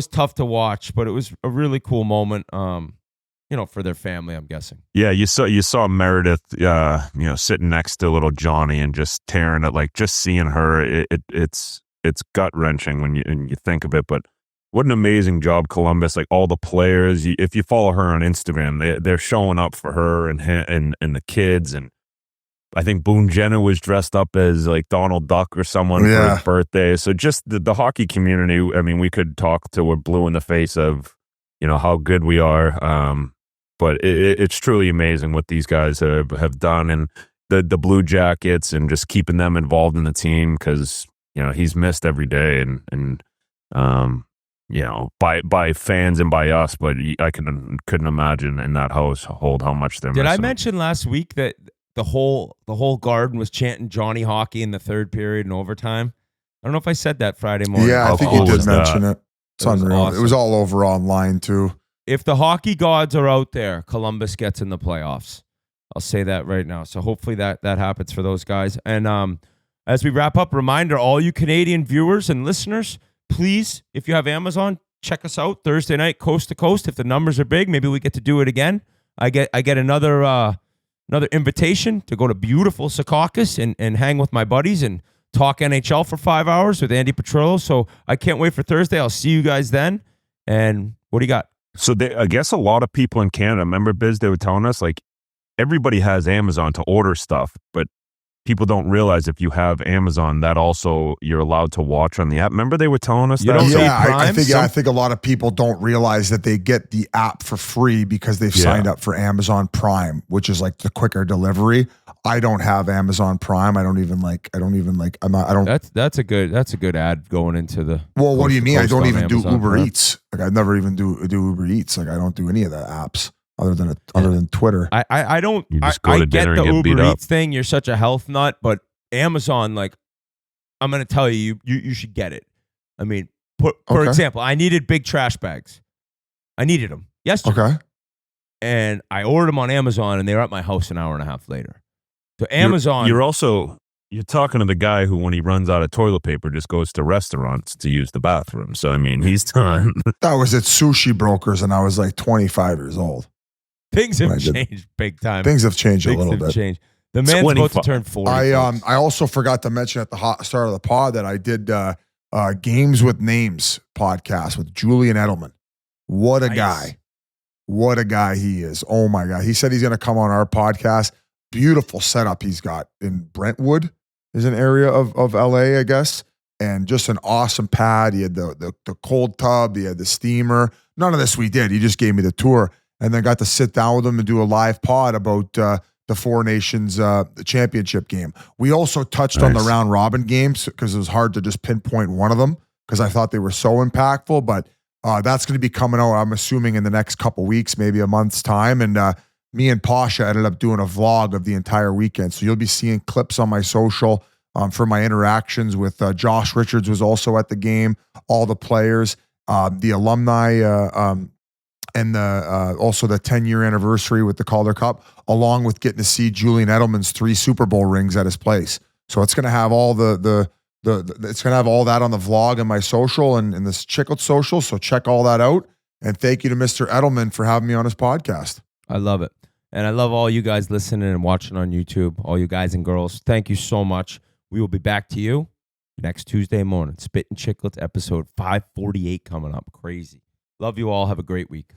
tough to watch, but it was a really cool moment. For their family, I'm guessing. Yeah, you saw Meredith, sitting next to little Johnny and just tearing it. Like just seeing her, it's gut wrenching when you think of it. But what an amazing job, Columbus! Like all the players, if you follow her on Instagram, they're showing up for her and the kids. And I think Boone Jenner was dressed up as like Donald Duck or someone for his birthday. So just the hockey community. I mean, we could talk till we're blue in the face of how good we are. But it's truly amazing what these guys have done, and the Blue Jackets, and just keeping them involved in the team because he's missed every day, and by fans and by us. But I couldn't imagine in that household how much they're. Did missing I mention last week that the whole garden was chanting Johnny Hockey in the third period and overtime? I don't know if I said that Friday morning. Yeah, I think you did mention it. It's unreal. Awesome. It was all over online too. If the hockey gods are out there, Columbus gets in the playoffs. I'll say that right now. So hopefully that happens for those guys. And as we wrap up, reminder, all you Canadian viewers and listeners, please, if you have Amazon, check us out Thursday night, coast to coast. If the numbers are big, maybe we get to do it again. I get another invitation to go to beautiful Secaucus and hang with my buddies and talk NHL for 5 hours with Andy Petrillo. So I can't wait for Thursday. I'll see you guys then. And what do you got? So I guess a lot of people in Canada, remember, Biz, they were telling us, like, everybody has Amazon to order stuff, but people don't realize if you have Amazon, that also you're allowed to watch on the app. Remember they were telling us that? Yeah, I think a lot of people don't realize that they get the app for free because they've signed up for Amazon Prime, which is like the quicker delivery. I don't have Amazon Prime. That's a good ad going into the. Well, what do you mean? I don't even do Uber Prime. Eats. Like I never even do Uber Eats. Like I don't do any of the apps other than Twitter. I don't. You just go to get dinner the and get beat Uber up. Eats thing. You're such a health nut, but Amazon, like, I'm gonna tell you should get it. I mean, for example, I needed big trash bags. I needed them yesterday. Okay. And I ordered them on Amazon, and they were at my house an hour and a half later. So Amazon. You're talking to the guy who, when he runs out of toilet paper, just goes to restaurants to use the bathroom. So, I mean, he's done. That was at Sushi Brokers, and I was like 25 years old. Things have changed big time. Things have changed a little bit. Changed. The man's about to turn 40. I also forgot to mention at the start of the pod that I did Games with Names podcast with Julian Edelman. What a guy. What a guy he is. Oh, my God. He said he's going to come on our podcast. Beautiful setup he's got in Brentwood, is an area of LA, I guess. And just an awesome pad. He had the cold tub. He had the steamer. None of this we did. He just gave me the tour. And then got to sit down with him and do a live pod about the Four Nations championship game. We also touched on the round robin games because it was hard to just pinpoint one of them because I thought they were so impactful. But that's going to be coming out, I'm assuming, in the next couple weeks, maybe a month's time. And me and Pasha ended up doing a vlog of the entire weekend. So you'll be seeing clips on my social for my interactions with Josh Richards was also at the game, all the players, the alumni and the also the 10-year anniversary with the Calder Cup, along with getting to see Julian Edelman's 3 Super Bowl rings at his place. So it's going to have all it's going to have all that on the vlog and my social and this Chiclets social. So check all that out. And thank you to Mr. Edelman for having me on his podcast. I love it. And I love all you guys listening and watching on YouTube, all you guys and girls. Thank you so much. We will be back to you next Tuesday morning. Spittin' Chiclets episode 548 coming up. Crazy. Love you all. Have a great week.